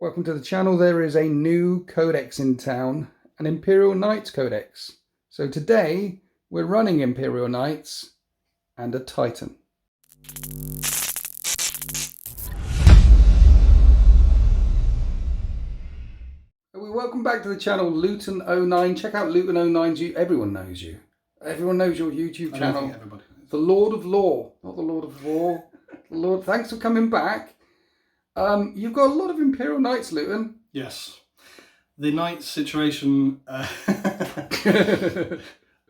Welcome to the channel. There is a new codex in town, an Imperial Knights codex. So today we're running Imperial Knights and a Titan. Welcome back to the channel, Luetin09. Check out Luetin09's. Everyone knows you. Everyone knows your YouTube channel. I don't think everybody knows. The Lord of Law, not the Lord of War. The Lord. Thanks for coming back. You've got a lot of Imperial Knights, Luton. Yes. The Knights situation,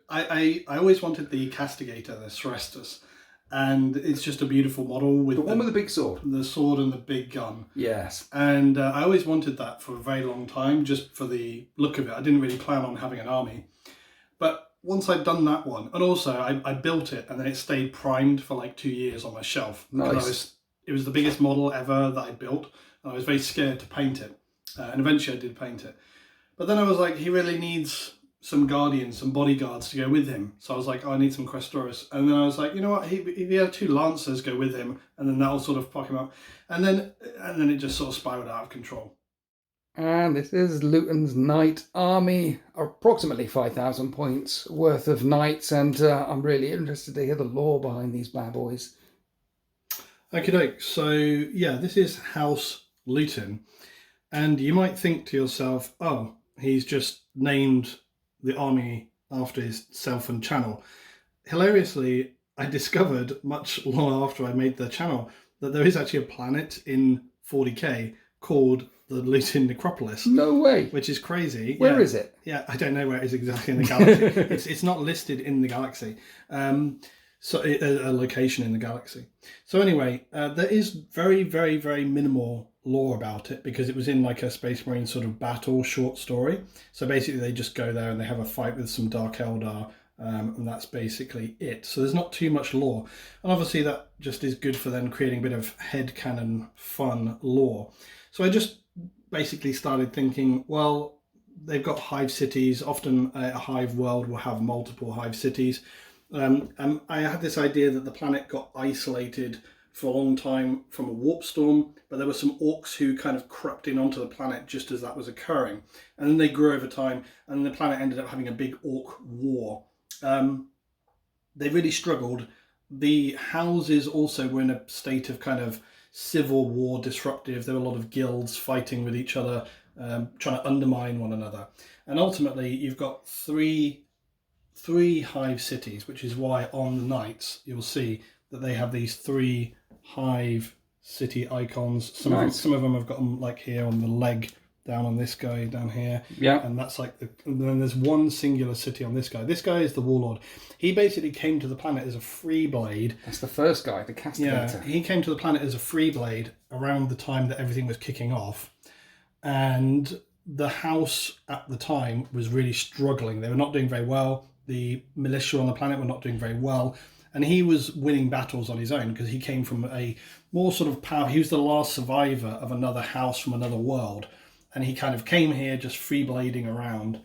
I always wanted the Castigator, the Sorestus, and it's just a beautiful model with the one with the big sword. The sword and the big gun. Yes. And I always wanted that for a very long time, just for the look of it. I didn't really plan on having an army. But once I'd done that one, and also I built it, and then it stayed primed for like 2 years on my shelf. Nice. It was the biggest model ever that I built, and I was very scared to paint it. And eventually I did paint it. But then I was like, he really needs some guardians, some bodyguards to go with him. So I was like, oh, I need some Questoris. And then I was like, you know what, if he had 2 Lancers go with him, and then that'll sort of fuck him up. And then it just sort of spiraled out of control. And this is Luton's Knight army, approximately 5,000 points worth of knights. And I'm really interested to hear the lore behind these bad boys. Okay, doke. So yeah, this is House Luton. And you might think to yourself, oh, he's just named the army after his self and channel. Hilariously, I discovered much long after I made the channel that there is actually a planet in 40k called the Luton Necropolis. No way. Which is crazy. Where is it? Yeah, I don't know where it is exactly in the galaxy. It's not listed in the galaxy. So a location in the galaxy. So anyway, there is very, very, very minimal lore about it because it was in like a Space Marine sort of battle short story. So basically they just go there and they have a fight with some Dark Eldar, and that's basically it. So there's not too much lore. And obviously that just is good for then creating a bit of headcanon fun lore. So I just basically started thinking, well, they've got hive cities. Often a hive world will have multiple hive cities. And I had this idea that the planet got isolated for a long time from a warp storm, but there were some orcs who kind of crept in onto the planet just as that was occurring. And then they grew over time, and the planet ended up having a big orc war. They really struggled. The houses also were in a state of kind of civil war disruptive. There were a lot of guilds fighting with each other, trying to undermine one another. And ultimately, you've got three hive cities, which is why on the Knights you'll see that they have these 3 hive city icons. Some of them have got them like here on the leg, down on this guy down here. Yeah. And that's like and then there's one singular city on this guy. This guy is the Warlord. He basically came to the planet as a free blade. That's the first guy, the Castigator. Yeah, he came to the planet as a free blade around the time that everything was kicking off. And the house at the time was really struggling. They were not doing very well. The militia on the planet were not doing very well. And he was winning battles on his own because he came from a more sort of power. He was the last survivor of another house from another world. And he kind of came here just free blading around.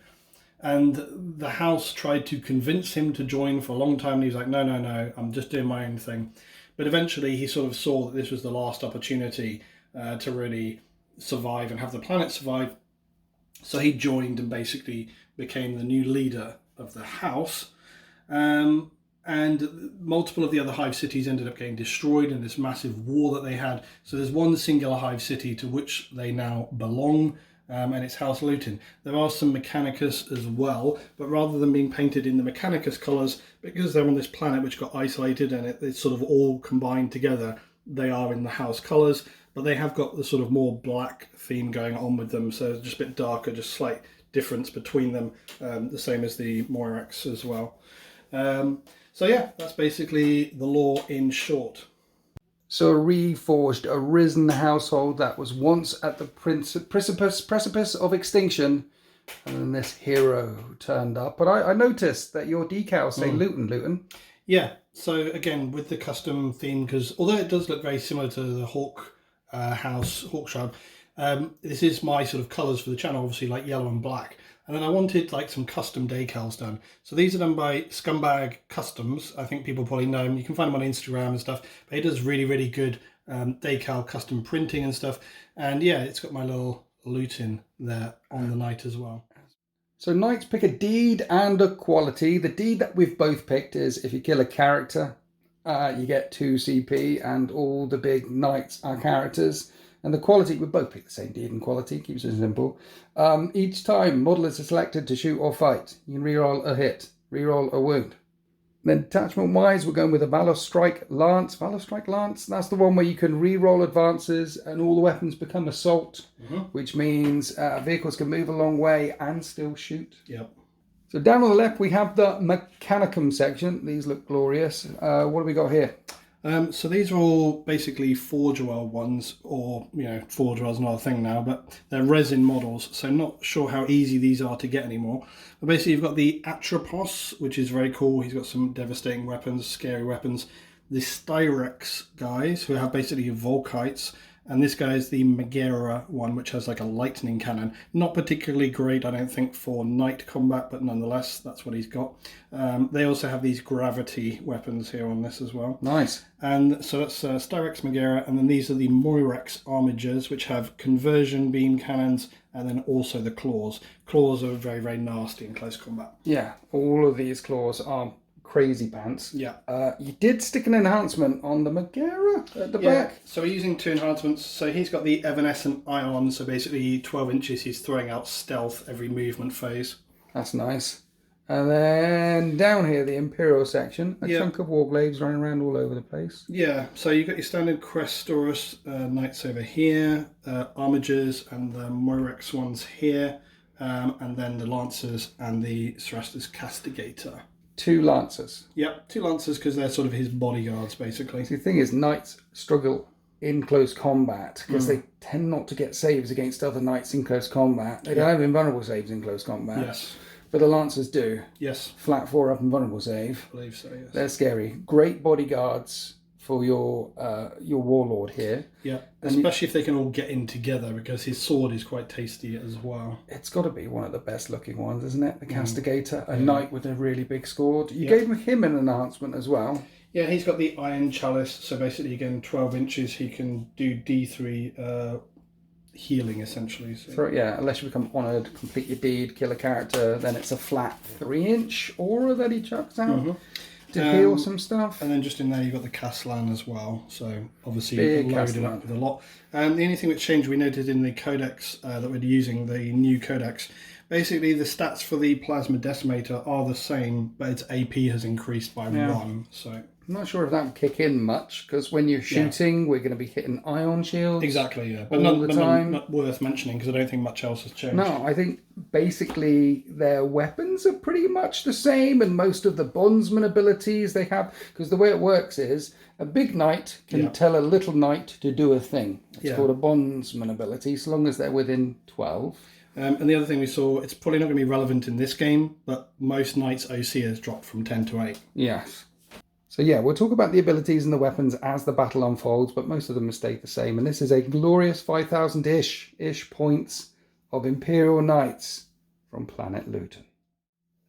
And the house tried to convince him to join for a long time. And he was like, no, I'm just doing my own thing. But eventually he sort of saw that this was the last opportunity to really survive and have the planet survive. So he joined and basically became the new leader of the house. And multiple of the other hive cities ended up getting destroyed in this massive war that they had. So there's one singular hive city to which they now belong, and it's House Luton. There are some Mechanicus as well, but rather than being painted in the Mechanicus colours, because they're on this planet which got isolated and it's sort of all combined together, they are in the house colours, but they have got the sort of more black theme going on with them, so just a bit darker, just slight difference between them, the same as the Moirax as well. So yeah, that's basically the lore in short. So a reforged, arisen household that was once at the precipice of extinction, and then this hero turned up. But I noticed that your decals say Luton. Yeah, so again, with the custom theme, because although it does look very similar to the Hawk house, Hawkshroud, this is my sort of colours for the channel, obviously like yellow and black. And then I wanted like some custom decals done. So these are done by Scumbag Customs. I think people probably know him. You can find him on Instagram and stuff. But he does really, really good decal custom printing and stuff. And yeah, it's got my little Luton there on the knight as well. So knights pick a deed and a quality. The deed that we've both picked is if you kill a character, you get 2 CP, and all the big knights are characters. And the quality, we both pick the same deed and quality, keeps it simple. Each time models are selected to shoot or fight, you can reroll a hit, reroll a wound. Then detachment-wise, we're going with a Valor Strike Lance. Valor Strike Lance, that's the one where you can re-roll advances and all the weapons become assault, which means vehicles can move a long way and still shoot. Yep. So down on the left, we have the Mechanicum section. These look glorious. What do we got here? So these are all basically Forge World ones, or, Forge World's not a thing now, but they're resin models, so not sure how easy these are to get anymore. But basically you've got the Atropos, which is very cool. He's got some devastating weapons, scary weapons. The Styrex guys, who have basically Volkites, and this guy is the Megara one, which has like a lightning cannon. Not particularly great, I don't think, for night combat, but nonetheless, that's what he's got. They also have these gravity weapons here on this as well. Nice. And so that's Styrex Megara, and then these are the Moirex Armigers, which have conversion beam cannons, and then also the claws. Claws are very, very nasty in close combat. Yeah, all of these claws are crazy pants. Yeah. You did stick an enhancement on the Megara at the back. So we're using 2 enhancements. So he's got the Evanescent Ion, so basically 12 inches he's throwing out stealth every movement phase. That's nice. And then down here, the Imperial section, a chunk of Warglaives running around all over the place. Yeah, so you've got your standard Questorus Knights over here, Armigers and the Moirex ones here, and then the Lancers and the Sarastas Castigator. 2 Lancers. Yep, 2 Lancers because they're sort of his bodyguards, basically. See, the thing is, knights struggle in close combat because they tend not to get saves against other knights in close combat. They don't have invulnerable saves in close combat. Yes. But the Lancers do. Yes. Flat 4 up invulnerable save. I believe so, yes. They're scary. Great bodyguards for your warlord here. Yeah, especially if they can all get in together, because his sword is quite tasty as well. It's got to be one of the best looking ones, isn't it? The Castigator, a knight with a really big sword. You gave him an enhancement as well. Yeah, he's got the Iron Chalice, so basically again 12 inches he can do D3 healing essentially. So. Unless you become honoured, complete your deed, kill a character, then it's a flat 3-inch aura that he chucks out. To heal some stuff. And then just in there you've got the Castellan as well, so obviously loaded up with a lot. The only thing which changed, we noted in the codex that we're using, the new codex, basically the stats for the Plasma Decimator are the same, but its AP has increased by 1. So I'm not sure if that would kick in much, because when you're shooting, we're going to be hitting ion shields. Exactly, yeah. But all the time. Not worth mentioning, because I don't think much else has changed. No, I think basically their weapons are pretty much the same, and most of the bondsman abilities they have, because the way it works is a big knight can tell a little knight to do a thing. It's called a bondsman ability, so long as they're within 12. And the other thing we saw, it's probably not going to be relevant in this game, but most knights OC has dropped from 10 to 8. Yes. So yeah, we'll talk about the abilities and the weapons as the battle unfolds, but most of them stay the same. And this is a glorious 5,000-ish points of Imperial Knights from planet Luton.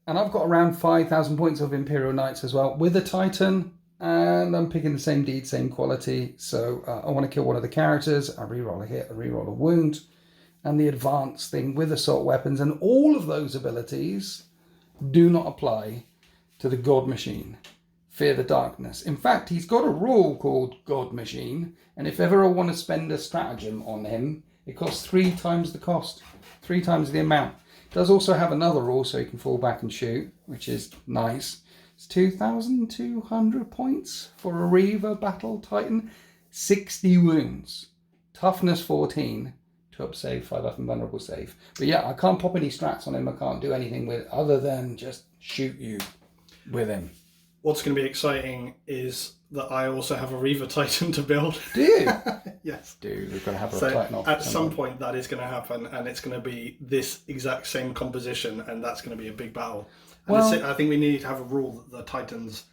And I've got around 5,000 points of Imperial Knights as well, with a Titan, and I'm picking the same deed, same quality. So I want to kill one of the characters, I reroll a hit, I reroll a wound, and the advanced thing with assault weapons, and all of those abilities do not apply to the God Machine. Fear the Darkness. In fact, he's got a rule called God Machine, and if ever I want to spend a stratagem on him, it costs 3 times the cost, 3 times the amount. It does also have another rule so you can fall back and shoot, which is nice. It's 2,200 points for a Reaver Battle Titan, 60 wounds, toughness 14, to up save, 5 up and vulnerable save. But yeah, I can't pop any strats on him, I can't do anything with it other than just shoot you with him. What's going to be exciting is that I also have a Reaver Titan to build. Do you? Yes. Dude, we've got to have a So Titan off. at some point that is going to happen, and it's going to be this exact same composition, and that's going to be a big battle. And I think we need to have a rule that the Titans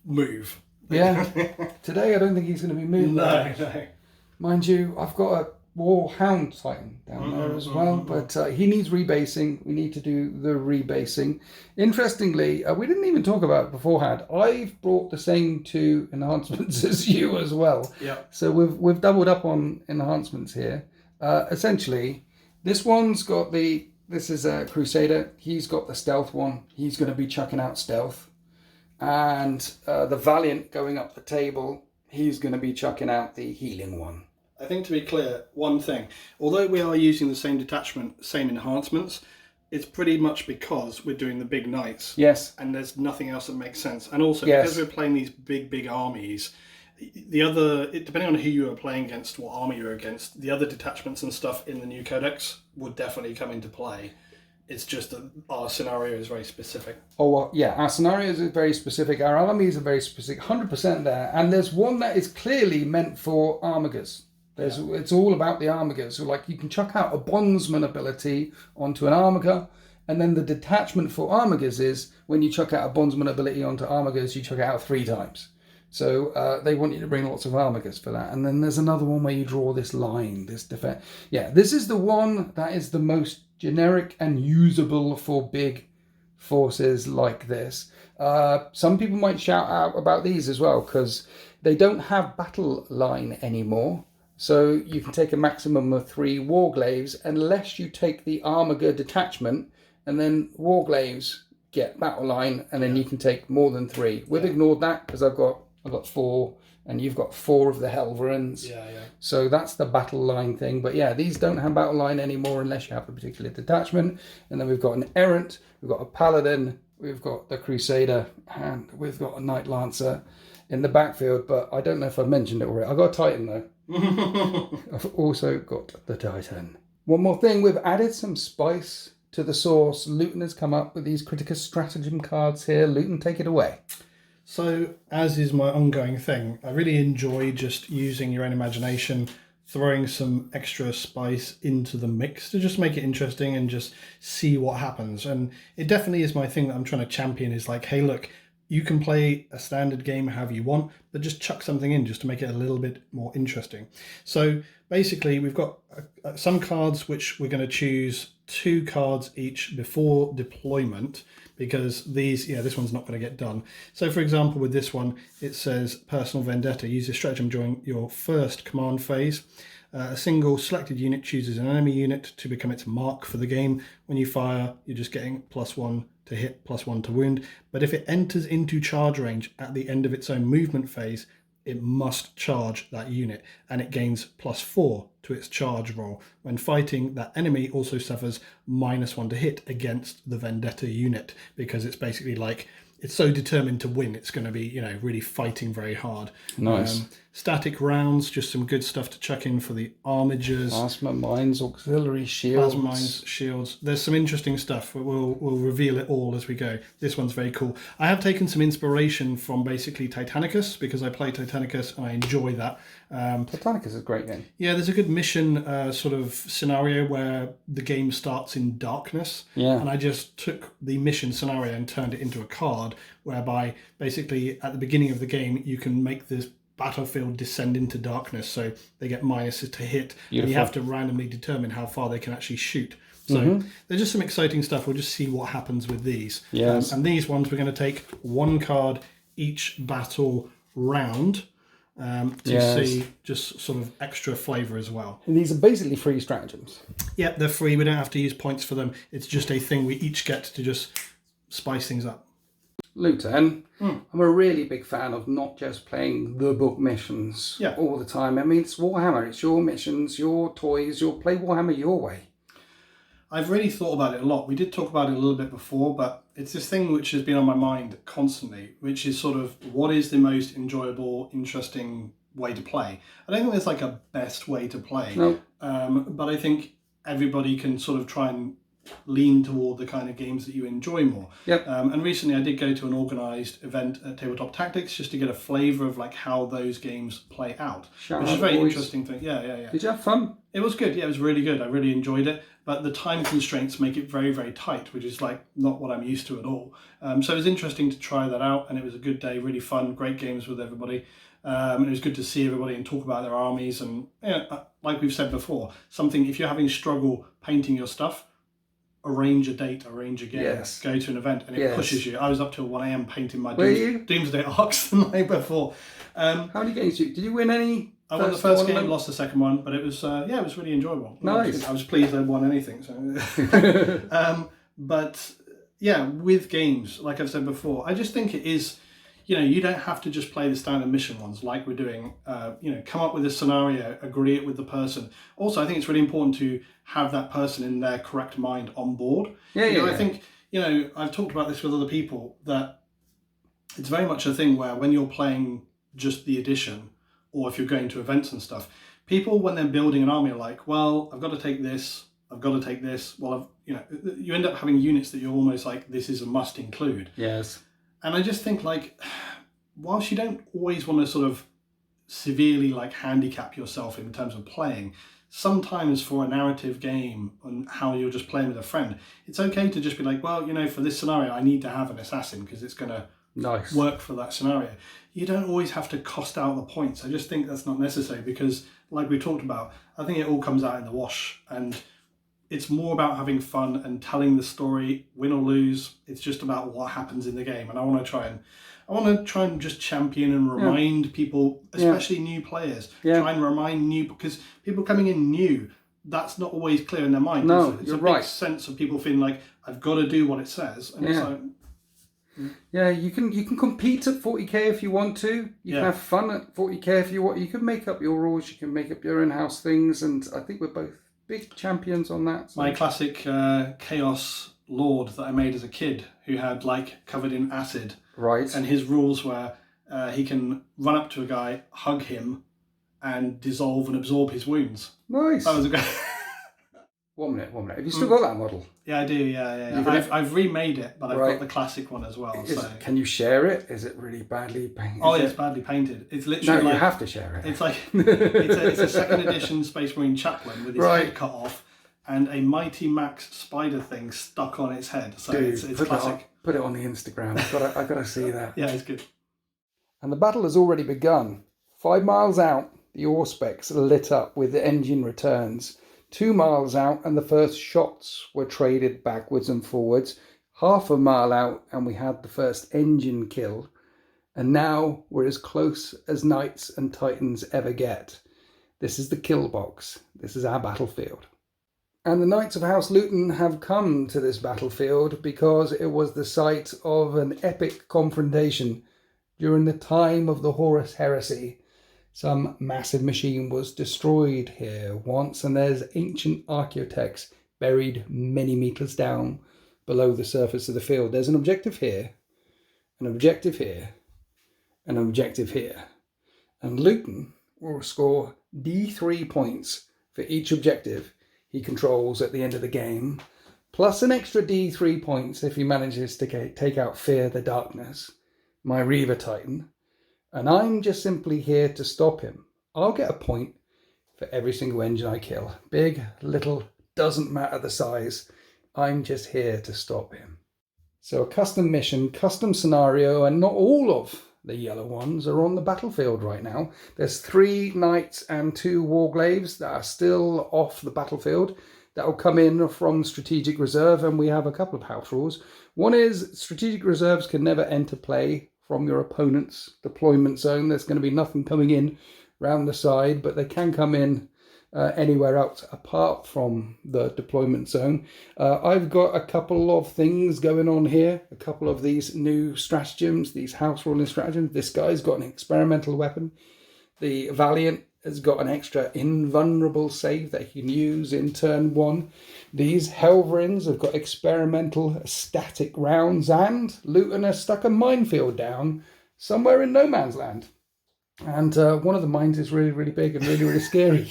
move. Yeah. Today I don't think he's going to be moving. No. Mind you, I've got a Warhound Titan down there as well, but he needs rebasing. We need to do the rebasing. Interestingly, we didn't even talk about it beforehand. I've brought the same 2 enhancements as you as well. Yeah. So we've doubled up on enhancements here. Essentially, this one's got this is a Crusader. He's got the stealth one. He's going to be chucking out stealth. And the Valiant going up the table, he's going to be chucking out the healing one. I think to be clear, one thing, although we are using the same detachment, same enhancements, it's pretty much because we're doing the big knights. Yes. And there's nothing else that makes sense. And also, Yes. because we're playing these big armies, depending on who you are playing against, what army you're against, the other detachments and stuff in the new codex would definitely come into play. It's just that our scenario is very specific. Oh, well, yeah, our scenarios are very specific. Our armies are very specific, 100% there. And there's one that is clearly meant for armigers. It's all about the armigers. So, like, you can chuck out a bondsman ability onto an armiger, and then the detachment for armigers is when you chuck out a bondsman ability onto armigers, you chuck it out 3 times. So they want you to bring lots of armigers for that. And then there's another one where you draw this line, this defense. Yeah, this is the one that is the most generic and usable for big forces like this. Some people might shout out about these as well because they don't have battle line anymore. So you can take a maximum of 3 Warglaves unless you take the Armiger detachment, and then Warglaves get battle line, and then you can take more than 3. We've ignored that because I've got 4, and you've got 4 of the Helverins. Yeah. So that's the battle line thing. But yeah, these don't have battle line anymore unless you have a particular detachment. And then we've got an Errant, we've got a Paladin, we've got the Crusader, and we've got a Knight Lancer in the backfield. But I don't know if I've mentioned it already. I've got a Titan though. I've also got the Titan. One more thing, we've added some spice to the sauce. Luton has come up with these Criticus stratagem cards here. Luton, take it away. So, as is my ongoing thing, I really enjoy just using your own imagination, throwing some extra spice into the mix to just make it interesting and just see what happens. And it definitely is my thing that I'm trying to champion, is like, hey, look, you can play a standard game however you want, but just chuck something in just to make it a little bit more interesting. So basically, we've got some cards which we're going to choose 2 cards each before deployment, because this one's not going to get done. So for example, with this one, it says Personal Vendetta. Use this stratagem during your first command phase. A single selected unit chooses an enemy unit to become its mark for the game. When you fire, you're just getting +1 to hit, +1 to wound. But if it enters into charge range at the end of its own movement phase, it must charge that unit, and it gains +4 to its charge roll. When fighting, that enemy also suffers -1 to hit against the Vendetta unit, because it's basically like, it's so determined to win, it's going to be, really fighting very hard. Nice. Static rounds, just some good stuff to chuck in for the armigers. Plasma mines, auxiliary shields. Plasma mines, shields. There's some interesting stuff. We'll reveal it all as we go. This one's very cool. I have taken some inspiration from basically Titanicus, because I play Titanicus and I enjoy that. Titanicus is a great game. Yeah, there's a good mission sort of scenario where the game starts in darkness. Yeah. And I just took the mission scenario and turned it into a card, whereby basically at the beginning of the game you can make this battlefield descend into darkness, so they get minuses to hit. Beautiful. And you have to randomly determine how far they can actually shoot. So there's just some exciting stuff. We'll just see what happens with these. Yes. And these ones, we're going to take 1 card each battle round to see just sort of extra flavour as well. And these are basically free stratagems. Yep, they're free. We don't have to use points for them. It's just a thing we each get to just spice things up. Luton, I'm a really big fan of not just playing the book missions all the time. I mean, it's Warhammer, it's your missions, your toys, you'll play Warhammer your way. I've really thought about it a lot. We did talk about it a little bit before, but it's this thing which has been on my mind constantly, which is sort of, what is the most enjoyable, interesting way to play? I don't think there's like a best way to play, but I think everybody can sort of try and lean toward the kind of games that you enjoy more. Yep. And recently I did go to an organised event at Tabletop Tactics just to get a flavour of like how those games play out, which is a very interesting thing. Yeah. Did you have fun? It was good. Yeah, it was really good. I really enjoyed it. But the time constraints make it very, very tight, which is like not what I'm used to at all. So it was interesting to try that out, and it was a good day, really fun, great games with everybody. And it was good to see everybody and talk about their armies. And like we've said before, if you're having struggle painting your stuff, arrange a date, arrange a game, go to an event, and it pushes you. I was up till 1 a.m. painting my Doomsday Arcs the night before. How many games did you win? Any? I won the first game, lost the second one, but it was it was really enjoyable. Nice. I was pleased I won anything. So, but yeah, with games, like I've said before, I just think it is. You don't have to just play the standard mission ones like we're doing. Come up with a scenario, agree it with the person. Also, I think it's really important to have that person in their correct mind on board. I think, I've talked about this with other people, that it's very much a thing where when you're playing just the edition, or if you're going to events and stuff, people, when they're building an army, are like, well, I've got to take this, I've got to take this. Well, you end up having units that you're almost like, this is a must include. Yes. And I just think, like, whilst you don't always want to sort of severely handicap yourself in terms of playing, sometimes for a narrative game and how you're just playing with a friend, it's okay to just be like, well, for this scenario, I need to have an assassin because it's going to work for that scenario. You don't always have to cost out the points. I just think that's not necessary because, like we talked about, I think it all comes out in the wash, and it's more about having fun and telling the story, win or lose. It's just about what happens in the game. And I want to try and just champion and remind people, especially new players, try and remind because people coming in new, that's not always clear in their mind. No, it's a big sense of people feeling like, I've got to do what it says. And it's like, you can compete at 40k if you want to. You can have fun at 40k if you want. You can make up your rules. You can make up your in-house things. And I think we're both big champions on that. So. My classic Chaos Lord that I made as a kid, who had covered in acid. Right. And his rules were he can run up to a guy, hug him, and dissolve and absorb his wounds. Nice. That was a great... 1 minute. Have you still got that model? Yeah, I do. Yeah. I've remade it, but I've got the classic one as well. Can you share it? Is it really badly painted? Oh, it's badly painted. It's literally you have to share it. It's like it's a second edition Space Marine chaplain with his head cut off and a Mighty Max spider thing stuck on its head. So it's classic. Put it on the Instagram. I've got to see that. Yeah, it's good. And the battle has already begun. 5 miles out, the Auspex lit up with the engine returns. 2 miles out, and the first shots were traded backwards and forwards. Half a mile out, and we had the first engine kill. And now we're as close as Knights and Titans ever get. This is the kill box. This is our battlefield. And the Knights of House Luton have come to this battlefield because it was the site of an epic confrontation during the time of the Horus Heresy. Some massive machine was destroyed here once, and there's ancient archaeotechs buried many meters down below the surface of the field. There's an objective here, an objective here, an objective here. And Luton will score D3 points for each objective he controls at the end of the game, plus an extra D3 points if he manages to take out Fear the Darkness, my Reaver Titan. And I'm just simply here to stop him. I'll get a point for every single engine I kill. Big, little, doesn't matter the size. I'm just here to stop him. So a custom mission, custom scenario, and not all of the yellow ones are on the battlefield right now. There's 3 Knights and 2 Warglaves that are still off the battlefield. That will come in from Strategic Reserve, and we have a couple of house rules. One is Strategic Reserves can never enter play from your opponent's deployment zone. There's going to be nothing coming in round the side, but they can come in anywhere else apart from the deployment zone. I've got a couple of things going on here, a couple of these new stratagems, these house ruling stratagems. This guy's got an experimental weapon. The Valiant has got an extra invulnerable save that he can use in turn 1. These Helverins have got experimental static rounds, and Luton has stuck a minefield down somewhere in no man's land. And one of the mines is really, really big and really, really scary.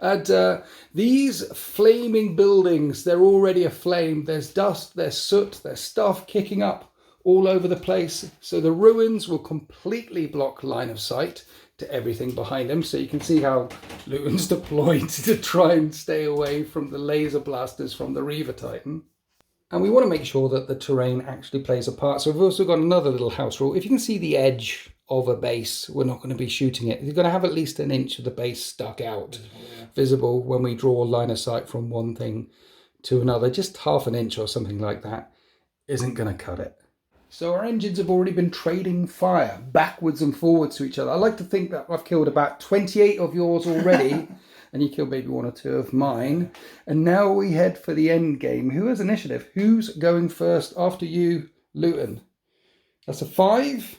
And these flaming buildings, they're already aflame. There's dust, there's soot, there's stuff kicking up all over the place. So the ruins will completely block line of sight to everything behind them. So you can see how Luton's deployed to try and stay away from the laser blasters from the Reaver Titan. And we want to make sure that the terrain actually plays a part. So we've also got another little house rule. If you can see the edge of a base, we're not going to be shooting it. You're going to have at least an inch of the base stuck out, visible when we draw a line of sight from one thing to another. Just half an inch or something like that isn't going to cut it. So our engines have already been trading fire backwards and forwards to each other. I like to think that I've killed about 28 of yours already, and you killed maybe 1 or 2 of mine. And now we head for the end game. Who has initiative? Who's going first after you, Luton? That's a 5.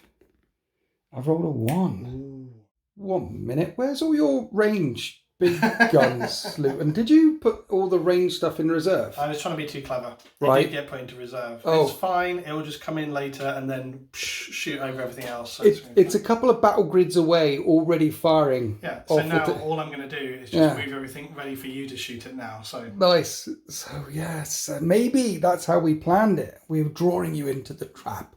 I've rolled a 1. Ooh. 1 minute. Where's all your range big guns, Luton? Did you put all the range stuff in reserve? I was trying to be too clever. Right. It did get put into reserve. Oh. It's fine. It will just come in later and then shoot over everything else. So it's a couple of battle grids away, already firing. Yeah. So now all I'm going to do is just move everything ready for you to shoot it now. So nice. So yes, maybe that's how we planned it. We were drawing you into the trap.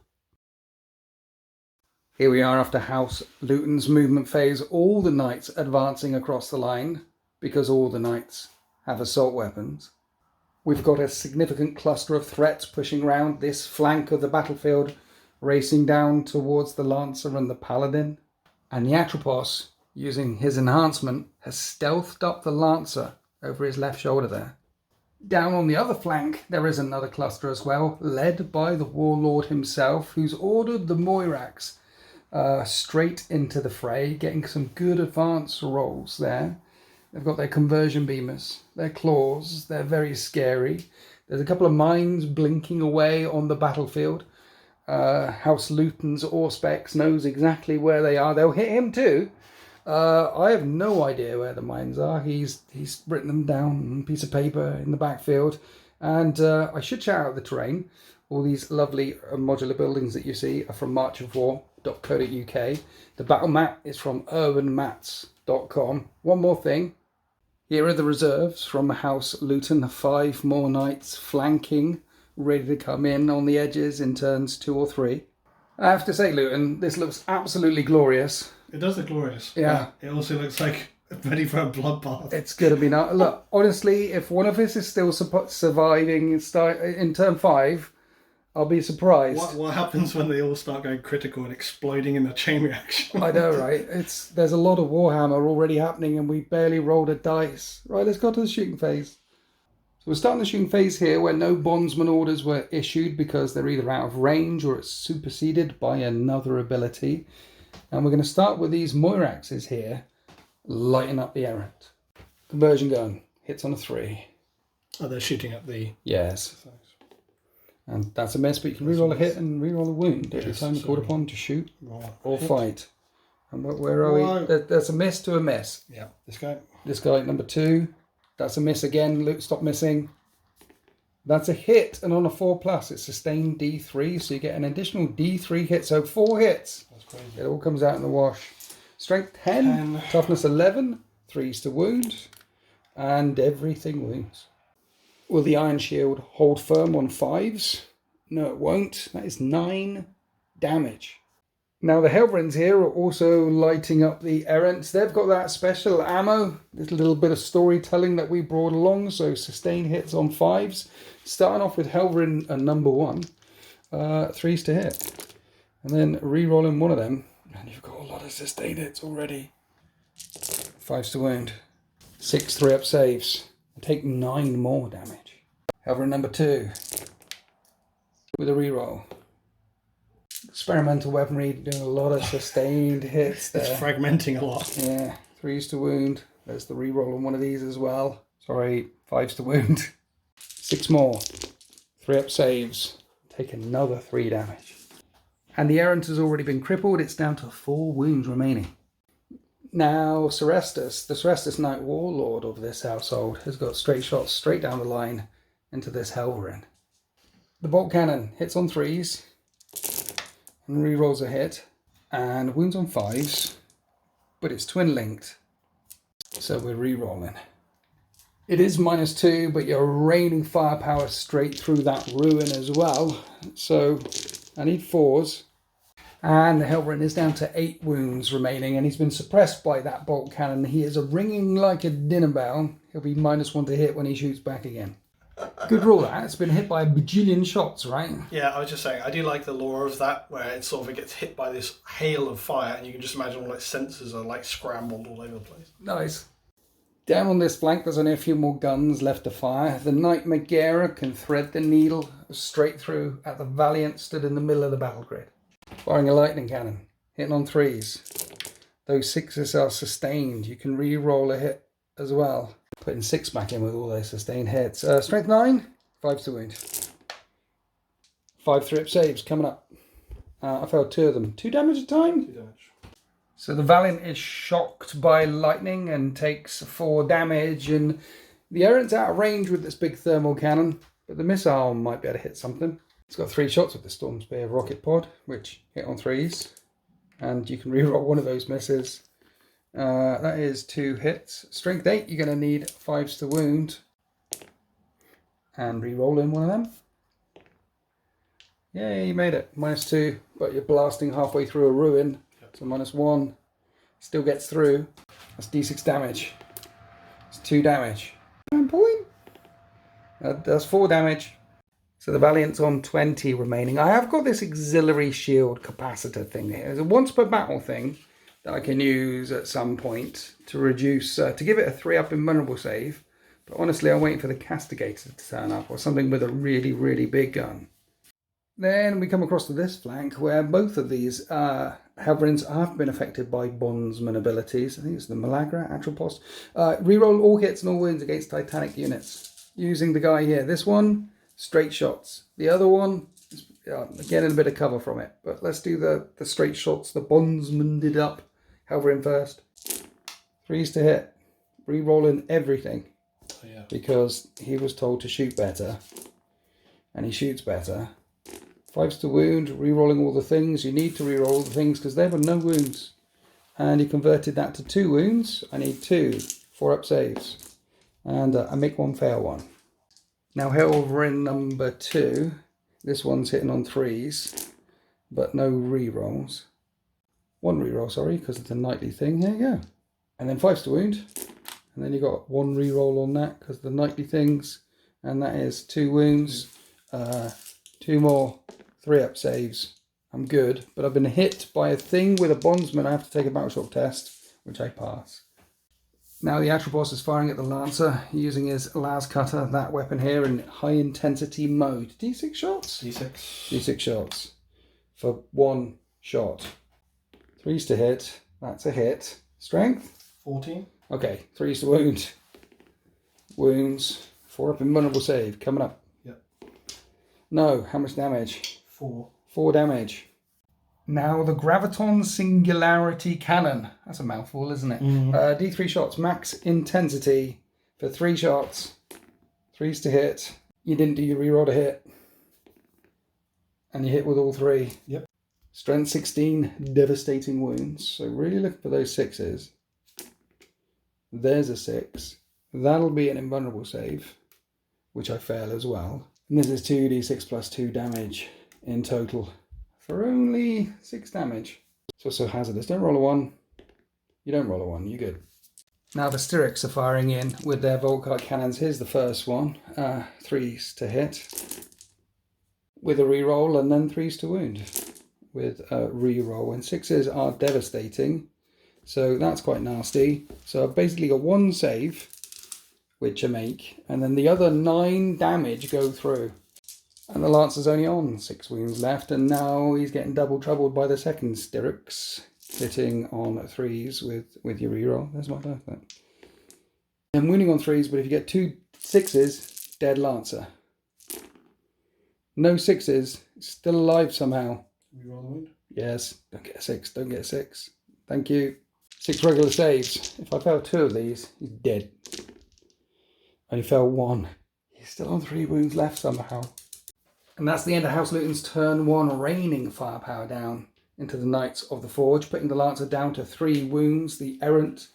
Here we are after House Luton's movement phase, all the knights advancing across the line, because all the knights have assault weapons. We've got a significant cluster of threats pushing around this flank of the battlefield, racing down towards the Lancer and the Paladin. And the Atropos, using his enhancement, has stealthed up the Lancer over his left shoulder there. Down on the other flank, there is another cluster as well, led by the Warlord himself, who's ordered the Moirax straight into the fray, getting some good advance rolls there. They've got their conversion beamers, their claws, they're very scary. There's a couple of mines blinking away on the battlefield. House Luton's Auspex knows exactly where they are. They'll hit him too. I have no idea where the mines are. He's written them down on a piece of paper in the backfield. And I should shout out the terrain. All these lovely modular buildings that you see are from marchofwar.co.uk. The battle map is from urbanmats.com. One more thing. Here are the reserves from House Luton. 5 more knights flanking, ready to come in on the edges in turns 2 or 3. I have to say, Luton, this looks absolutely glorious. It does look glorious. Yeah. It also looks like ready for a bloodbath. It's going to be nice. Look, honestly, if one of us is still surviving in turn 5, I'll be surprised. What happens when they all start going critical and exploding in a chain reaction? I know, right? There's a lot of Warhammer already happening and we barely rolled a dice. Right, let's go to the shooting phase. So we're starting the shooting phase here where no bondsman orders were issued because they're either out of range or it's superseded by another ability. And we're going to start with these Moiraxes here, lighting up the errant. Conversion gun, hits on a 3. Oh, they're shooting at the... Yes. And that's a miss, but you can reroll a hit and reroll a wound every time you're called upon to shoot or fight. And where are we? There's a miss to a miss. Yeah, this guy. This guy, number 2. That's a miss again. Luke, stop missing. That's a hit, and on a 4+, it's sustained D3, so you get an additional D3 hit. So 4 hits. That's crazy. It all comes out in the wash. Strength 10. Toughness 11, 3s to wound, and everything wounds. Will the Iron Shield hold firm on 5s? No, it won't. That is 9 damage. Now the Helvrins here are also lighting up the Errants. They've got that special ammo, this little bit of storytelling that we brought along, so sustained hits on 5s. Starting off with Helvrin number 1, 3s to hit. And then re-rolling one of them, and you've got a lot of sustained hits already. 5s to wound. 6 3-up saves. Take 9 more damage. Helvrin number 2, with a reroll. Experimental weaponry, doing a lot of sustained hits there. It's fragmenting a lot. Yeah, 3s to wound. There's the reroll on one of these as well. Sorry, 5s to wound. 6 more. 3-up saves. Take another 3 damage. And the errant has already been crippled. It's down to 4 wounds remaining. Now, Serestus, the Serestus Knight Warlord of this household, has got straight shots straight down the line into this Helverin. The bolt cannon hits on 3s and re-rolls a hit, and wounds on 5s, but it's twin linked, so we're re-rolling. It is -2, but you're raining firepower straight through that ruin as well, so I need 4s. And the Helverin is down to 8 wounds remaining, and he's been suppressed by that bolt cannon. He is ringing like a dinner bell. He'll be -1 to hit when he shoots back again. Good rule that. It's been hit by a bajillion shots, right? Yeah, I was just saying, I do like the lore of that, where it sort of gets hit by this hail of fire, and you can just imagine all its sensors are like scrambled all over the place. Nice. Down on this flank, there's only a few more guns left to fire. The Knight Megara can thread the needle straight through at the Valiant stood in the middle of the battle grid. Firing a lightning cannon, hitting on 3s. Those 6s are sustained. You can re-roll a hit as well. Putting 6 back in with all those sustained hits. Strength 9, 5 to wound. 5 3-up saves coming up. I failed 2 of them. 2 damage a time? 2 damage. So the Valiant is shocked by lightning and takes 4 damage. And the Errant's out of range with this big thermal cannon, but the missile might be able to hit something. It's got 3 shots with the Storm Spear rocket pod, which hit on 3s. And you can reroll one of those misses. That is 2 hits. Strength 8, you're going to need 5s to wound. And re-roll in one of them. Yeah, you made it. -2, but you're blasting halfway through a ruin. So -1. Still gets through. That's d6 damage. It's 2 damage. 1 point. That's 4 damage. So the Valiant's on 20 remaining. I have got this auxiliary shield capacitor thing here. It's a once per battle thing that I can use at some point to reduce, to give it a 3-up invulnerable save. But honestly, I'm waiting for the Castigator to turn up or something with a really, really big gun. Then we come across to this flank where both of these Helverins have been affected by Bondsman abilities. I think it's the Malagra, Atropos. Reroll all hits and all wounds against Titanic units. Using the guy here. This one, straight shots. The other one, getting a bit of cover from it. But let's do the straight shots. The Bondsman did up. Helverin first. 3s to hit. Rerolling everything. Oh, yeah. Because he was told to shoot better. And he shoots better. 5s to wound, re-rolling all the things. You need to re-roll all the things because there were no wounds. And he converted that to 2 wounds. I need 2 4-up saves. And I make 1 fail 1. Now Helverin number 2. This one's hitting on 3s, but no re-rolls. 1 re-roll, sorry, because it's a knightly thing. There you go. And then 5s to wound. And then you got 1 re-roll on that because the knightly things. And that is 2 wounds. 2 more 3-up saves. I'm good, but I've been hit by a thing with a bondsman. I have to take a battleship test, which I pass. Now the Atropos is firing at the Lancer, using his las cutter, that weapon here, in high intensity mode. D6 shots? D6. D6 shots for 1 shot. 3s to hit. That's a hit. Strength? 14. Okay, 3s to wound. Wounds. 4-up invulnerable save. Coming up. Yep. No, how much damage? 4. 4 damage. Now the Graviton Singularity Cannon. That's a mouthful, isn't it? D3 shots, max intensity for 3 shots. 3s to hit. You didn't do your reroll to hit. And you hit with all 3. Yep. Strength 16, devastating wounds. So really look for those 6s. There's a 6. That'll be an invulnerable save, which I fail as well. And this is 2d6 plus 2 damage in total for only 6 damage. It's also hazardous. Don't roll a 1. You don't roll a 1. You're good. Now the Styrics are firing in with their Volkite cannons. Here's the first one. 3s to hit with a reroll and then 3s to wound with a reroll. And 6s are devastating. So that's quite nasty. So I've basically got 1 save, which I make, and then the other 9 damage go through. And the Lancer's only on 6 wounds left, and now he's getting double troubled by the second Styrics, hitting on 3s with your reroll. There's my dice then. And wounding on 3s, but if you get 2 6s, dead Lancer. No 6s, still alive somehow. Reroll the wound? Yes, don't get a 6, don't get a 6. Thank you. 6 regular saves. If I fail 2 of these, he's dead. Only fell 1. He's still on 3 wounds left somehow. And that's the end of House Luton's turn 1, raining firepower down into the Knights of the Forge, putting the Lancer down to 3 wounds, the Errant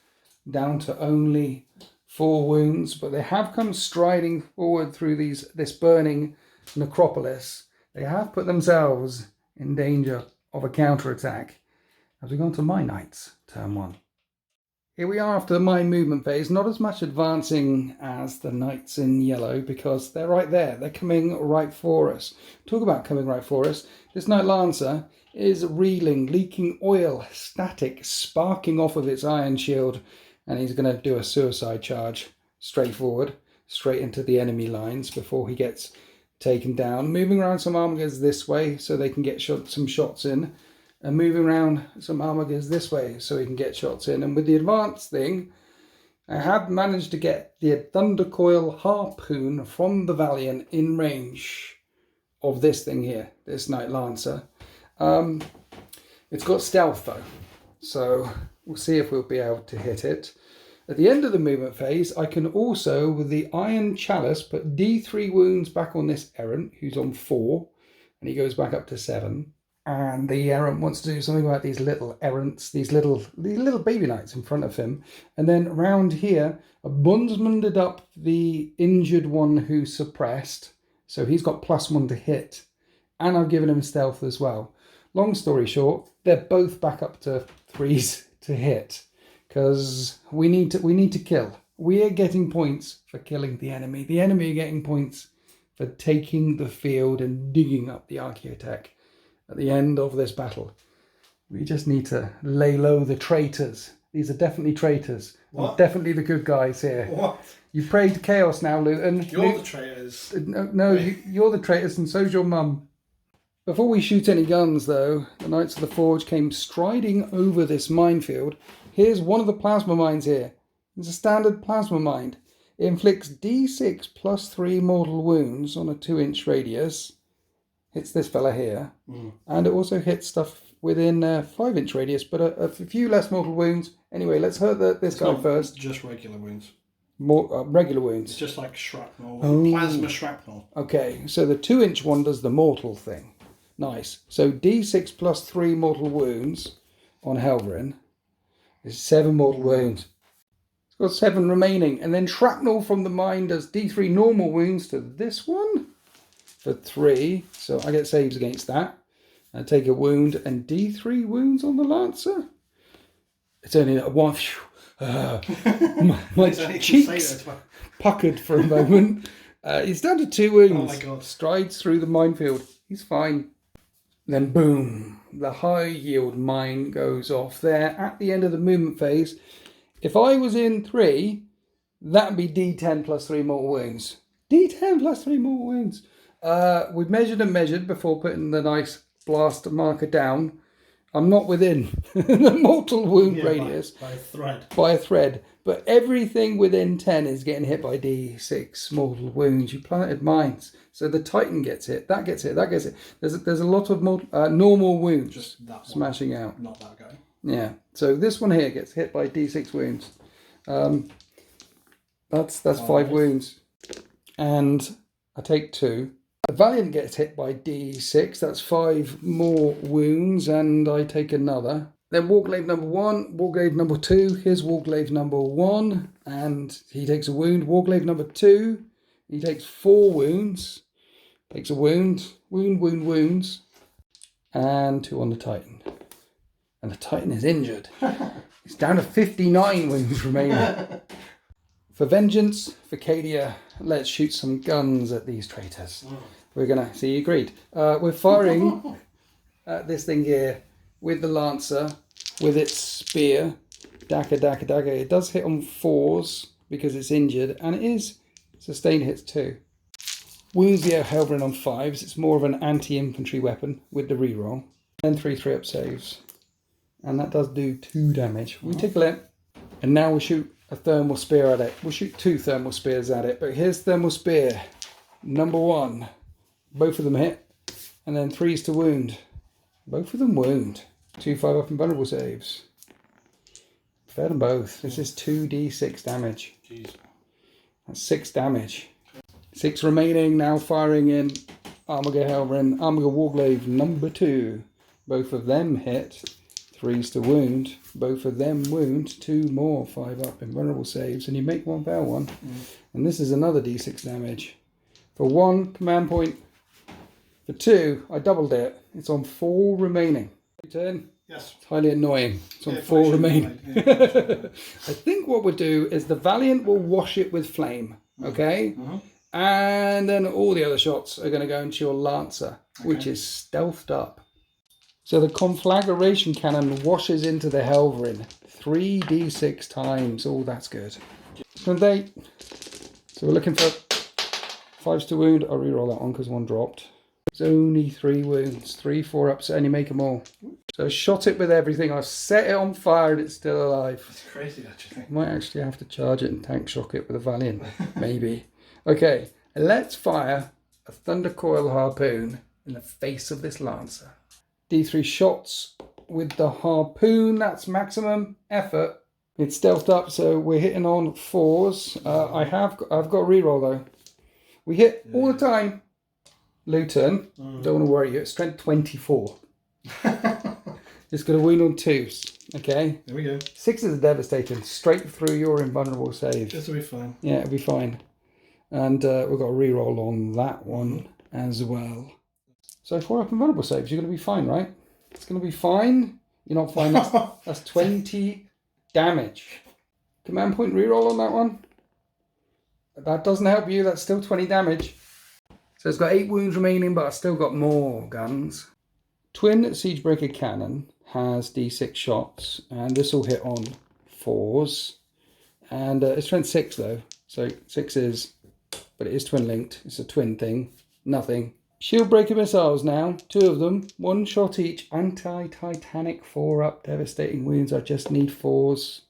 down to only 4 wounds, but they have come striding forward through this burning necropolis. They have put themselves in danger of a counterattack. As we go on to my Knights, turn 1. Here we are after the mine movement phase. Not as much advancing as the knights in yellow because they're right there. They're coming right for us. Talk about coming right for us. This Knight Lancer is reeling, leaking oil, static, sparking off of its iron shield. And he's going to do a suicide charge straight forward, straight into the enemy lines before he gets taken down. Moving around some armigers this way so they can get some shots in. And moving around some armigers this way so he can get shots in. And with the advanced thing, I have managed to get the Thundercoil Harpoon from the Valiant in range of this thing here, this Knight Lancer. It's got stealth though, so we'll see if we'll be able to hit it. At the end of the movement phase, I can also, with the Iron Chalice, put D3 wounds back on this errant, who's on 4, and he goes back up to 7. And the errant wants to do something about these little errants, these little baby knights in front of him. And then around here, a bondsmaned up the injured one who suppressed. So he's got +1 to hit. And I've given him stealth as well. Long story short, they're both back up to 3s to hit. Because we need to kill. We are getting points for killing the enemy. The enemy are getting points for taking the field and digging up the Archaeotech. At the end of this battle, we just need to lay low the traitors. These are definitely traitors. What? Definitely the good guys here. What? You've prayed to chaos now, Luton. You're the traitors. No, you're the traitors and so's your mum. Before we shoot any guns, though, the Knights of the Forge came striding over this minefield. Here's one of the plasma mines here. It's a standard plasma mine. It inflicts D6 +3 mortal wounds on a 2-inch radius. Hits this fella here, and it also hits stuff within a 5-inch radius, but a few less mortal wounds. Anyway, let's hurt this guy first. Just regular wounds. More regular wounds. It's just like shrapnel, Oh. plasma shrapnel. Okay, so the 2-inch one does the mortal thing. Nice. So D6 +3 mortal wounds on Helverin is 7 mortal wounds. It's got 7 remaining, and then shrapnel from the mine does D3 normal wounds to this one. For 3, so I get saves against that. I take a wound and D3 wounds on the Lancer. It's only a 1. My cheeks puckered for a moment. He's down to 2 wounds. Oh my God. Strides through the minefield. He's fine. Then boom, the high yield mine goes off there at the end of the movement phase. If I was in 3, that'd be D10 +3 more wounds. D10 +3 more wounds. We've measured and measured before putting the nice blast marker down. I'm not within the mortal wound radius. By a thread. By a thread. But everything within 10 is getting hit by D6 mortal wounds. You planted mines. So the Titan gets hit. That gets hit. That gets hit. There's a lot of normal wounds Just that one. smashing out. Not that guy. Yeah. So this one here gets hit by D6 wounds. That's 5 wounds. And I take 2. The Valiant gets hit by D6, that's 5 more wounds, and I take another. Then Warglaive number 1, Warglaive number 2, here's Warglaive number 1, and he takes a wound. Warglaive number 2, he takes 4 wounds, takes a wounds, and 2 on the Titan. And the Titan is injured. It's down to 59 wounds remaining. For vengeance, for Cadia, let's shoot some guns at these traitors. We're gonna see. You agreed. We're firing at this thing here with the Lancer, with its spear. Dagger. It does hit on 4s because it's injured, and it is sustained hits too. Wounds the Helverin on 5s. It's more of an anti-infantry weapon with the reroll. And 3 up saves, and that does do 2 damage. We tickle it, and now we'll shoot a thermal spear at it. We'll shoot 2 thermal spears at it, but here's thermal spear number 1. Both of them hit, and then 3s to wound. Both of them wound. 2 5-up and vulnerable saves. Fair them both. This is 2d6 damage. Jeez. That's 6 damage. 6 remaining, now firing in Armiger Helverin, Armiger Warglaive number 2. Both of them hit. 3s to wound. Both of them wound. 2 more 5-up invulnerable saves, and you make 1 fail one. And this is another d6 damage. For 1 command point. For 2, I doubled it. It's on 4 remaining. Turn. Yes. It's highly annoying. It's on Yeah, 4 remaining. Yeah. I think what we'll do is the Valiant will wash it with flame, okay? And then all the other shots are going to go into your Lancer, which is stealthed up. So the conflagration cannon washes into the Helverin 3d6 times. Oh, that's good. So we're looking for 5s to wound. I'll reroll that one because one dropped. It's only 3 wounds. 3, 4 ups, and you make them all. So I shot it with everything. I set it on fire and it's still alive. It's crazy, actually. Might actually have to charge it and tank shock it with a Valiant. Maybe. Okay, let's fire a Thunder Coil Harpoon in the face of this Lancer. D3 shots with the harpoon. That's maximum effort. It's stealthed up, so we're hitting on 4s. I've got a reroll though. We hit all the time. Luton, don't want to worry you. It's strength 24. It's got a wound on 2s. Okay. There we go. 6s are devastating. Straight through your invulnerable save. This will be fine. Yeah, it'll be fine. And we've got a reroll on that one as well. So 4 up invulnerable saves. You're going to be fine, right? It's going to be fine. You're not fine. That's 20 damage. Command point reroll on that one. That doesn't help you. That's still 20 damage. So it's got 8 wounds remaining, but I've still got more guns. Twin Siegebreaker Cannon has D6 shots, and this will hit on 4s. And it's strength 6 though, so 6s, but it is twin linked. It's a twin thing. Nothing. Shieldbreaker missiles now, 2 of them, 1 shot each. Anti-Titanic 4 up, devastating wounds. I just need 4s.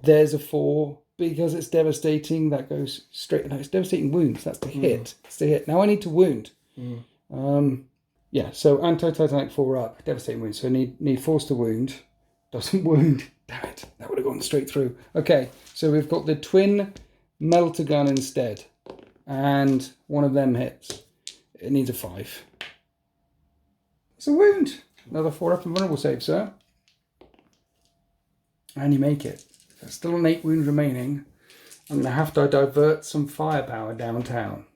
There's a 4. Because it's devastating, that goes straight. No, it's devastating wounds. That's the hit. It's the hit. Now I need to wound. Yeah, so anti-Titanic 4 up, devastating wounds. So I need 4s to wound. Doesn't wound. Damn it. That would have gone straight through. Okay, so we've got the twin melter gun instead. And one of them hits. It needs a 5. It's a wound. Another 4 up and vulnerable save, sir. And you make it. There's still an 8 wounds remaining. I'm going to have to divert some firepower downtown.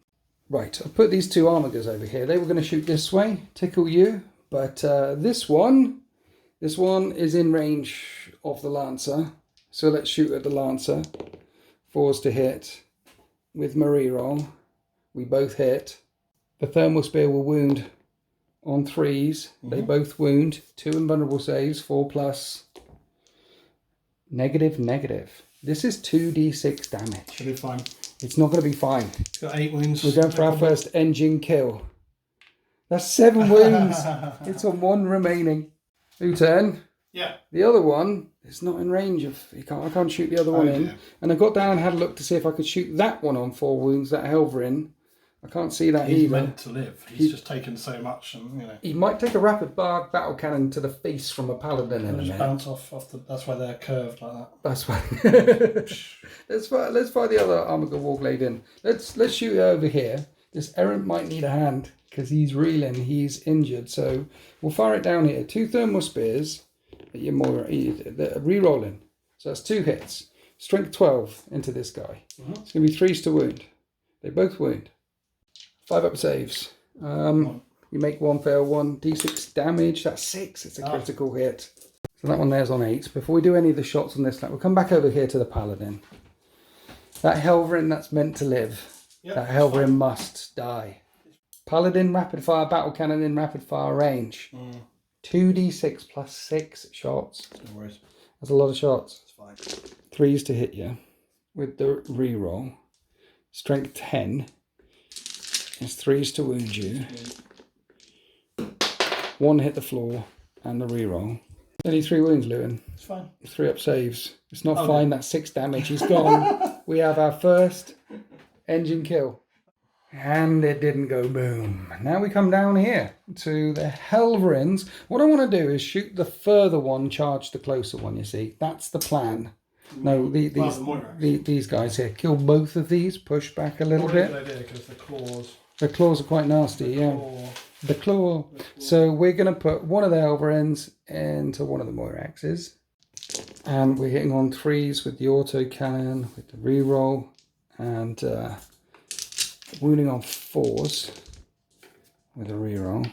Right, I've put these 2 armigers over here. They were going to shoot this way, tickle you. But this one is in range of the Lancer. So let's shoot at the Lancer. 4s to hit with my reroll. We both hit. The Thermal Spear will wound on 3s. They both wound. 2 invulnerable saves, 4+. Negative. This is 2d6 damage. Should be fine. It's not going to be fine. It's got 8 wounds. We're going for our first engine kill. That's 7 wounds. It's on 1 remaining. Luton. Yeah. The other one is not in range of. I can't shoot the other one in. Dear. And I got down and had a look to see if I could shoot that one on 4 wounds. That Helverin. I can't see that He's either. meant to live. He's just taken so much, and He might take a rapid battle cannon to the face from a paladin in a just minute. bounce off the. That's why they're curved like that. That's why. let's fire the other Armiger Warglade in. Let's shoot it over here. This errant might need a hand because he's reeling. He's injured. So we'll fire it down here. 2 thermal spears. You're more re-rolling. So that's 2 hits. Strength 12 into this guy. It's going to be 3s to wound. They both wound. 5 up saves. You make 1 fail, 1d6 damage. That's 6. It's a critical hit. So that one there's on 8. Before we do any of the shots on this, we'll come back over here to the Paladin. That Helverin that's meant to live. Yep, that Helverin must die. Paladin rapid fire battle cannon in rapid fire range. 2d6 plus 6 shots. No worries. That's a lot of shots. It's fine. 3s to hit you with the reroll. Strength 10. It's 3s to wound you. 1 hit the floor and the reroll. Only 3 wounds, Luton. It's fine. 3 up saves. It's not fine. That's 6 damage. He's gone. We have our first engine kill. And it didn't go boom. Now we come down here to the Helverins. What I want to do is shoot the further one, charge the closer one, you see. That's the plan. No, these guys here. Kill both of these. Push back a little bit. Good idea, because the claws. The claws are quite nasty, yeah. The claw. So we're going to put one of the Helverins into one of the Moiraxes. And we're hitting on 3s with the auto cannon, with the reroll. And wounding on 4s with a reroll.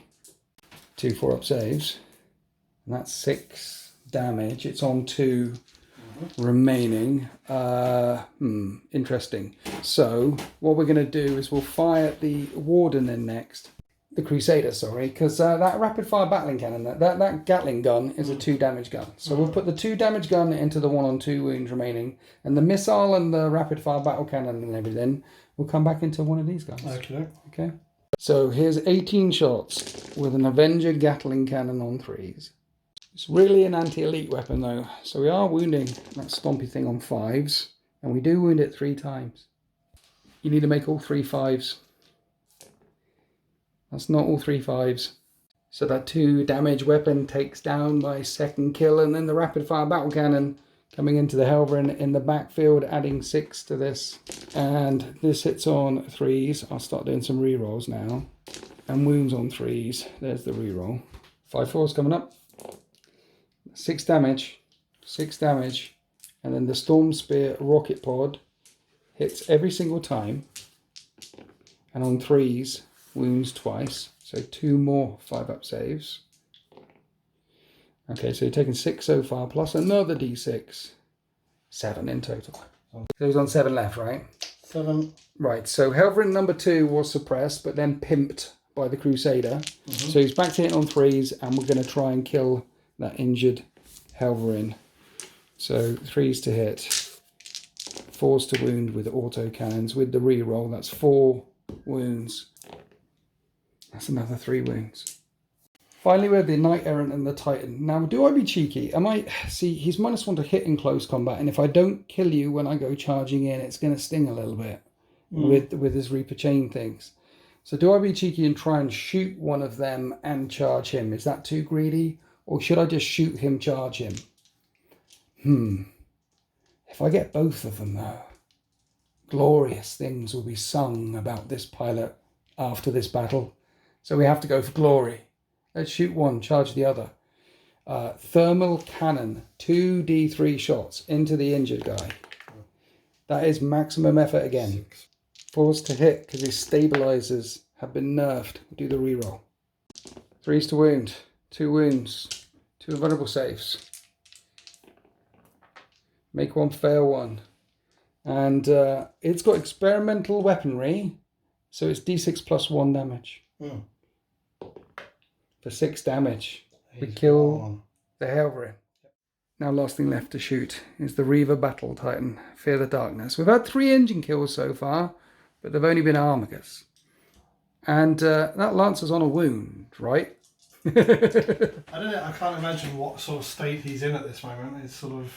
2 4-up saves. And that's 6 damage. It's on 2 remaining. Interesting. So what we're going to do is we'll fire the Warden in next. The Crusader, sorry, because that rapid fire battling cannon, that Gatling gun is a 2 damage gun. So we'll put the 2 damage gun into the 1 on 2 wounds remaining, and the missile and the rapid fire battle cannon and everything will come back into one of these guys. Okay. So here's 18 shots with an Avenger Gatling cannon on 3s. It's really an anti-elite weapon though, so we are wounding that stompy thing on 5s, and we do wound it 3 times. You need to make all 3 5s. That's not all 3 5s. So that 2 damage weapon takes down my second kill, and then the rapid fire battle cannon coming into the Helverin in the backfield, adding 6 to this. And this hits on 3s. I'll start doing some rerolls now. And wounds on 3s. There's the reroll. 5 4s coming up. 6 damage. 6 damage. And then the Storm Spear rocket pod hits every single time. And on 3s, wounds twice, so 2 more 5-up saves. Okay, so you're taking 6 so far, plus another d6. 7 in total. So he's on 7 left, right? 7. Right, so Helverin number 2 was suppressed, but then pimped by the Crusader. So he's back to hitting on 3s, and we're going to try and kill that injured Helverin. So 3s to hit, 4s to wound with auto cannons. With the reroll, that's 4 wounds. That's another 3 wounds. Finally, we have the Knight Errant and the Titan. Now, do I be cheeky? See, he's -1 to hit in close combat, and if I don't kill you when I go charging in, it's going to sting a little bit with his Reaper Chain things. So do I be cheeky and try and shoot one of them and charge him? Is that too greedy? Or should I just shoot him, charge him? If I get both of them, though, glorious things will be sung about this pilot after this battle. So we have to go for glory. Let's shoot one, charge the other. Thermal cannon, 2d3 shots into the injured guy. That is maximum effort again. 4s to hit because his stabilizers have been nerfed. Do the reroll. 3s to wound, 2 wounds, 2 invulnerable saves. Make 1, fail 1. And it's got experimental weaponry, so it's d6 plus 1 damage. For 6 damage, we kill the Helverin. Now last thing left to shoot is the Reaver Battle Titan, Fear the Darkness. We've had 3 engine kills so far, but they've only been Armigers. And that Lancer's on a wound, right? I don't know, I can't imagine what sort of state he's in at this moment. It's sort of,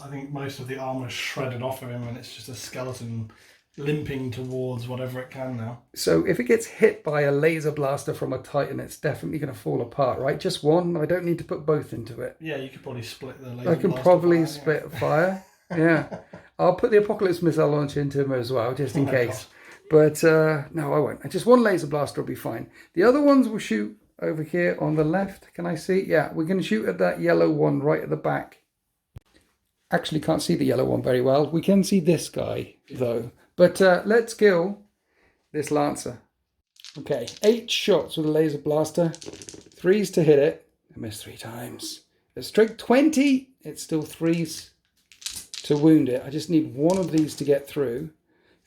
I think most of the armour's shredded off of him and it's just a skeleton limping towards whatever it can now. So if it gets hit by a laser blaster from a Titan, it's definitely going to fall apart, right? Just one? I don't need to put both into it. Yeah, you could probably split the laser I can blaster probably fire, split fire. Yeah. I'll put the Apocalypse missile launcher into him as well, just in case. But no, I won't. Just one laser blaster will be fine. The other ones will shoot over here on the left. Can I see? Yeah, we're going to shoot at that yellow one right at the back. Actually can't see the yellow one very well. We can see this guy, though. But let's kill this Lancer. Okay, 8 shots with a laser blaster. 3s to hit it. I missed 3 times. It's strike 20. It's still 3s to wound it. I just need 1 of these to get through.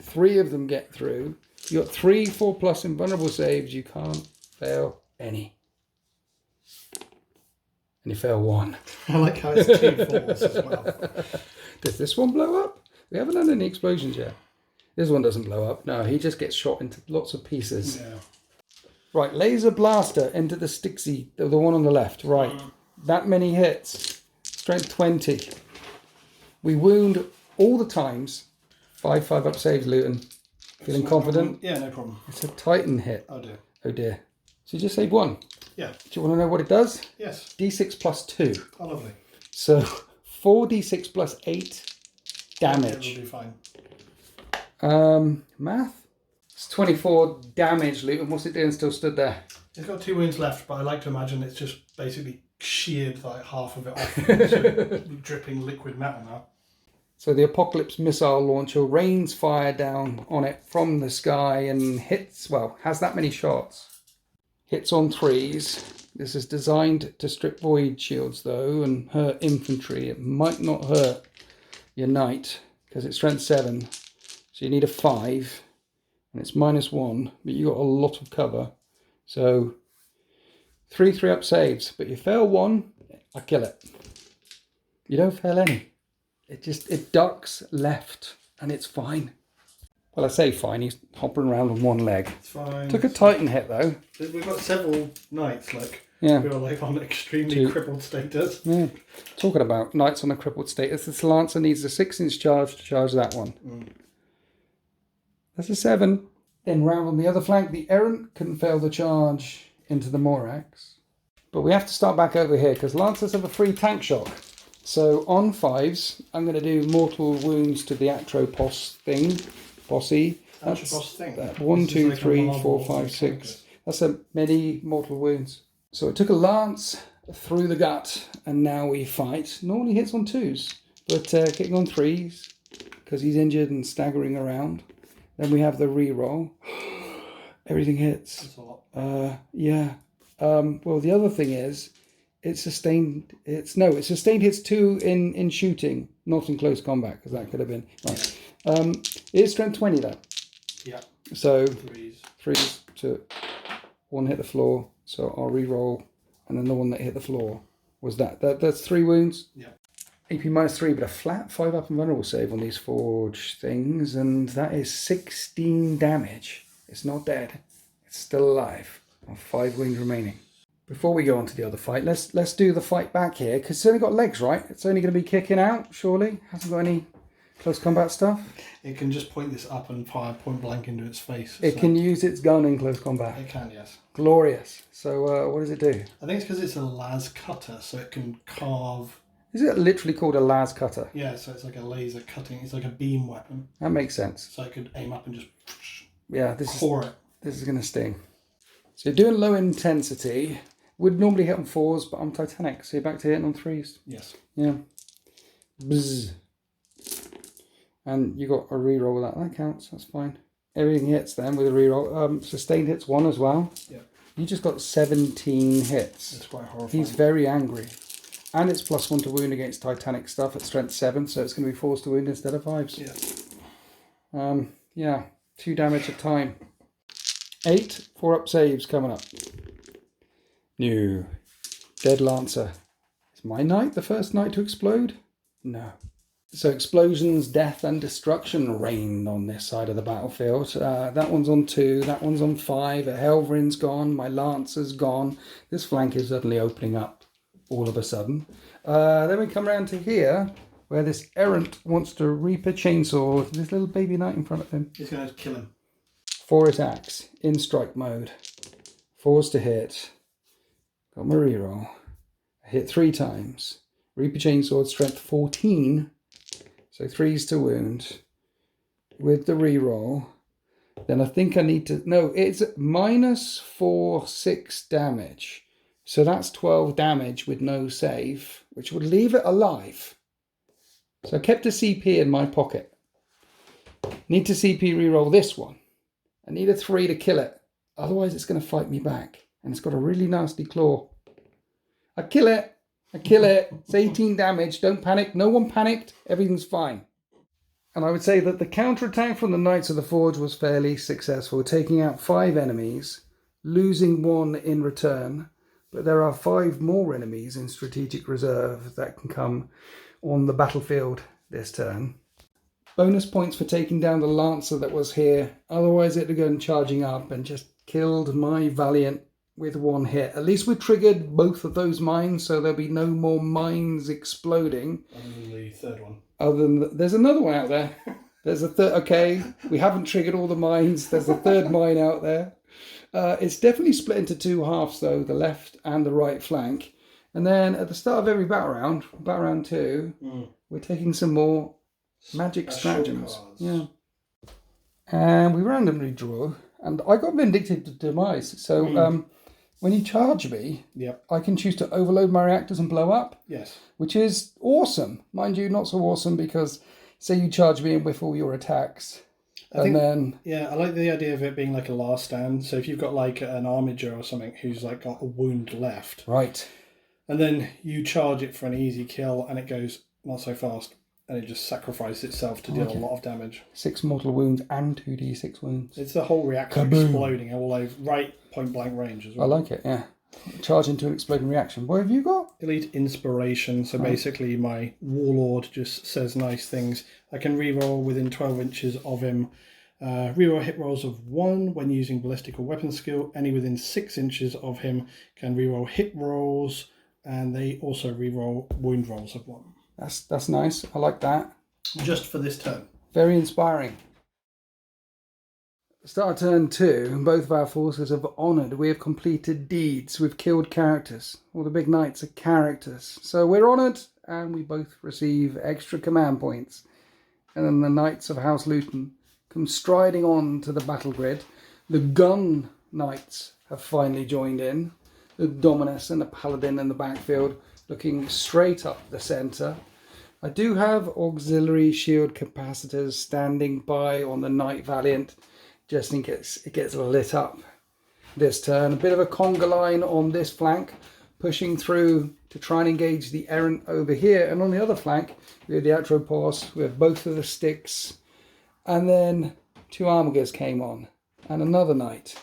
3 of them get through. You got 3 4+ invulnerable saves. You can't fail any. And you fail 1. I like how it's 2 4s as well. Does this one blow up? We haven't had any explosions yet. This one doesn't blow up. No, he just gets shot into lots of pieces. Yeah. Right, laser blaster into the Stixie, the one on the left. Right, that many hits. Strength 20. We wound all the times. 5 5-up saves, Luton. Feeling confident? Yeah, no problem. It's a Titan hit. Oh dear. Oh dear. So you just saved 1. Yeah. Do you want to know what it does? Yes. D6 plus 2. Oh, lovely. So 4d6 plus 8 damage. Yeah, will be fine. Math? It's 24 damage, Luton. What's it doing still stood there? It's got 2 wounds left, but I like to imagine it's just basically sheared like half of it off. It's dripping liquid metal now. So the Apocalypse missile launcher rains fire down on it from the sky and hits, well, has that many shots. hits on 3s. This is designed to strip void shields though and hurt infantry. It might not hurt your knight because it's strength 7. So you need a 5 and it's -1, but you got a lot of cover. So 3 up saves, but you fail 1, I kill it. You don't fail any. It ducks left and it's fine. Well, I say fine, he's hopping around on one leg. It's fine. Took a Titan hit though. We've got several knights, like, yeah, who are like on extremely crippled status. Yeah. Talking about knights on a crippled status, this Lancer needs a 6-inch charge to charge that one. That's a 7. Then round on the other flank, the Errant couldn't fail the charge into the Morax. But we have to start back over here because Lancers have a free tank shock. So on 5s, I'm going to do mortal wounds to the Atropos thing. Posse. Atropos thing? 1, 2, 3, 4, 5, 6. That's a many mortal wounds. So it took a lance through the gut and now we fight. Normally hits on 2s, but getting on 3s because he's injured and staggering around. Then we have the reroll. Everything hits. That's a lot. Yeah. Well, the other thing is, it's sustained. It's sustained hits 2 in shooting, not in close combat, because that could have been right. It is strength 20 though. Yeah. So 3s to 1 hit the floor. So I'll re-roll, and then the one that hit the floor was that. That's 3 wounds. Yeah. AP -3, but a flat 5 up and vulnerable save on these forge things, and that is 16 damage. It's not dead. It's still alive. 5 wounds remaining. Before we go on to the other fight, let's do the fight back here, because it's only got legs, right? It's only going to be kicking out, surely. Hasn't got any close combat stuff. It can just point this up and fire point blank into its face. It can use its gun in close combat. It can, yes. Glorious. So what does it do? I think it's because it's a las cutter, so it can carve. Is it literally called a las cutter? Yeah, so it's like a laser cutting. It's like a beam weapon. That makes sense. So it could aim up and just core it. This is going to sting. So you're doing low intensity. Would normally hit on 4s, but I'm Titanic, so you're back to hitting on 3s. Yes. Yeah. Bzz. And you got a reroll with that. That counts. That's fine. Everything hits then with a reroll. Sustained hits 1 as well. Yeah. You just got 17 hits. That's quite horrifying. He's very angry. And it's +1 to wound against Titanic stuff at strength 7, so it's going to be 4s to wound instead of 5s. Yeah. Yeah. 2 damage a time. 8 4-up saves coming up. New. Dead Lancer. Is my knight the first knight to explode? No. So explosions, death and destruction reigned on this side of the battlefield. That one's on 2, that one's on 5. A Helverin's gone, my Lancer's gone. This flank is suddenly opening up all of a sudden. Then we come around to here, where this Errant wants to reap a chainsaw with this little baby knight in front of him. He's going to kill him. 4 attacks in strike mode. 4s to hit. Got my reroll. I hit 3 times. Reaper Chainsword strength 14. So 3s to wound. With the reroll. Then I think I need to... No, it's -4, 6 damage. So that's 12 damage with no save, which would leave it alive. So I kept a CP in my pocket. Need to CP reroll this one. I need a 3 to kill it. Otherwise it's going to fight me back. And it's got a really nasty claw. I kill it. I kill it. It's 18 damage. Don't panic. No one panicked. Everything's fine. And I would say that the counterattack from the Knights of the Forge was fairly successful, taking out 5 enemies, losing 1 in return. But there are 5 more enemies in strategic reserve that can come on the battlefield this turn. Bonus points for taking down the Lancer that was here. Otherwise it'd have gone charging up and just killed my Valiant with 1 hit. At least we triggered both of those mines, so there'll be no more mines exploding. Other than the 3rd one. Other than there's another one out there. There's a third. Okay, we haven't triggered all the mines. There's a 3rd mine out there. It's definitely split into 2 halves though, the left and the right flank. And then at the start of every battle round 2, we're taking some more magic stratagems. Yeah. And we randomly draw, and I got Vindictive to Demise. So when you charge me, I can choose to overload my reactors and blow up. Yes. Which is awesome. Mind you, not so awesome because say you charge me and whiff all your attacks. then yeah, I like the idea of it being like a last stand. So if you've got like an armiger or something who's like got a wound left, right, and then you charge it for an easy kill, and it goes not so fast, and it just sacrifices itself to deal a lot of damage. 6 mortal wounds and 2d6 wounds. It's the whole reactor exploding all over, right point blank range as well. I like it, yeah. Charge into an exploding reaction. What have you got? Elite Inspiration. So basically my Warlord just says nice things. I can reroll within 12 inches of him. Reroll hit rolls of 1 when using ballistic or weapon skill. Any within 6 inches of him can reroll hit rolls, and they also reroll wound rolls of 1. That's nice. I like that. Just for this turn. Very inspiring. Start of turn 2, both of our forces have honoured. We have completed deeds. We've killed characters. All the big knights are characters. So we're honoured, and we both receive extra command points. And then the Knights of House Luton come striding on to the battle grid. The gun knights have finally joined in. The Dominus and the Paladin in the backfield, looking straight up the centre. I do have auxiliary shield capacitors standing by on the Knight Valiant, just in case it gets lit up this turn. A bit of a conga line on this flank, pushing through to try and engage the errant over here. And on the other flank, we have the Atropos, we have both of the sticks, and then 2 Armigers came on, and another knight.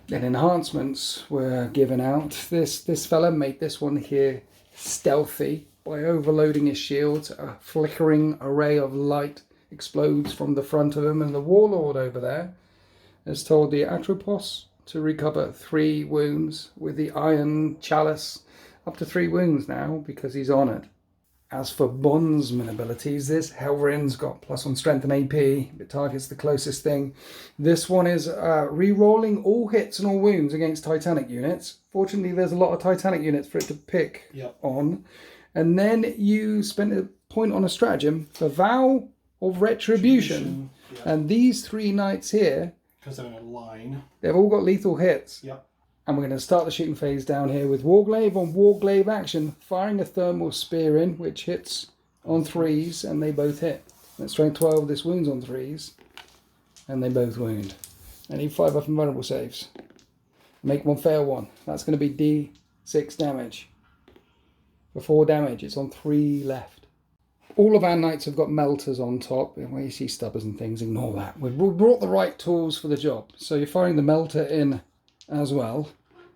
Then enhancements were given out. This fella made this one here stealthy by overloading his shields. A flickering array of light explodes from the front of him, and the Warlord over there has told the Atropos to recover 3 wounds with the Iron Chalice. Up to 3 wounds now because he's honoured. As for bondsman abilities, this Helverin's got +1 strength and AP. It targets the closest thing. This one is re-rolling all hits and all wounds against Titanic units. Fortunately, there's a lot of Titanic units for it to pick on. And then you spend a point on a stratagem for Vow of Retribution. And these 3 knights here, because they're in a line, they've all got lethal hits. Yep. And we're going to start the shooting phase down here with Warglaive on Warglaive action, firing a thermal spear in, which hits on 3s, and they both hit. At strength 12, this wounds on 3s, and they both wound. I need 5 up and vulnerable saves. Make one fail one. That's going to be D6 damage. For 4 damage, it's on 3 left. All of our knights have got melters on top. Where you see stubbers and things, ignore that. We've brought the right tools for the job. So you're firing the melter in as well.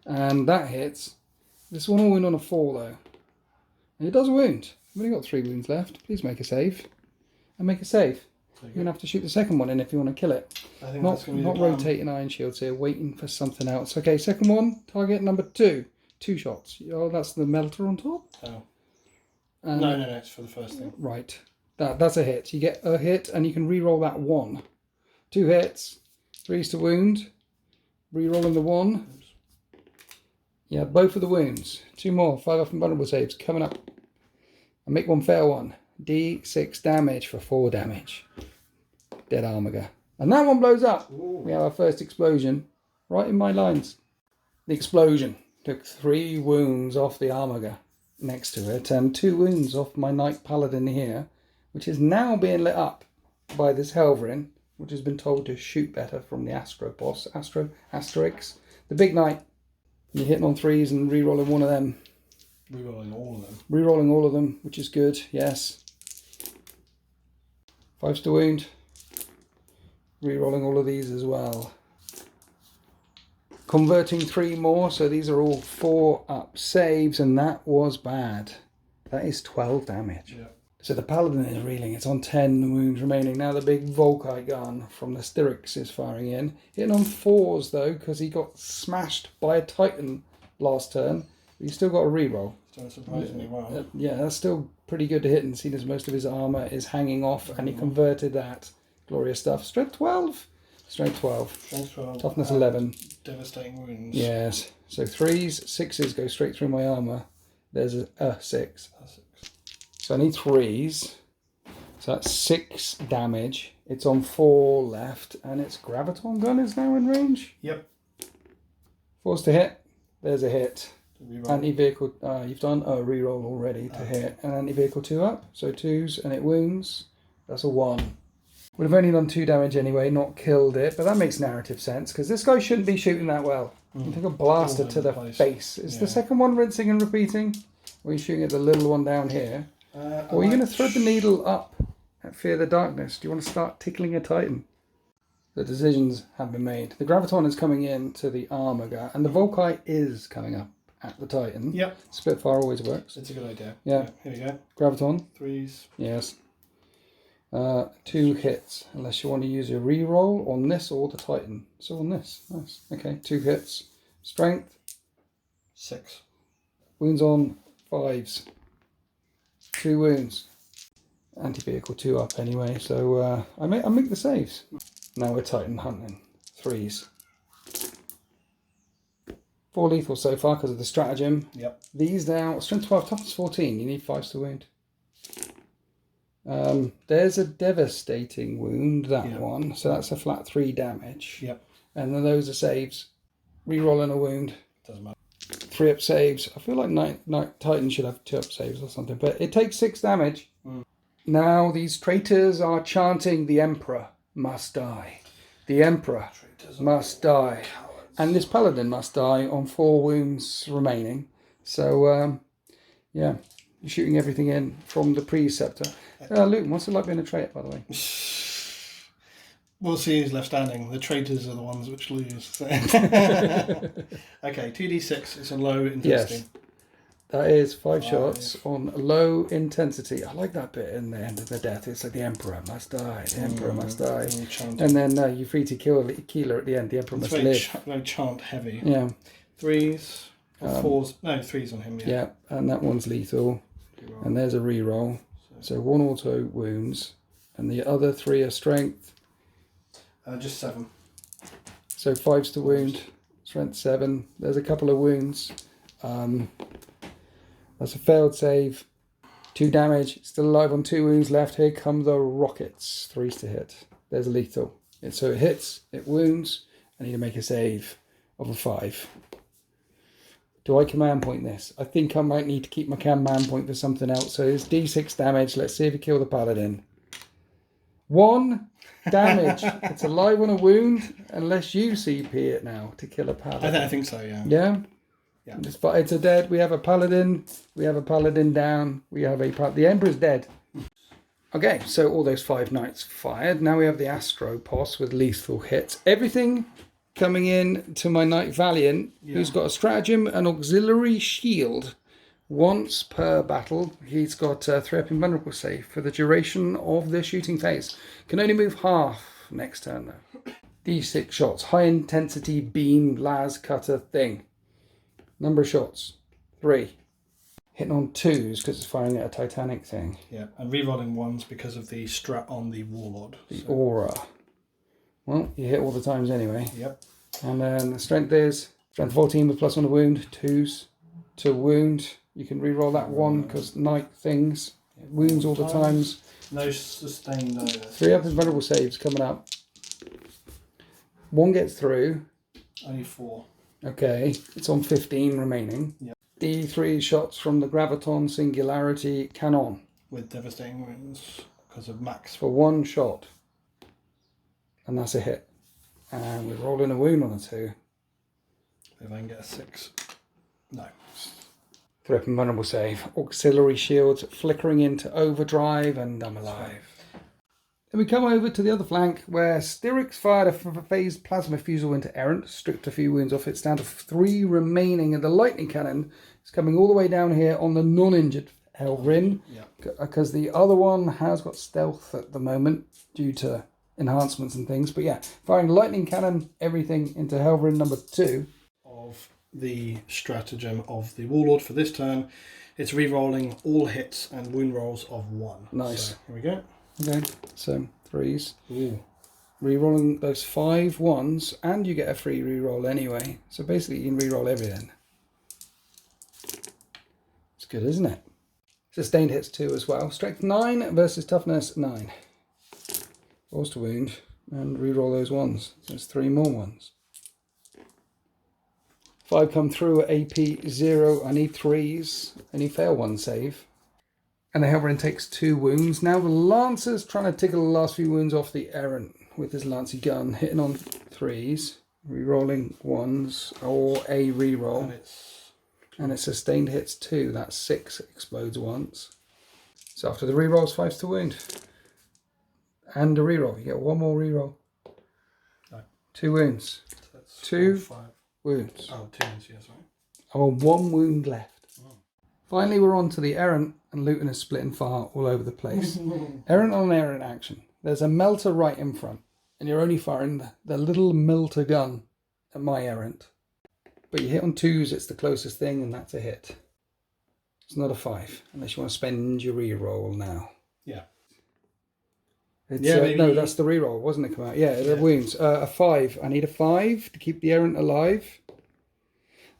And that hits. This one will wound on a 4 though. And it does wound. We've only got 3 wounds left. Please make a save. And make a save. You're going to have to shoot the second one in if you want to kill it. I think that's going to be not rotating iron shields here, waiting for something else. Okay, second one, target number 2. 2 shots. Oh, that's the melter on top? Oh. No, it's for the first thing. Right. That's a hit. You get a hit and you can re-roll that 1. 2 hits. 3s to wound. Re-rolling the 1. Yeah, both of the wounds. 2 more. 5 off and vulnerable saves coming up. And make one fail one. D6 damage for 4 damage. Dead Armiger. And that one blows up. Ooh. We have our first explosion right in my lines. The explosion took 3 wounds off the Armiger next to it and 2 wounds off my Knight Paladin here, which is now being lit up by this Helverin, which has been told to shoot better from the Asterix. The big knight. You're hitting on 3s and re-rolling one of them. Re-rolling all of them. Re-rolling all of them, which is good, yes. 5s to wound. Re-rolling all of these as well. Converting 3 more, so these are all 4 up saves, and that was bad. That is 12 damage. Yeah. So the Paladin is reeling, it's on 10 wounds remaining. Now the big Volkite gun from the Styx is firing in. Hitting on 4s though, because he got smashed by a Titan last turn. But he's still got a reroll. So surprisingly well. Yeah, that's still pretty good to hit, and seeing as most of his armour is hanging off, and he converted that. Glorious stuff. Strength 12? Strength 12. Strength 12. Toughness 11. Devastating wounds. Yes. So 3s, 6s go straight through my armour. There's a 6. So I need 3s. So that's 6 damage. It's on 4 left, and its Graviton gun is now in range. Yep. 4s to hit. There's a hit. Reroll. Anti-vehicle, you've done a reroll already to hit. And anti-vehicle 2 up. So 2s, and it wounds. That's a 1. Would have only done 2 damage anyway, not killed it, but that makes narrative sense because this guy shouldn't be shooting that well. You take a blaster to the face. Is the second one rinsing and repeating? Or are you shooting at the little one down here? Or are you going to thread the needle up at Fear the Darkness? Do you want to start tickling a Titan? The decisions have been made. The Graviton is coming in to the armor guy, and the Volkite is coming up at the Titan. Yep. Spitfire always works. It's a good idea. Yeah. Here we go. Graviton. 3s. Yes. 2 hits, unless you want to use a reroll on this or the Titan. So on this. Nice. Okay, 2 hits. Strength. 6. Wounds on 5s. 2 wounds. Anti-vehicle 2 up anyway, so I make the saves. Now we're Titan hunting. 3s. 4 lethal so far because of the stratagem. Yep. These now, strength 12, toughness 14. You need 5s to wound. There's a devastating wound, that one. So that's a flat 3 damage. Yep. And then those are saves. Rerolling a wound. Doesn't matter. 3 up saves. I feel like Night Titan should have 2 up saves or something, but it takes 6 damage. Now these traitors are chanting, the Emperor must die. The Emperor must die. And this Paladin must die on 4 wounds remaining. So, yeah, you're shooting everything in from the Preceptor. Luton, what's it like being a traitor, by the way? We'll see who's left standing. The traitors are the ones which lose. So. Okay, 2d6. It's a low intensity. Yes. That is 5 shots on low intensity. I like that bit in the end of the death. It's like the Emperor must die. The Emperor must die. And then you're free to kill the Keeler at the end. The Emperor must live. Very chant heavy. Yeah. 3s. 4s. No, 3s on him. Yeah, and that one's lethal. And there's a reroll. So 1 auto wounds. And the other 3 are strength. Just 7. So 5s to wound. Strength 7. There's a couple of wounds. That's a failed save. 2 damage. Still alive on 2 wounds left. Here come the rockets. 3s to hit. There's a lethal. So it hits, it wounds. I need to make a save of a 5. Do I command point this? I think I might need to keep my command point for something else. So it's D6 damage. Let's see if you kill the Paladin. 1 damage. It's alive on a wound unless you CP it now to kill a Paladin. I think so, yeah. Yeah? Yeah. It's a dead. We have a Paladin. We have a Paladin down. We have the Emperor's dead. Okay, so all those 5 knights fired. Now we have the Astropos with lethal hits. Everything coming in to my Knight Valiant, who's got a stratagem, an auxiliary shield. Once per battle, he's got 3 up invulnerable save for the duration of the shooting phase. Can only move half next turn though. D6 shots, high intensity beam las cutter thing. Number of shots, 3. Hitting on 2s because it's firing at a Titanic thing. Yeah, and rerolling 1s because of the strat on the Warlord. The aura. Well, you hit all the times anyway. Yep. And then the strength is strength 14 with +1 to wound, 2s to wound. You can reroll that 1 because night things. Wounds all the times. No sustained either. 3 up invulnerable saves coming up. 1 gets through. Only 4. Okay, it's on 15 remaining. Yep. D3 shots from the Graviton Singularity Cannon. With devastating wounds because of max. For 1 shot. And that's a hit. And we're rolling a wound on a 2. If I can get a 6. No. 3 up invulnerable save. Auxiliary shields flickering into overdrive, and I'm alive. Then we come over to the other flank where Styx fired a phased plasma fusel into Errant, stripped a few wounds off. It's down to 3 remaining, and the lightning cannon is coming all the way down here on the non-injured Helvrin, because the other one has got stealth at the moment due to enhancements and things. But yeah, firing lightning cannon, everything into Helvrin number 2. Of the stratagem of the Warlord for this turn, it's re-rolling all hits and wound rolls of 1. Nice. So, here we go. Okay, so 3s. Ooh. Rerolling those 5 1s, and you get a free reroll anyway. So basically, you can reroll everything. It's good, isn't it? Sustained hits 2 as well. Strength 9 versus toughness 9. Force to wound, and reroll those 1s. So there's 3 more 1s. 5 come through at AP 0. I need 3s. Only fail 1 save. And the Helverin takes 2 wounds. Now the Lancer's trying to tickle the last few wounds off the Errant with his Lancy gun, hitting on 3s, re-rolling 1s, or a re-roll. And it's sustained hits 2. That's 6 explodes once. So after the re-rolls, 5s to wound. And a re-roll. You get 1 more re-roll. No. 2 wounds. So that's 2 5 wounds. Oh, 2 wounds, yeah, sorry. Oh, 1 wound left. Oh. Finally, we're on to the Errant, and Luton is splitting fire all over the place. Errant on Errant action. There's a melter right in front, and you're only firing the little melter gun at my Errant. But you hit on 2s, it's the closest thing, and that's a hit. It's not a 5, unless you want to spend your re-roll now. Yeah. It's, no, that's the re-roll, wasn't it? Come out. Yeah, the wounds. A 5. I need a 5 to keep the Errant alive.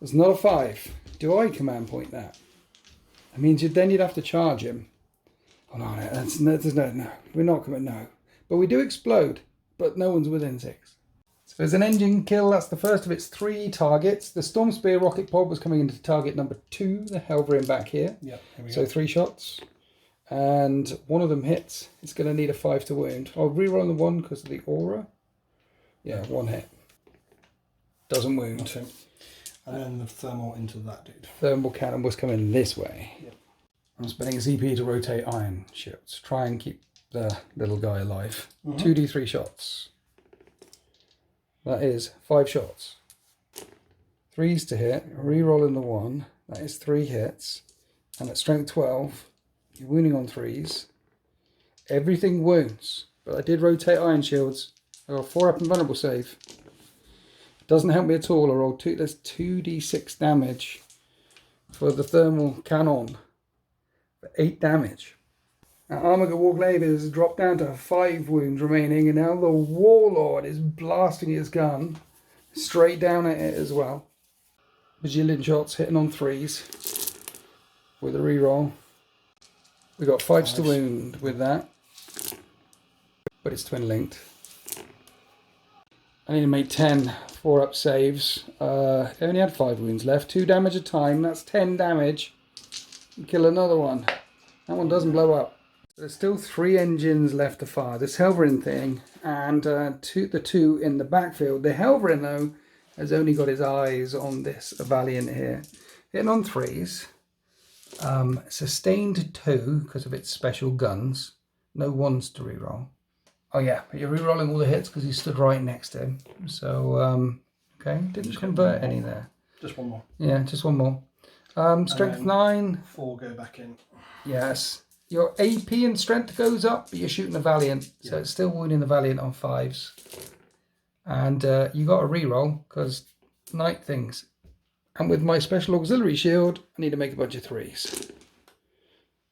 It's not a 5. Do I command point that? That means then you'd have to charge him. Oh no, no. We're not coming. No, but we do explode. But no one's within 6. So there's an engine kill. That's the first of its 3 targets. The Storm Spear rocket pod was coming into target number 2. The Helverin back here. Yeah. Here we go. So 3 shots, and one of them hits. It's going to need a 5 to wound. I'll re-roll the 1 because of the aura. Yeah, 1 hit. Doesn't wound. Okay. And then the thermal into that dude. Thermal cannon was coming this way. Yep. I'm spending a ZP to rotate iron shields. Try and keep the little guy alive. 2d3 shots. That is 5 shots. 3s to hit. Re-rolling the 1. That is 3 hits. And at strength 12, you're wounding on 3s. Everything wounds. But I did rotate iron shields. I got 4 up and vulnerable save. Doesn't help me at all. I rolled 2. There's 2d6 damage for the thermal cannon. For 8 damage. Now Armiger Warglaive has dropped down to 5 wounds remaining, and now the Warlord is blasting his gun straight down at it as well. Bajillion shots hitting on 3s with a reroll. We got 5s to wound with that, but it's twin linked. I need to make 10 4-up saves. I only had 5 wounds left. 2 damage a time. That's 10 damage. Kill another one. That one doesn't blow up. There's still 3 engines left to fire. This Helverin thing and the 2 in the backfield. The Helverin, though, has only got his eyes on this Valiant here. Hitting on 3s. Sustained 2 because of its special guns. No 1s to reroll. Oh yeah, but you're re-rolling all the hits because he stood right next to him. So, okay, didn't convert any there. Just 1 more. Yeah, just 1 more. Strength 9. 4 go back in. Yes. Your AP and strength goes up, but you're shooting the Valiant. So it's still wounding the Valiant on 5s. And you got a re-roll because night things. And with my special auxiliary shield, I need to make a bunch of 3s.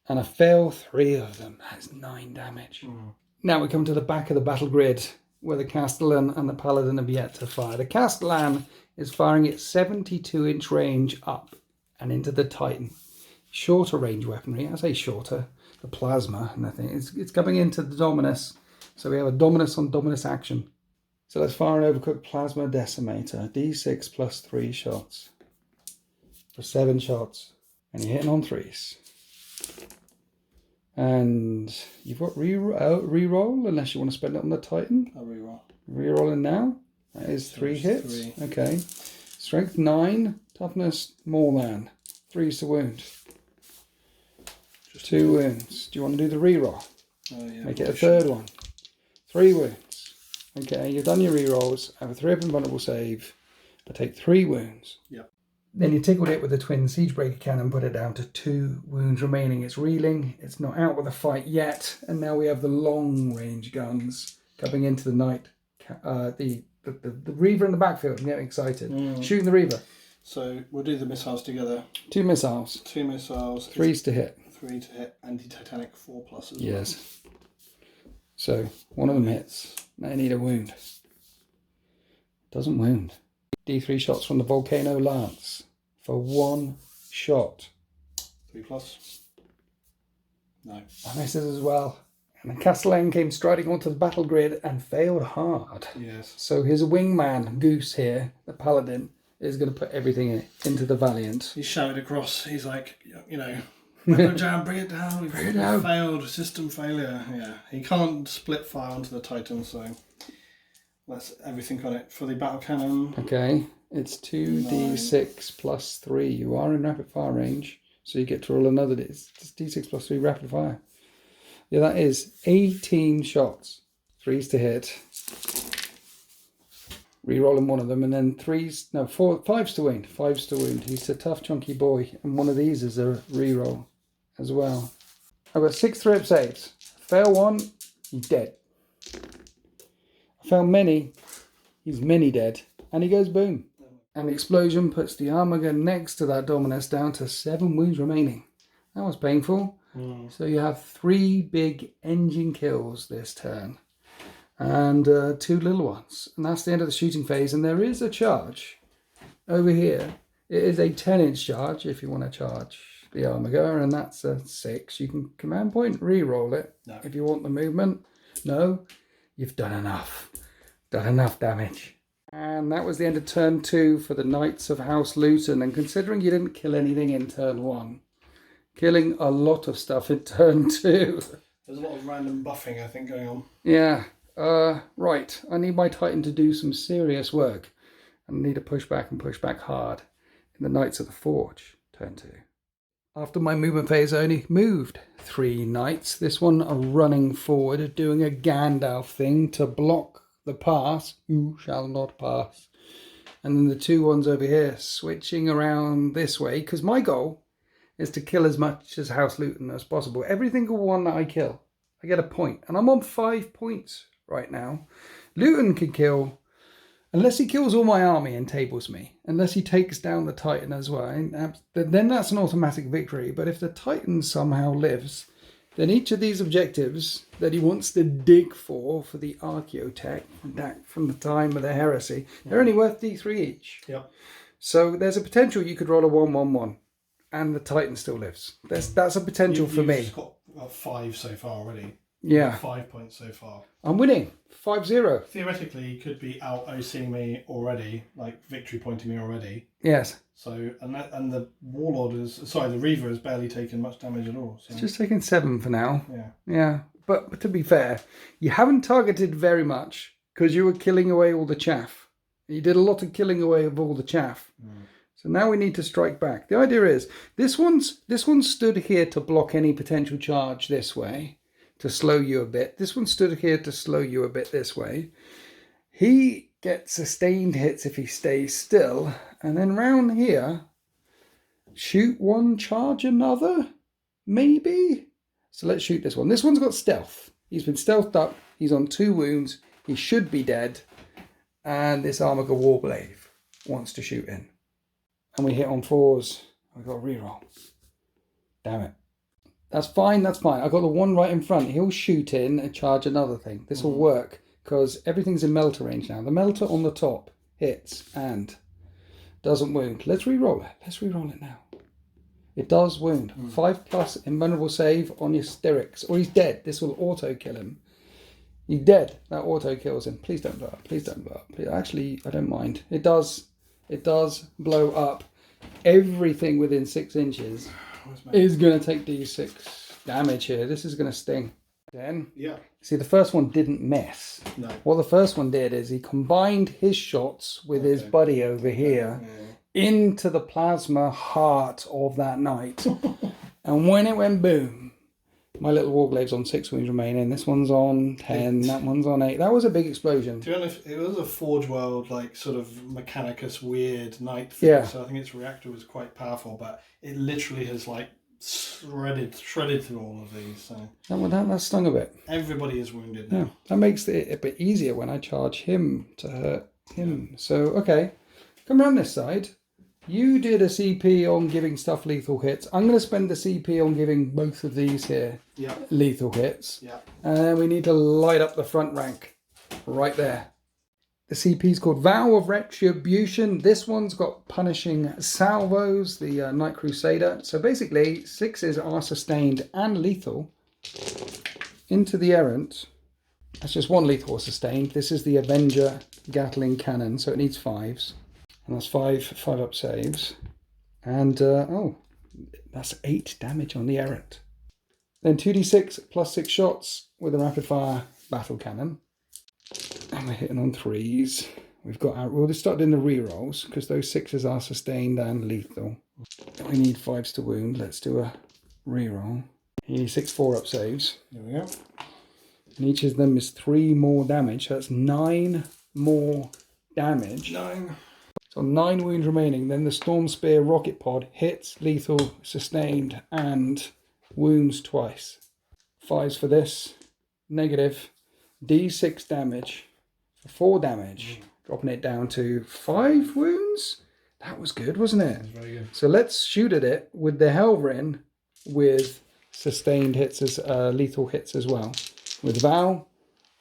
And I fail 3 of them. That's 9 damage. Now we come to the back of the battle grid, where the Castellan and the Paladin have yet to fire. The Castellan is firing its 72-inch range up and into the Titan. Shorter range weaponry. I say shorter. The plasma and I think it's coming into the Dominus. So we have a Dominus on Dominus action. So let's fire an overcooked plasma decimator. D6 plus 3 shots. For 7 shots. And you're hitting on 3s. And you've got re-roll unless you want to spend it on the Titan. I'll re-roll. Re-rolling now. That is 3 hits. 3. Okay. Strength 9. Toughness more than. 3s to wound. 2 wounds. Do you want to do the re-roll? Oh, yeah. Make it a 3rd one. 3 wounds. Okay, you've done your re-rolls. Have a 3 up and vulnerable save. But take 3 wounds. Yep. Then you tickled it with the twin Siegebreaker cannon, put it down to 2 wounds remaining. It's reeling. It's not out with a fight yet. And now we have the long range guns coming into the night. The Reaver in the backfield. I'm getting excited. Shooting the Reaver. So we'll do the missiles together. 2 missiles. 2 missiles. 3s to hit. 3 to hit. Anti-Titanic 4+ as well. Yes. So one of them hits. They need a wound. Doesn't wound. D3 shots from the Volcano Lance for 1 shot. 3+. No. That misses as well. And the Castellan came striding onto the battle grid and failed hard. Yes. So his wingman, Goose here, the Paladin, is going to put everything into the Valiant. He's shouted across. He's like, you know, Weapon jam, bring it down. We've it down. failed. System failure. Yeah, he can't split fire onto the Titan, so that's everything on it. For the battle cannon. Okay, it's 2d6 plus 3. You are in rapid fire range, so you get to roll another d6 plus 3 rapid fire. Yeah, that is 18 shots. 3s to hit. Rerolling one of them, and then 5s to wound. 5s to wound. He's a tough, chunky boy, and one of these is a reroll as well. I've got 6 3-up saves. Fail one, he's dead. I fail many, he's many dead, and he goes boom. And the explosion puts the armor gun next to that Dominus down to 7 wounds remaining. That was painful. So you have 3 big engine kills this turn. And 2 little ones. And that's the end of the shooting phase. And there is a charge over here. It is a 10-inch charge if you want to charge the Armiger, and that's a 6. You can command point re-roll it if you want the movement. No, you've done enough. Done enough damage. And that was the end of turn 2 for the Knights of House Luton. And considering you didn't kill anything in turn 1, killing a lot of stuff in turn 2. There's a lot of random buffing, I think, going on. Yeah. Right, I need my Titan to do some serious work. I need to push back and push back hard in the Knights of the Forge, turn 2. After my movement phase, I only moved 3 Knights. This one are running forward, doing a Gandalf thing to block the pass. Who shall not pass? And then the 2 ones over here switching around this way, because my goal is to kill as much as House Luton as possible. Every single one that I kill, I get a point, and I'm on 5 points right now. Luton can kill, unless he kills all my army and tables me, unless he takes down the Titan as well, then that's an automatic victory. But if the Titan somehow lives, then each of these objectives that he wants to dig for the Archaeotech from the time of the heresy, they're only worth d3 each. Yep. So there's a potential you could roll a 1-1-1 and the Titan still lives. That's a potential for me. You've got 5 so far already. Yeah. 5 points so far. I'm winning. 5-0. Theoretically, you could be out OCing me already, like victory pointing me already. Yes. So, and the the Reaver has barely taken much damage at all. So. It's just taking 7 for now. Yeah. Yeah. But to be fair, you haven't targeted very much because you were killing away all the chaff. You did a lot of killing away of all the chaff. So now we need to strike back. The idea is this one stood here to block any potential charge this way, to slow you a bit. This one stood here to slow you a bit this way. He gets sustained hits if he stays still. And then round here, shoot one, charge another, maybe? So let's shoot this one. This one's got stealth. He's been stealthed up. He's on 2 wounds. He should be dead. And this Armiger Warblade wants to shoot in. And we hit on 4s. I've got a reroll. Damn it. That's fine, that's fine. I've got the one right in front. He'll shoot in and charge another thing. This will work because everything's in melter range now. The melter on the top hits and doesn't wound. Let's re-roll it. Let's re-roll it now. It does wound. 5+ invulnerable save on your Styrics. Or he's dead. This will auto-kill him. He's dead. That auto-kills him. Please don't blow up. Please don't blow up. Actually, I don't mind. It does blow up. Everything within 6 inches is going to take d6 damage here. This is going to sting. Then, see, the first one didn't miss. No. What the first one did is he combined his shots with his buddy over here into the plasma heart of that knight. And when it went boom, my little Warglave's on 6 wounds remaining. This one's on 10. That one's on 8. That was a big explosion. To be honest, it was a Forge World, like, sort of Mechanicus weird knight thing. Yeah. So I think its reactor was quite powerful, but it literally has, like, shredded through all of these. So that stung a bit. Everybody is wounded now. Yeah, that makes it a bit easier when I charge him to hurt him. So, okay. Come around this side. You did a CP on giving stuff lethal hits. I'm going to spend the CP on giving both of these here lethal hits. Yeah. And then we need to light up the front rank right there. The CP is called Vow of Retribution. This one's got punishing salvos, the Knight Crusader. So basically, 6s are sustained and lethal into the errant. That's just 1 lethal or sustained. This is the Avenger Gatling Cannon, so it needs 5s. And that's 5 up saves. And, That's 8 damage on the errant. Then 2d6 plus 6 shots with a rapid fire battle cannon. And we're hitting on 3s. We've got out. We'll just start doing the rerolls because those 6s are sustained and lethal. We need 5s to wound. Let's do a reroll. You need 6 4-up saves. There we go. And each of them is 3 more damage. So that's 9 more damage. 9. So 9 wounds remaining. Then the Storm Spear rocket pod hits, lethal, sustained, and wounds twice. 5s for this. Negative. D6 damage for 4 damage. Dropping it down to 5 wounds. That was good, wasn't it? That was very good. So let's shoot at it with the Helverin with sustained hits as lethal hits as well. With Vow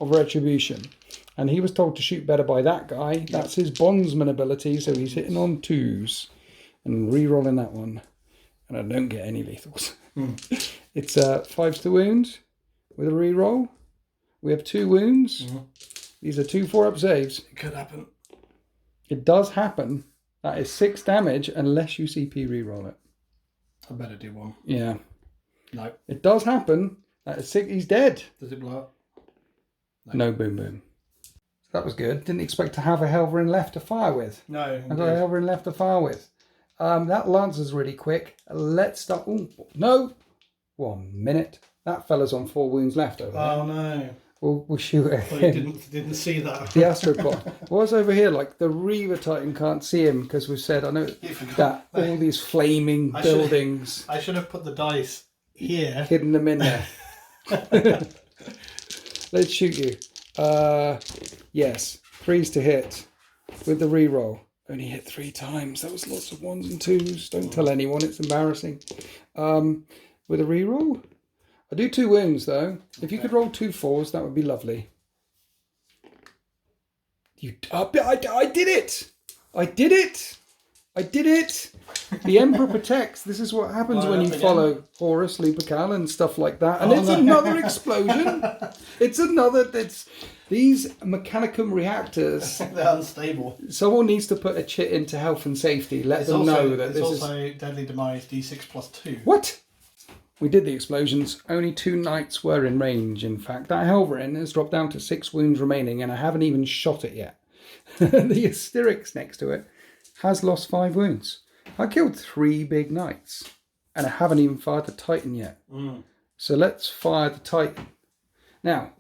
of Retribution. And he was told to shoot better by that guy. That's his bondsman ability, so he's hitting on 2s. And re-rolling that one. And I don't get any lethals. It's 5s to wound with a re-roll. We have 2 wounds. These are 2 4-up saves. It could happen. It does happen. That is 6 damage unless you CP re-roll it. I better do one. Yeah. No. It does happen. That is 6. He's dead. Does it blow up? No boom boom. So that was good. Didn't expect to have a Helverin left to fire with. No. I've got a Helverin left to fire with. That lance is really quick. Let's start. Oh, no. 1 minute. That fella's on 4 wounds left over there. Oh, no. We'll shoot at Well, him. you didn't see that. The astropod. What's over here? Like the Reaver Titan can't see him because we've said, I know that all these flaming buildings. I should have put the dice here. Hidden them in there. Let's shoot you. Yes. 3s to hit with the reroll. Only hit 3 times. That was lots of 1s and 2s. Don't tell anyone. It's embarrassing. With a reroll. I do 2 wounds though. If you could roll 2 4s, that would be lovely. I did it! I did it! I did it! The Emperor protects. This is what happens when you follow Horus, Lupercal and stuff like that. And it's another explosion. It's another... These Mechanicum reactors... They're unstable. Someone needs to put a chit into health and safety. Let them know that this is... It's also Deadly Demise D6 plus 2. What? We did the explosions. Only 2 knights were in range, in fact. That Helverin has dropped down to 6 wounds remaining, and I haven't even shot it yet. The Asterix next to it has lost 5 wounds. I killed 3 big knights, and I haven't even fired the Titan yet. So let's fire the Titan. Now,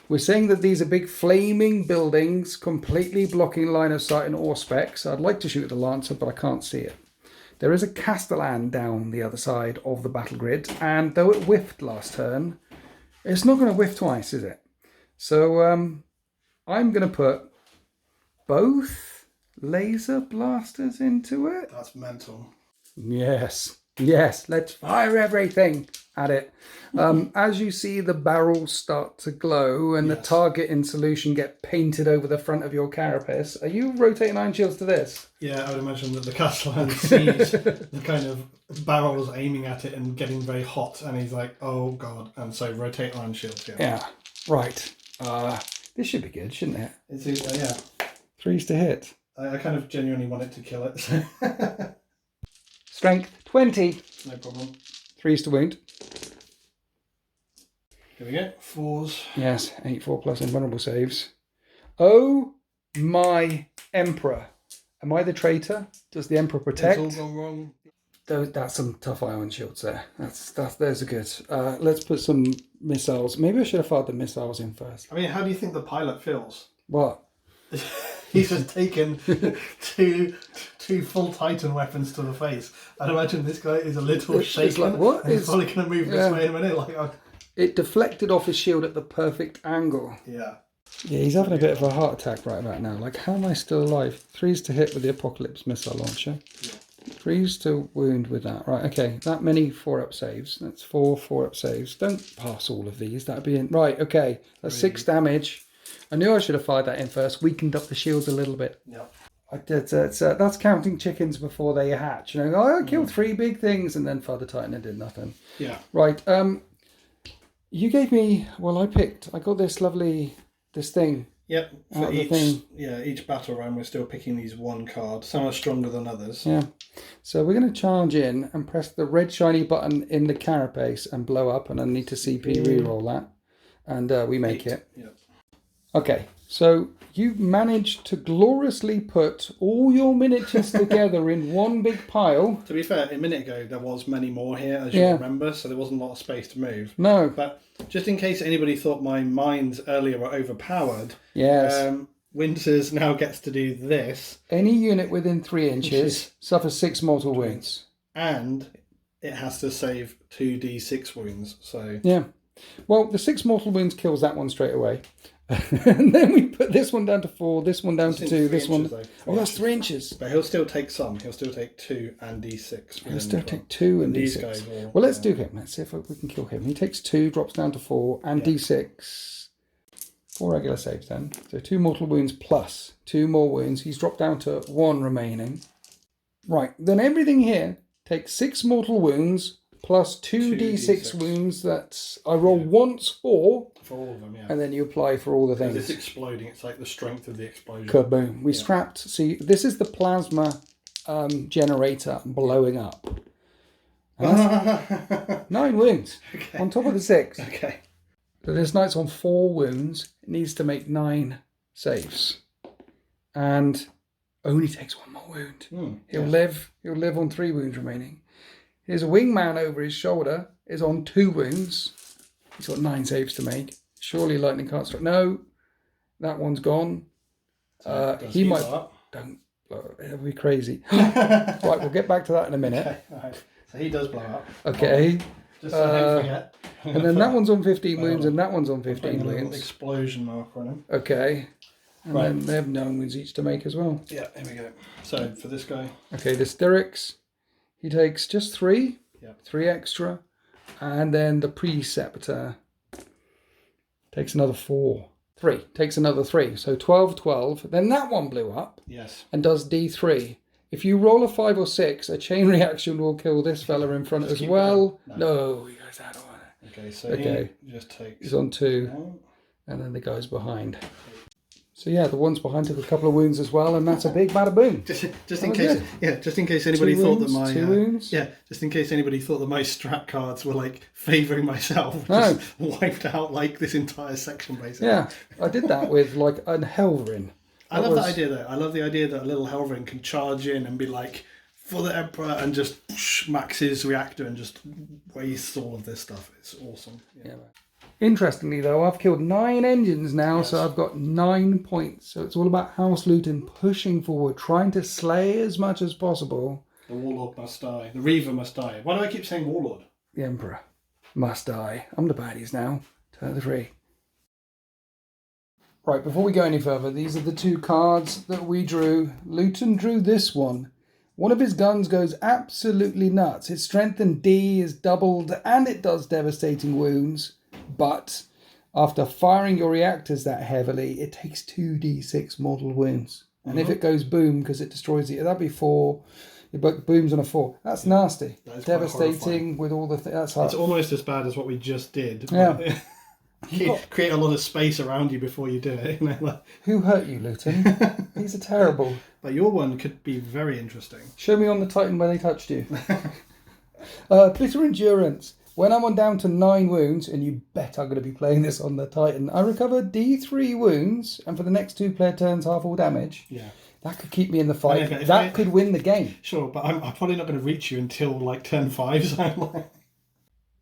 we're saying that these are big flaming buildings, completely blocking line of sight and Auspex. I'd like to shoot the Lancer, but I can't see it. There is a Castellan down the other side of the battle grid, and though it whiffed last turn, it's not going to whiff twice, is it? So I'm going to put both laser blasters into it. That's mental. Yes, let's fire everything at it. As you see the barrels start to glow and the target in solution get painted over the front of your carapace, are you rotating iron shields to this? Yeah, I would imagine that the Castellan sees the kind of barrels aiming at it and getting very hot, and he's like, oh god, and so rotate iron shields. Yeah, right. This should be good, shouldn't it? It's, yeah. 3s to hit. I kind of genuinely wanted to kill it. So. Strength 20. No problem. 3s to wound. Here we go. 4s. Yes, 8 4 plus invulnerable saves. Oh my Emperor. Am I the traitor? Does the Emperor protect? It's all gone wrong. That's some tough iron shields there. Those are good. Let's put some missiles. Maybe I should have fired the missiles in first. I mean, how do you think the pilot feels? What? He's just taken two full Titan weapons to the face. I'd imagine this guy is a little shaken. Like, what? He's probably going to move this way in a minute. Like, It deflected off his shield at the perfect angle. Yeah. Yeah, he's having a bit of a heart attack right about now. Like, how am I still alive? 3s to hit with the Apocalypse missile launcher. Yeah. 3s to wound with that. Right, okay. That many 4-up saves. That's 4 4-up saves. Don't pass all of these. That'd be in. Right, okay. That's 6 damage. I knew I should have fired that in first. Weakened up the shields a little bit. Yeah. That's counting chickens before they hatch. You know, I killed 3 big things and then fired the Titan and did nothing. Yeah. Right. You gave me. Well, I got this thing Yep. For out of the thing. each battle round, we're still picking these one card. Some are stronger than others. Yeah. So we're going to charge in and press the red shiny button in the carapace and blow up, and I need to CP reroll that. And we make it. Yep. Okay, so you've managed to gloriously put all your miniatures together in one big pile. To be fair, a minute ago there was many more here, as you remember, so there wasn't a lot of space to move. No. But just in case anybody thought my mines earlier were overpowered, yes. Winters now gets to do this. Any unit within 3 inches suffers 6 mortal wounds. And it has to save 2d6 wounds, so... Yeah. Well, the 6 mortal wounds kills that one straight away. And then we put this one down to 4, this one down to 2, this one... Oh, that's 3 inches. But he'll still take some. He'll still take 2 and d6. He'll still take 2 and these d6. Guys will, well, let's do him. Let's see if we can kill him. He takes 2, drops down to 4, and d6. 4 regular saves then. So 2 mortal wounds plus 2 more wounds. He's dropped down to 1 remaining. Right, then everything here takes 6 mortal wounds plus 2 d6 wounds that I roll once for all of them, yeah. And then you apply for all the things. It's exploding. It's like the strength of the explosion. Kaboom. We strapped, see, this is the plasma generator blowing up. And that's 9 wounds on top of the 6. Okay. So this knight's on 4 wounds. It needs to make 9 saves. And only takes 1 more wound. He'll live on 3 wounds remaining. His wingman over his shoulder is on 2 wounds. He's got 9 saves to make. Surely lightning can't strike. No, that one's gone. He might... Don't blow up. It'll be crazy. Right, we'll get back to that in a minute. Okay, right. So he does blow up. Okay. Just so I don't forget. And then that one's on 15 wounds and that one's on 15 wounds. Explosion marker on him. Okay. And then they have 9 wounds each to make as well. Yeah, here we go. So for this guy. Okay, the Styrics, he takes just 3. Yep. 3 extra. And then the Preceptor takes another 4. 3. Takes another 3. So 12, 12. Then that one blew up. Yes. And does D3. If you roll a 5 or 6, a chain reaction will kill this fella in front as well. No, he goes out on it. Okay, so he just takes... He's on 2. And then the guy's behind. So yeah, the ones behind took a couple of wounds as well, and that's a big bada boom. Just in case anybody thought that my 2 wounds. Just in case anybody thought that my strat cards were like favouring myself, just wiped out like this entire section basically. Yeah, I did that with like an Helverin. I love that idea though. I love the idea that a little Helverin can charge in and be like, for the Emperor, and just max his reactor and just waste all of this stuff. It's awesome. Yeah. Interestingly though, I've killed 9 engines now, so I've got 9 points. So it's all about House Luton pushing forward, trying to slay as much as possible. The Warlord must die. The Reaver must die. Why do I keep saying Warlord? The Emperor must die. I'm the baddies now. Turn 3. Right, before we go any further, these are the 2 cards that we drew. Luton drew this one. One of his guns goes absolutely nuts. Its strength and D is doubled and it does devastating wounds. But after firing your reactors that heavily, it takes 2d6 mortal wounds. And if it goes boom, because it destroys it, that'd be 4. It booms on a 4. That's nasty. That is devastating with all the things. That's hard. It's almost as bad as what we just did. Yeah. Create a lot of space around you before you do it. You know, like... Who hurt you, Luton? These are terrible. But your one could be very interesting. Show me on the Titan where they touched you. Bitter Endurance. When I'm on down to 9 wounds, and you bet I'm going to be playing this on the Titan, I recover D3 wounds, and for the next 2 player turns, half all damage. Yeah. That could keep me in the fight. That could win the game. Sure, but I'm probably not going to reach you until like turn 5.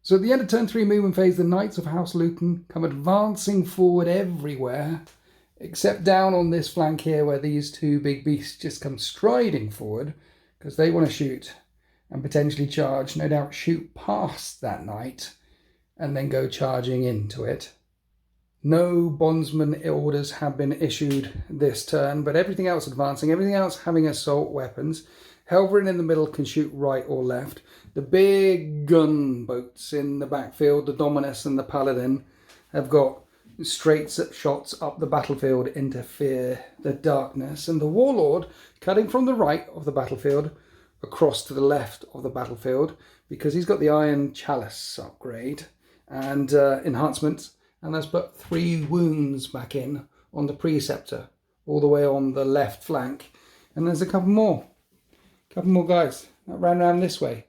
So at the end of turn 3 movement phase, the Knights of House Luton come advancing forward everywhere, except down on this flank here where these 2 big beasts just come striding forward, because they want to shoot and potentially charge, no doubt shoot past that knight and then go charging into it. No bondsman orders have been issued this turn, but everything else advancing, everything else having assault weapons. Helverin in the middle can shoot right or left. The big gunboats in the backfield, the Dominus and the Paladin, have got straight shots up the battlefield, interfere the darkness. And the Warlord cutting from the right of the battlefield across to the left of the battlefield, because he's got the Iron Chalice upgrade and enhancements, and that's put 3 wounds back in on the preceptor, all the way on the left flank. And there's a couple more guys that ran around this way.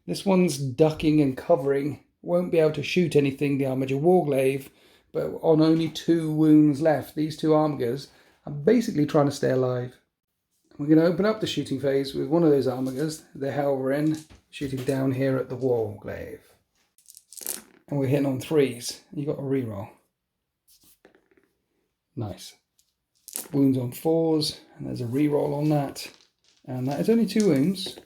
This one's ducking and covering, won't be able to shoot anything, the Armiger Warglaive, but on only 2 wounds left. These 2 Armigers are basically trying to stay alive. We're going to open up the shooting phase with one of those Armigers, the Helverin, shooting down here at the Warglaive. And we're hitting on 3s. You got a reroll. Nice. Wounds on 4s, and there's a reroll on that. And that is only 2 wounds.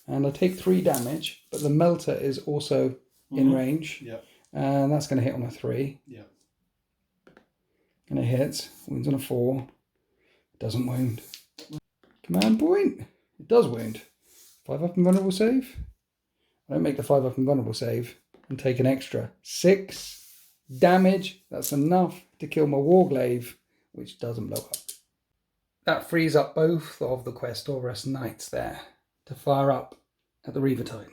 And I take 3 damage, but the melter is also in range. Yep. And that's going to hit on a 3. Yep. And it hits. Wounds on a 4. Doesn't wound. Command point. It does wound. 5 up and vulnerable save. I don't make the 5 up and vulnerable save and take an extra 6 damage. That's enough to kill my Warglaive, which doesn't blow up. That frees up both of the Winters Knights there to fire up at the Reaver Titan.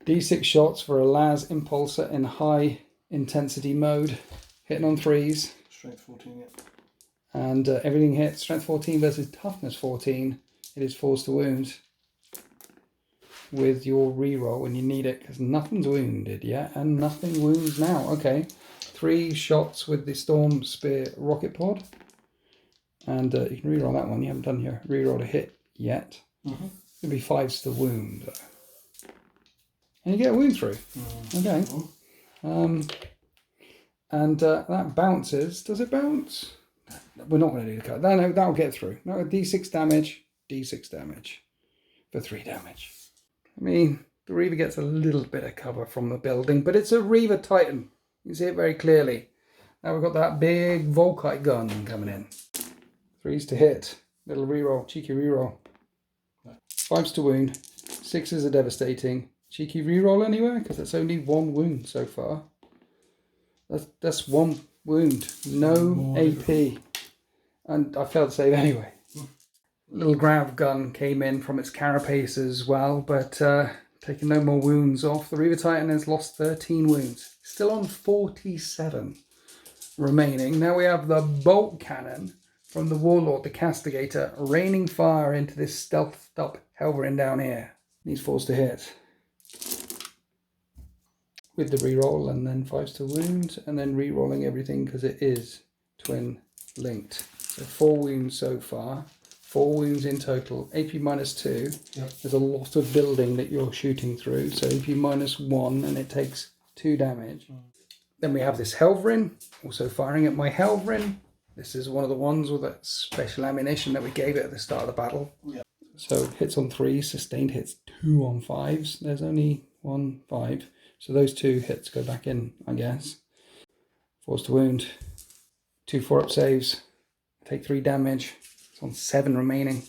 D6 shots for a Las Impulsor in high intensity mode, hitting on 3s. Strength 14, yeah. And everything hits. Strength 14 versus toughness 14. It is forced to wound with your reroll when you need it, because nothing's wounded yet and nothing wounds now. Okay, 3 shots with the Storm Spear Rocket Pod. And you can reroll that one. You haven't done your reroll to hit yet. It'll be 5s to wound though. And you get a wound through. Okay. And that bounces. Does it bounce? We're not going to do the card. No, that'll get through. No, D6 damage, D6 damage for 3 damage. I mean, the Reaver gets a little bit of cover from the building, but it's a Reaver Titan. You can see it very clearly. Now we've got that big Volkite gun coming in. 3s to hit. Little reroll, cheeky reroll. 5s to wound. 6s are devastating. Cheeky reroll anywhere, because it's only 1 wound so far. That's 1 wound. No AP. And I failed to save anyway. Little grav gun came in from its carapace as well, but taking no more wounds off. The Reaver Titan has lost 13 wounds. Still on 47 remaining. Now we have the bolt cannon from the Warlord, the Castigator, raining fire into this stealthed up Helverin down here. Needs 4s to hit. With the reroll, and then 5s to wound, and then re-rolling everything because it is twin linked. So 4 wounds so far, 4 wounds in total, AP -2. Yep. There's a lot of building that you're shooting through, so AP -1, and it takes 2 damage. Then we have this Helverin, also firing at my Helverin. This is one of the ones with that special ammunition that we gave it at the start of the battle. Yep. So hits on 3, sustained hits 2 on 5s. There's only 1 5. So those 2 hits go back in, I guess. 4s to wound. 2 4-up saves. Take 3 damage. It's on 7 remaining.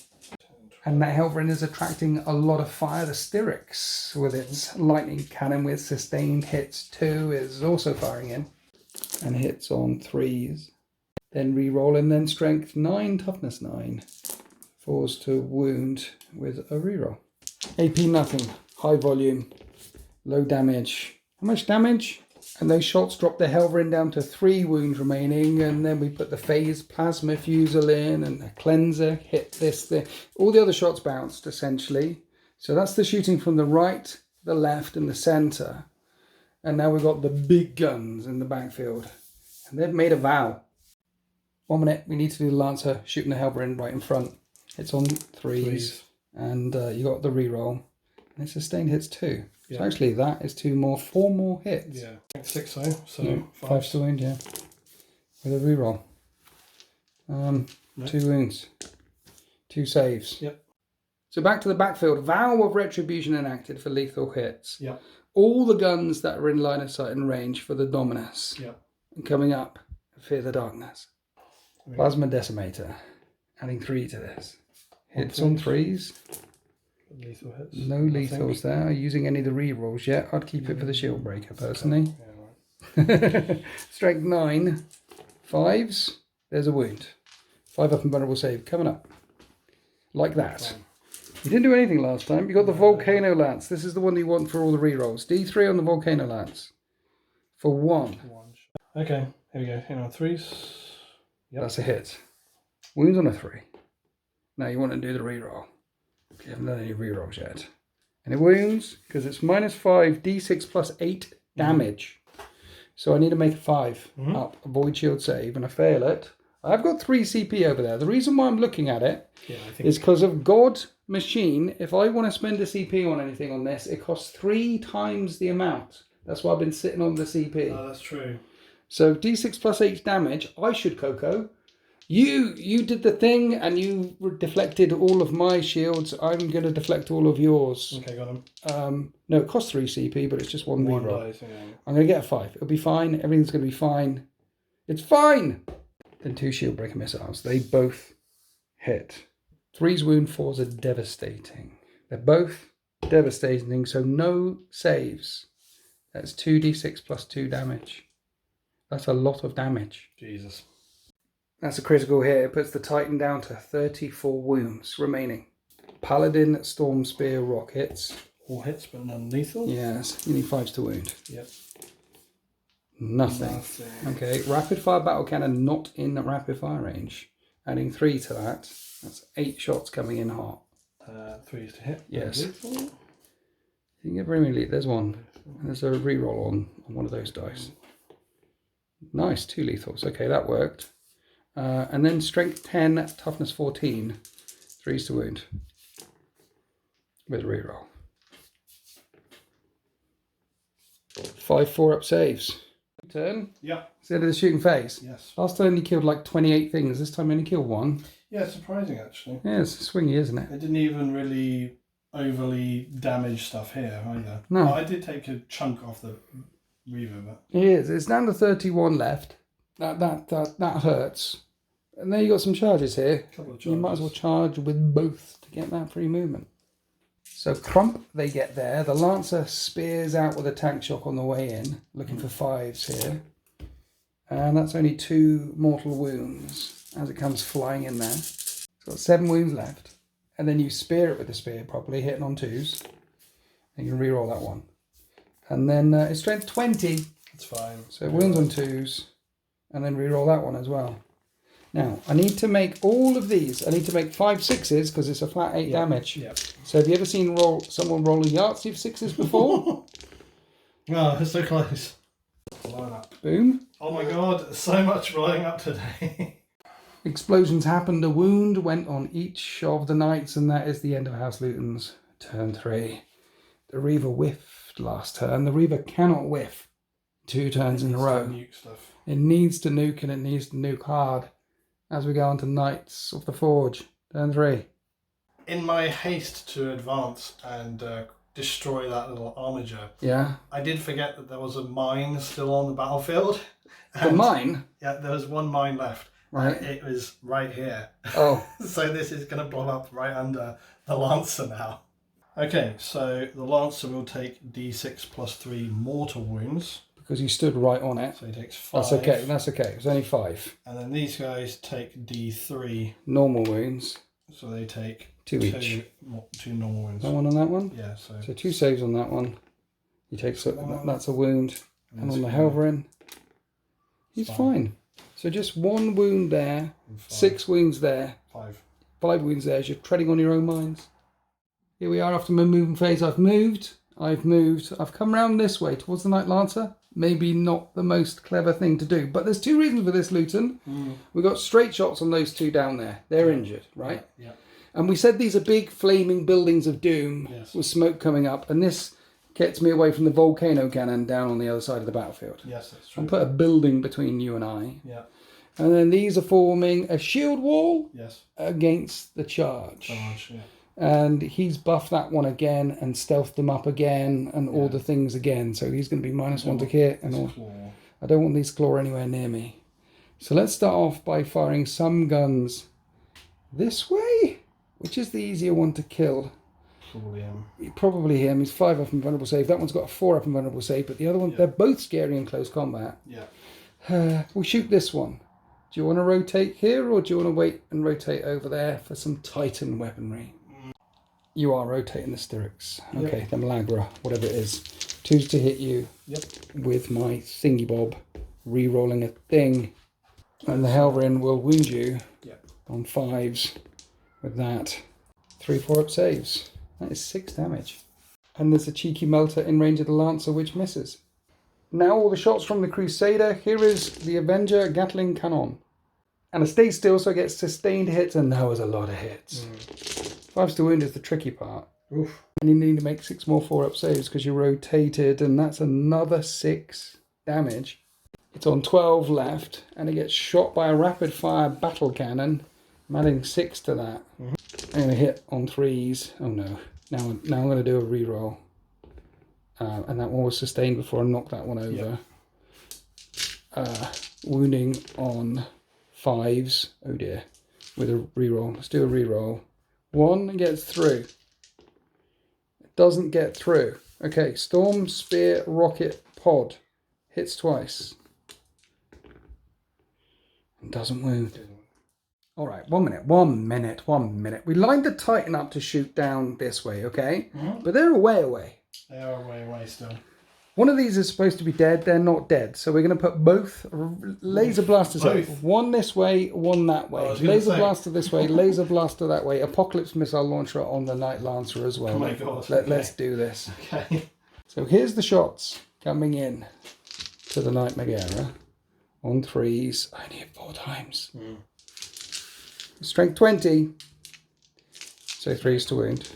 And that Helverin is attracting a lot of fire. The Styrax with its lightning cannon with sustained hits 2 is also firing in. And hits on 3s. Then re-roll, and then strength 9, toughness 9. 4s to wound with a reroll. AP nothing. High volume. Low damage. How much damage? And those shots drop the Helverin down to 3 wounds remaining, and then we put the phase plasma fusel in and a cleanser, hit this thing. All the other shots bounced essentially. So that's the shooting from the right, the left and the centre. And now we've got the big guns in the backfield. And they've made a vow. 1 minute, we need to do the Lancer shooting the Helverin right in front. It's on 3s. And you got the reroll. And it sustained hits 2. Yeah. So actually that is 2 more, 4 more hits. Yeah, 6 so yeah, 5 to wound, yeah. With a reroll. 2 wounds. 2 saves. Yep. So back to the backfield. Vow of Retribution enacted for lethal hits. Yep. All the guns that are in line of sight and range for the Dominus. Yep. And coming up, Fear the Darkness. Plasma Decimator. Adding 3 to this. Hits on 3s. Lethal hits. No lethals there. Using any of the rerolls yet. I'd keep it for the shield breaker personally. Yeah, right. Strength 9. 5s. There's a wound. 5 up and vulnerable save coming up. Like that. You didn't do anything last time. You got the Volcano Lance. This is the one you want for all the rerolls. D3 on the Volcano Lance. For 1. Okay, here we go. Hang on, 3s. Yep. That's a hit. Wounds on a 3. Now you want to do the reroll. You haven't done any rerolls yet. Any wounds? Because it's -5, d6 plus 8 damage. So I need to make a 5 up, avoid shield save, and I fail it. I've got 3 CP over there. The reason why I'm looking at it is because of God Machine. If I want to spend a CP on anything on this, it costs 3 times the amount. That's why I've been sitting on the CP. Oh, that's true. So d6 plus 8 damage. I should Coco. You did the thing and you deflected all of my shields. I'm going to deflect all of yours. Okay, got him. No, it costs 3 CP, but it's just one reroll. Dice, yeah. I'm going to get a 5. It'll be fine. Everything's going to be fine. It's fine! Then 2 shield breaker missiles. They both hit. 3's wound, 4's are devastating. They're both devastating, so no saves. That's 2d6 plus 2 damage. That's a lot of damage. Jesus. That's a critical hit. It puts the Titan down to 34 wounds remaining. Paladin, Storm Spear, rockets. All hits, but none lethal. Yes, you need 5s to wound. Yep. Nothing. Okay, rapid fire battle cannon not in rapid fire range. Adding 3 to that. That's 8 shots coming in hot. 3s to hit. Yes. Lethal. You can get very elite. There's one. And there's a reroll on one of those dice. Nice, 2 lethals. Okay, that worked. And then strength 10, toughness 14, 3s to wound with reroll. 5 4-up saves. Turn. Yeah. It's the end of the shooting phase. Yes. Last time you killed like 28 things. This time you only killed 1. Yeah, it's surprising actually. Yeah, it's swingy, isn't it? It didn't even really overly damage stuff here either. No. Well, I did take a chunk off the Reaver, but It is. It's down to 31 left. That hurts. And then you got some charges here. couple of charges. You might as well charge with both to get that free movement. So Crump, they get there. The Lancer spears out with a tank shock on the way in, looking for 5s here. And that's only 2 mortal wounds as it comes flying in there. It's got 7 wounds left. And then you spear it with the spear properly, hitting on 2s. And you can reroll that one. And then it's strength 20. It's fine. So it wounds on 2s. And then reroll that one as well. Now, I need to make all of these. I need to make 5 6s because it's a flat 8 damage. Yeah. So have you ever seen someone roll a Yahtzee of 6s before? Oh, it's so close. Line up. Boom. Oh my god, so much blowing up today. Explosions happened. A wound went on each of the knights, and that is the end of House Luton's turn 3. The Reaver whiffed last turn. The Reaver cannot whiff 2 turns in a row. Nuke stuff. It needs to nuke, and it needs to nuke hard. As we go on to Knights of the Forge, turn 3. In my haste to advance and destroy that little armiger, Yeah. I did forget that there was a mine still on the battlefield. The mine? Yeah, there was 1 mine left. Right. It was right here. Oh. So this is going to blow up right under the Lancer now. Okay, so the Lancer will take d6 plus 3 mortal wounds. Because you stood right on it. So he takes 5. That's okay, that's okay. It's only 5. And then these guys take d3. Normal wounds. So they take 2 each. 2 normal wounds. No one on that one? Yeah, so 2 saves on that one. He takes that's a wound. And on the Helverin, he's fine. So just 1 wound there, 6 wounds there, 5 wounds there as you're treading on your own mines. Here we are after my moving phase. I've moved. I've come round this way towards the Knight Lancer. Maybe not the most clever thing to do, but there's 2 reasons for this, Luton. We've got straight shots on those 2 down there. They're injured, right? Yeah. And we said these are big flaming buildings of doom with smoke coming up, and this gets me away from the volcano cannon down on the other side of the battlefield. Yes, that's true. I'll put a building between you and I. Yeah. And then these are forming a shield wall Yes. against the charge. Yeah. And he's buffed that one again and stealthed them up again and all the things again. So he's going to be -1 to hit. And all. I don't want these claw anywhere near me. So let's start off by firing some guns this way, which is the easier one to kill. Probably him. Probably him. He's 5 up in vulnerable save. That one's got a 4 up in vulnerable save, but the other one, they're both scary in close combat. Yeah. We'll shoot this one. Do you want to rotate here, or do you want to wait and rotate over there for some Titan weaponry? You are rotating the Styrics. Okay, the Malagra, whatever it is. 2s to hit you. Yep. With my thingy bob, re-rolling a thing. And the Helverin will wound you Yep. on 5s with that. 3 4-up saves. That is 6 damage. And there's a cheeky melter in range of the Lancer, which misses. Now all the shots from the Crusader. Here is the Avenger Gatling Cannon. And it stays still, so it gets sustained hits, and that was a lot of hits. 5s to wound is the tricky part. Oof. And you need to make 6 more 4-up saves because you rotated, and that's another 6 damage. It's on 12 left, and it gets shot by a rapid-fire battle cannon. I'm adding 6 to that. I'm going to hit on 3s. Oh no. Now I'm going to do a reroll. And that one was sustained before I knocked that one over. Wounding on 5s. Oh dear. With a reroll. Let's do a reroll. 1 gets through. It doesn't get through. Okay, Storm, Spear, Rocket, Pod. Hits twice. And doesn't wound. All right, 1 minute, 1 minute, 1 minute. We lined the Titan up to shoot down this way, okay? But they're a way away. They are way away still. One of these is supposed to be dead. They're not dead. So we're going to put both laser blasters up. One this way, one that way. Laser blaster this way, laser blaster that way. Apocalypse missile launcher on the Knight Lancer as well. Oh my God. Let's do this. Okay. So here's the shots coming in to the Knight Megara. On 3s. I only hit 4 times. Strength 20. So 3s to wound.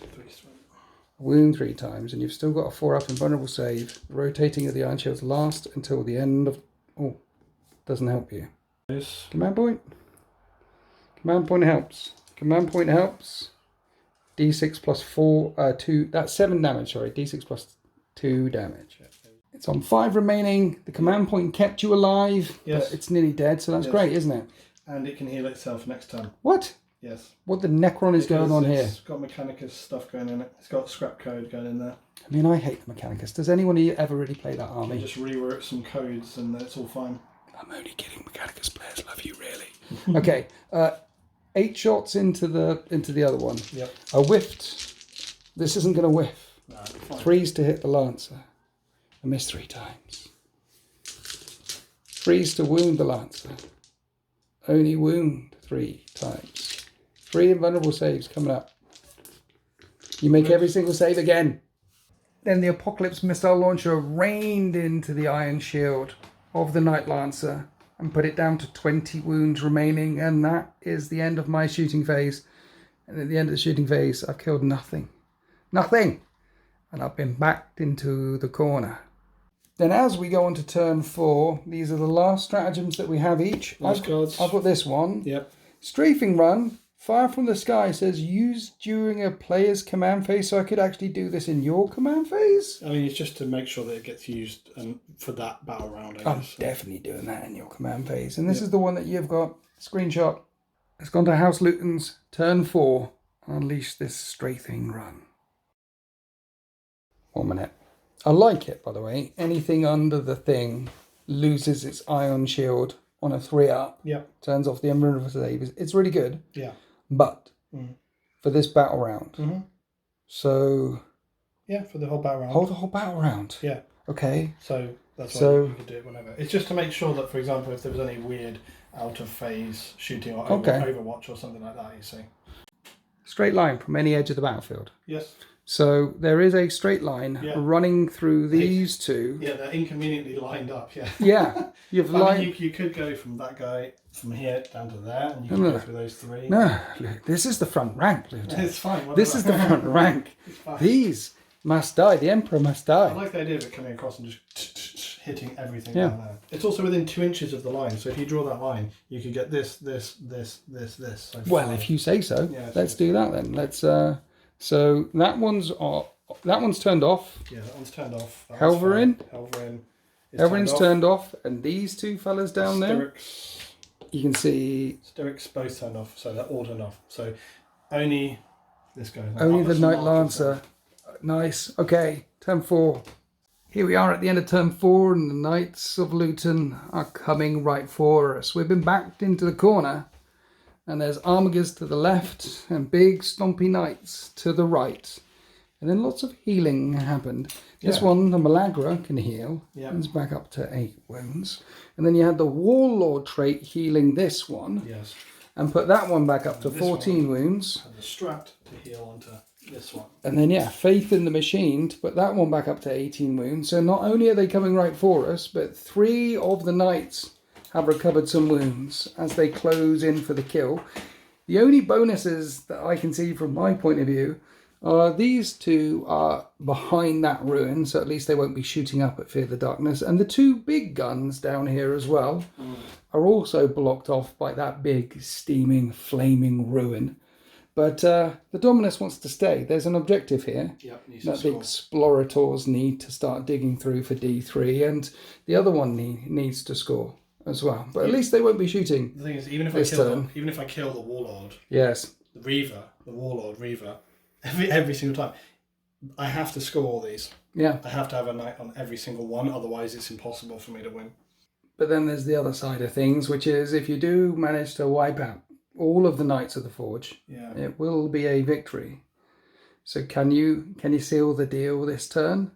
Wound 3 times, and you've still got a 4-up invulnerable save. Rotating of the Iron Shields last until the end of... Oh, doesn't help you. Yes. Command point. Command point helps. Command point helps. D6 plus 4, 2, that's 7 damage, sorry. D6 plus 2 damage. It's on 5 remaining. The command point kept you alive, but it's nearly dead, so that's great, isn't it? And it can heal itself next turn. What? Yes. What the Necron is going on here? It's got Mechanicus stuff going in it. It's got scrap code going in there. I mean, I hate the Mechanicus. Does anyone ever really play that army? You just rewrote some codes and it's all fine. I'm only kidding. Mechanicus players love you, really. Okay, 8 shots into the other one. Yep. I whiffed. This isn't going to whiff. No, fine. 3s to hit the Lancer. I missed 3 times. 3s to wound the Lancer. Only wound 3 times. 3 invulnerable saves coming up. You make every single save again. Then the Apocalypse missile launcher rained into the Iron Shield of the Knight Lancer and put it down to 20 wounds remaining, and that is the end of my shooting phase. And at the end of the shooting phase, I've killed nothing. Nothing! And I've been backed into the corner. Then as we go on to turn 4, these are the last stratagems that we have each. I've got this one. Yep. Strafing run. Fire from the sky says used during a player's command phase, so I could actually do this in your command phase? I mean, it's just to make sure that it gets used for that battle round, I I'm guess. definitely doing that in your command phase. And this is the one that you've got. Screenshot. It's gone to House Luton's turn 4. Unleash this strafing run. 1 minute. I like it, by the way. Anything under the thing loses its ion shield on a 3-up. Yep. Turns off the invulnerable save. It's really good. Yeah. But for this battle round. So... Yeah, for the whole battle round. Hold the whole battle round. Yeah. Okay. So that's why you could do it whenever. It's just to make sure that, for example, if there was any weird out of phase shooting or Overwatch or something like that, you see. Straight line from any edge of the battlefield. Yes. So there is a straight line running through these two. Yeah, they're inconveniently lined up, yeah. Yeah. You could go from that guy, from here down to there, and you can go through those 3. No, this is the front rank, Luton. It's fine. This is the front rank. These must die. The Emperor must die. I like the idea of it coming across and just hitting everything down there. It's also within 2 inches of the line, so if you draw that line, you could get this. So well, if you say so. Yeah, let's do that then. Let's... So that one's turned off. Yeah, that one's turned off. Helverin's turned off, and these 2 fellas down there, you can see Styrick's both turned off, so they're all turned off. So only this guy. Only the Knight Lancer. Nice. Okay, turn 4. Here we are at the end of turn 4, and the Knights of Luton are coming right for us. We've been backed into the corner. And there's Armigers to the left and big stompy knights to the right. And then lots of healing happened. This one, the Malagra, can heal. Yeah. It's back up to 8 wounds. And then you had the Warlord trait healing this one. Yes. And put that one back up to 14 wounds. And the strat to heal onto this one. And then, Faith in the Machine to put that one back up to 18 wounds. So not only are they coming right for us, but 3 of the knights have recovered some wounds as they close in for the kill. The only bonuses that I can see from my point of view are these 2 are behind that ruin, so at least they won't be shooting up at Fear the Darkness. And the 2 big guns down here as well are also blocked off by that big, steaming, flaming ruin. But the Dominus wants to stay. There's an objective here that the Explorators need to start digging through for D3, and the other one needs to score as well. But at least they won't be shooting. The thing is, even if I kill the Warlord, yes, the Warlord Reaver, every single time, I have to score all these. Yeah. I have to have a knight on every single one, otherwise it's impossible for me to win. But then there's the other side of things, which is if you do manage to wipe out all of the Knights of the Forge, it will be a victory. So can you seal the deal this turn?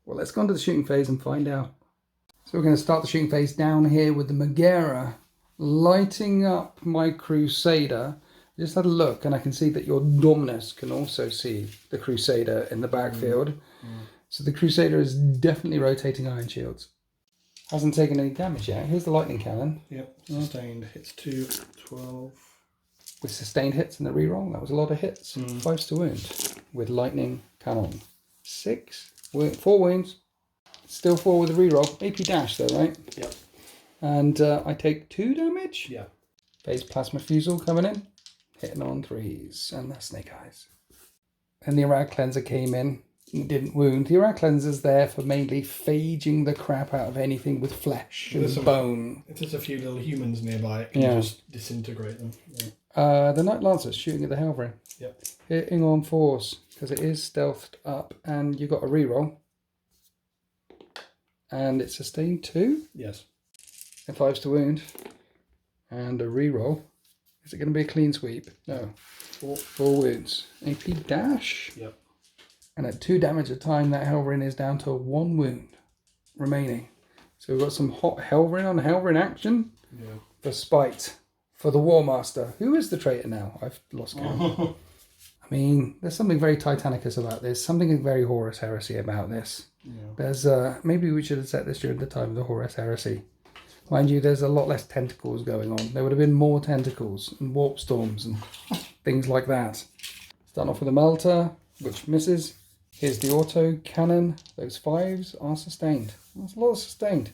Well, let's go on to the shooting phase and find out. So we're going to start the shooting phase down here with the Megara lighting up my Crusader. I just had a look and I can see that your Dominus can also see the Crusader in the backfield. So the Crusader is definitely rotating iron shields. Hasn't taken any damage yet. Here's the lightning cannon. Yep, sustained hits 2, 12. With sustained hits and the reroll, that was a lot of hits. 5s to wound with lightning cannon. 4 wounds. Still 4 with a reroll. AP dash though, right? Yep. And I take 2 damage. Yeah. Phase plasma fusel coming in. Hitting on 3s. And that's snake eyes. And the Arad cleanser came in. Didn't wound. The Arad cleanser's there for mainly phaging the crap out of anything with flesh and bone. If there's a few little humans nearby, it can just disintegrate them. The Knight Lancer's shooting at the Helverin. Yep. Hitting on 4s because it is stealthed up, and you got a reroll. And it's sustained 2. Yes. And 5s to wound. And a reroll. Is it going to be a clean sweep? No. 4 wounds. AP dash. Yep. And at 2 damage a time, that Helverin is down to 1 wound remaining. So we've got some hot Helverin on Helverin action. Yeah. For spite. For the War Master. Who is the traitor now? I've lost count. I mean, there's something very Titanicus about this. Something very Horus Heresy about this. Yeah. There's maybe we should have set this during the time of the Horus Heresy. Mind you, there's a lot less tentacles going on. There would have been more tentacles and warp storms and things like that. Start off with a melter, which misses. Here's the auto cannon. Those 5s are sustained. That's a lot of sustained.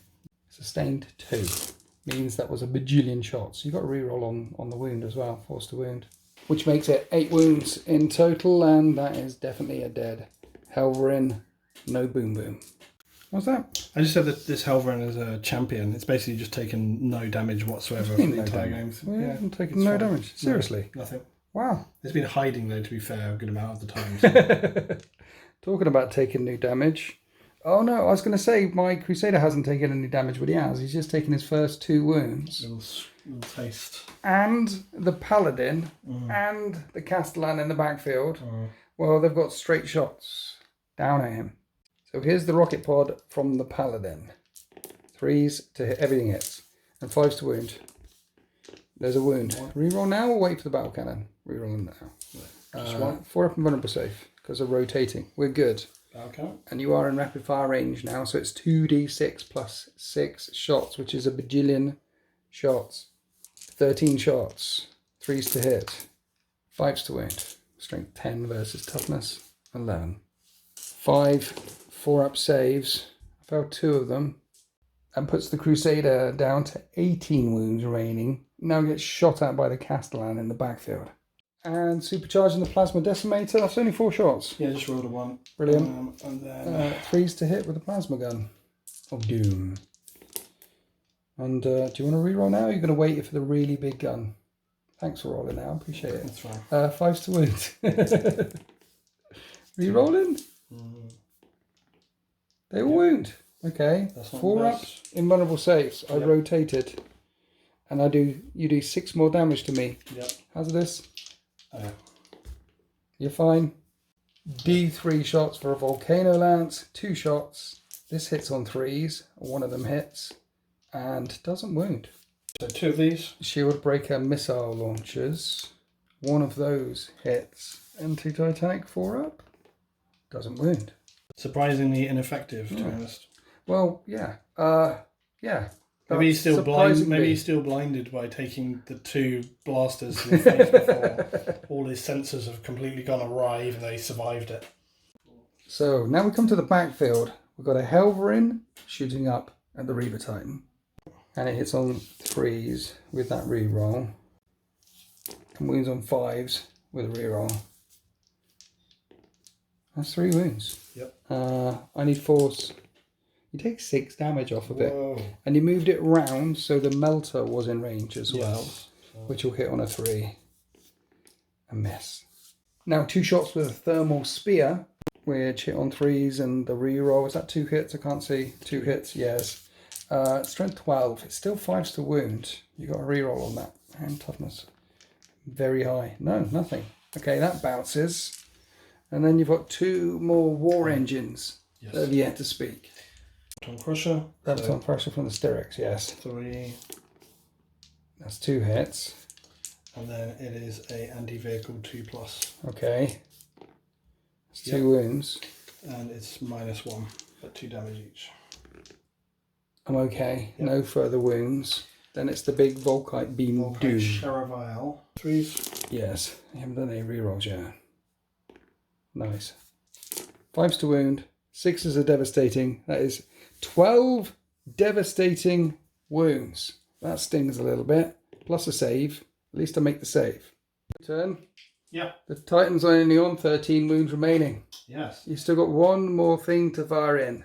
Sustained 2. Means that was a bajillion shots. You got a reroll on the wound as well. 4s to wound. Which makes it 8 wounds in total, and that is definitely a dead Helverin. No boom boom. What's that? I just said that this Helverin is a champion. It's basically just taken no damage whatsoever for the entire games. We haven't taken no damage. Seriously? No, nothing. Wow. It's been hiding though, to be fair, a good amount of the time. So. Talking about taking new damage. Oh no, I was going to say my Crusader hasn't taken any damage, but he has. He's just taken his first 2 wounds. Little taste. And the Paladin and the Castellan in the backfield, well, they've got straight shots down at him. So here's the rocket pod from the Paladin. 3s to hit, everything hits. And 5s to wound. There's a wound. Reroll now or wait for the battle cannon? Reroll now. 4 up and vulnerable safe because of rotating. We're good. Okay. And you are in rapid fire range now, so it's 2d6 plus 6 shots, which is a bajillion shots. 13 shots. 3s to hit. 5s to wound. Strength 10 versus toughness 11. 5 4-up saves. I failed 2 of them. And puts the Crusader down to 18 wounds remaining. Now gets shot at by the Castellan in the backfield. And supercharging the Plasma Decimator. That's only 4 shots. Yeah, just rolled a 1. Brilliant. And then 3s to hit with the Plasma Gun. Of Doom. And do you want to reroll now? Or are you going to wait for the really big gun? Thanks for rolling now. Appreciate it. That's fine. 5s to wound. Rerolling? They all wound. Okay. 4 ups, invulnerable saves. I rotated. And you do 6 more damage to me. Yep. How's this? Yeah. You're fine. D3 shots for a Volcano Lance, 2 shots. This hits on 3s, one of them hits, and doesn't wound. So 2 of these. Shield Breaker missile launchers. One of those hits into Titanic 4 up. Doesn't wound. Surprisingly ineffective, to be honest. Well, yeah. Yeah. Maybe he's still blind. Maybe he's still blinded by taking the 2 blasters to the face before all his sensors have completely gone awry, even though he survived it. So now we come to the backfield. We've got a Helverin shooting up at the Reaver Titan, and it hits on 3s with that reroll, and wounds on 5s with a reroll. That's 3 wounds. Yep. I need force. You take 6 damage off of it. Whoa. And you moved it round so the melter was in range as well, So. which will hit on a 3. A miss. Now 2 shots with a thermal spear, which hit on 3s and the reroll. Is that 2 hits? I can't see. 2 hits, yes. Strength 12. It's still 5s to wound. You got a reroll on that. And toughness. Very high. No, nothing. Okay, that bounces. And then you've got 2 more war engines that have yet to speak. Baton Crusher. Baton Crusher from the Styrex, yes. 3. That's 2 hits. And then it is a anti-vehicle 2+. Okay. That's 2 wounds. And it's -1, but 2 damage each. I'm okay. Yep. No further wounds. Then it's the big Volkite Beam Doom. Charavial. 3s. Yes. I haven't done any rerolls yet. Nice. 5s to wound. 6s are devastating. That is 12 devastating wounds. That stings a little bit. Plus a save. At least I make the save. Turn. Yeah. The Titan's only on 13 wounds remaining. Yes. You've still got one more thing to fire in.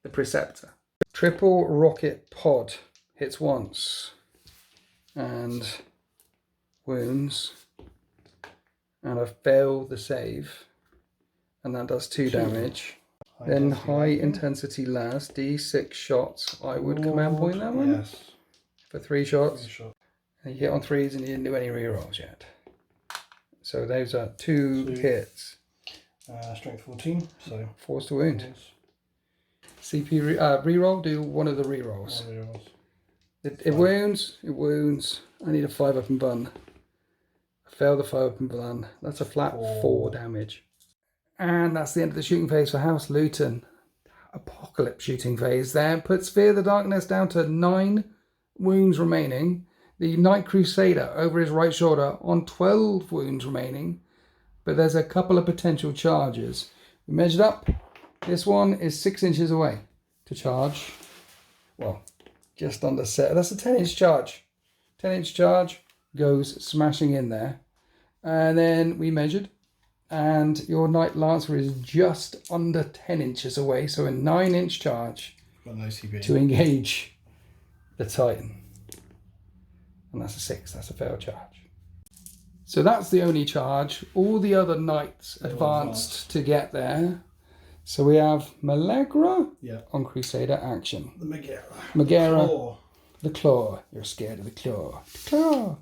The Preceptor. Triple rocket pod. Hits once. And wounds. And I fail the save. And that does 2 damage. Then high intensity last, D6 shots. I would command point that one. Yes. For 3 shots. And you hit on 3s and you didn't do any rerolls yet. So those are 2 hits. Strength 14, so 4s to wound. CP reroll, do one of the rerolls. It wounds, it wounds. I need a 5-up and bun. I fail the 5-up and bun. That's a flat 4 damage. And that's the end of the shooting phase for House Luton. Apocalypse shooting phase there. Puts Fear the Darkness down to 9 wounds remaining. The Knight Crusader over his right shoulder on 12 wounds remaining. But there's a couple of potential charges. We measured up. This one is 6 inches away to charge. Well, just under set. That's a 10-inch charge. 10-inch charge goes smashing in there. And then we measured. And your Knight Lancer is just under 10 inches away, so a 9-inch charge to engage the Titan. And that's a 6, that's a failed charge. So that's the only charge. All the other Knights advanced to get there. So we have Malagra on Crusader action. The Megara. Claw. The Claw. You're scared of the Claw. The Claw.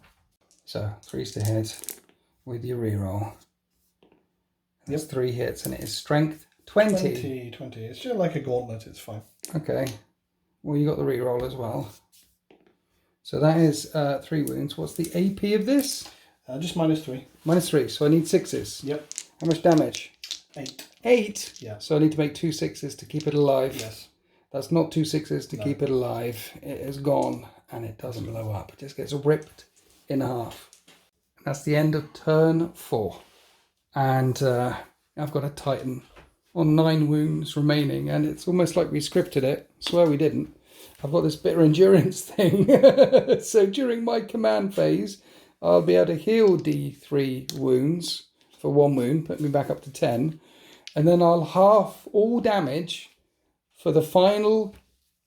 So 3s to hit with your reroll. That's 3 hits, and it is strength 20. 20. It's just like a gauntlet, it's fine. Okay. Well, you got the reroll as well. So that is 3 wounds. What's the AP of this? Just -3. -3, so I need 6s. Yep. How much damage? 8. 8? Yeah. So I need to make 2 6s to keep it alive. Yes. That's not 2 6s to keep it alive. It is gone, and it doesn't blow up. It just gets ripped in half. And that's the end of turn 4. And I've got a Titan on 9 wounds remaining, and it's almost like we scripted it. I swear we didn't. I've got this bitter endurance thing. So during my command phase, I'll be able to heal D3 wounds for 1 wound, put me back up to 10. And then I'll half all damage for the final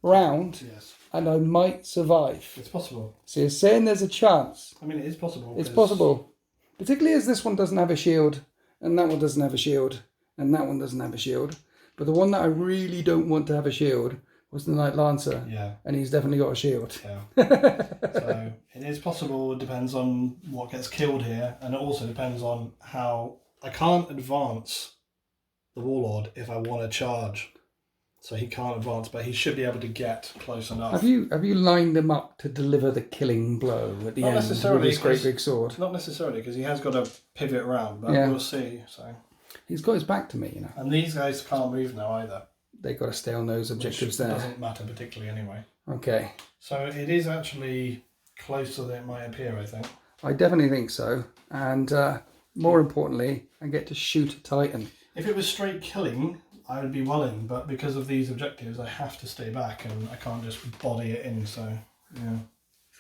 round, and I might survive. It's possible. So you're saying there's a chance. I mean, it is possible. It's possible. Particularly as this one doesn't have a shield, and that one doesn't have a shield, and that one doesn't have a shield. But the one that I really don't want to have a shield was the Knight Lancer. Yeah. And he's definitely got a shield. Yeah. So it is possible. It depends on what gets killed here, and it also depends on how I can't advance the Warlord if I want to charge. So he can't advance, but he should be able to get close enough. Have you lined him up to deliver the killing blow at the Not end necessarily, with his great big sword? Not necessarily, because he has got to pivot around, but we'll see. So he's got his back to me, you know. And these guys can't move now either. They've got to stay on those objectives there. Doesn't matter particularly anyway. Okay. So it is actually closer than it might appear, I think. I definitely think so. And more importantly, I get to shoot a Titan. If it was straight killing, I would be well in, but because of these objectives, I have to stay back and I can't just body it in, so yeah.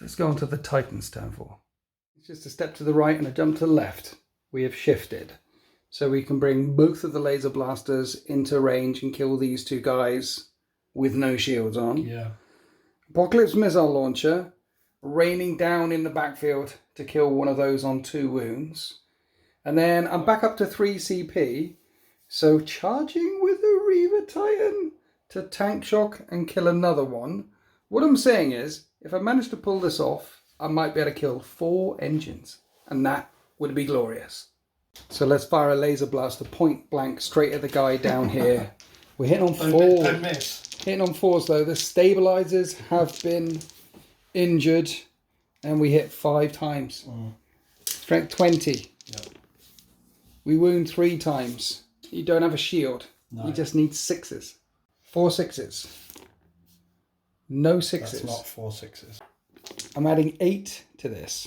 Let's go on to the Titan's turn 4. It's just a step to the right and a jump to the left. We have shifted. So we can bring both of the laser blasters into range and kill these two guys with no shields on. Yeah. Apocalypse missile launcher, raining down in the backfield to kill one of those on 2 wounds. And then I'm back up to 3 CP. So charging with a Reaver Titan to tank shock and kill another one. What I'm saying is, if I manage to pull this off, I might be able to kill 4 engines. And that would be glorious. So let's fire a laser blaster point blank straight at the guy down here. We're hitting on 4. Don't miss. Hitting on 4s though. The stabilizers have been injured. And we hit 5 times. Strength 20. Yep. We wound 3 times. You don't have a shield. No. You just need 6s. 4 6s. No 6s. That's not 4 6s. I'm adding 8 to this.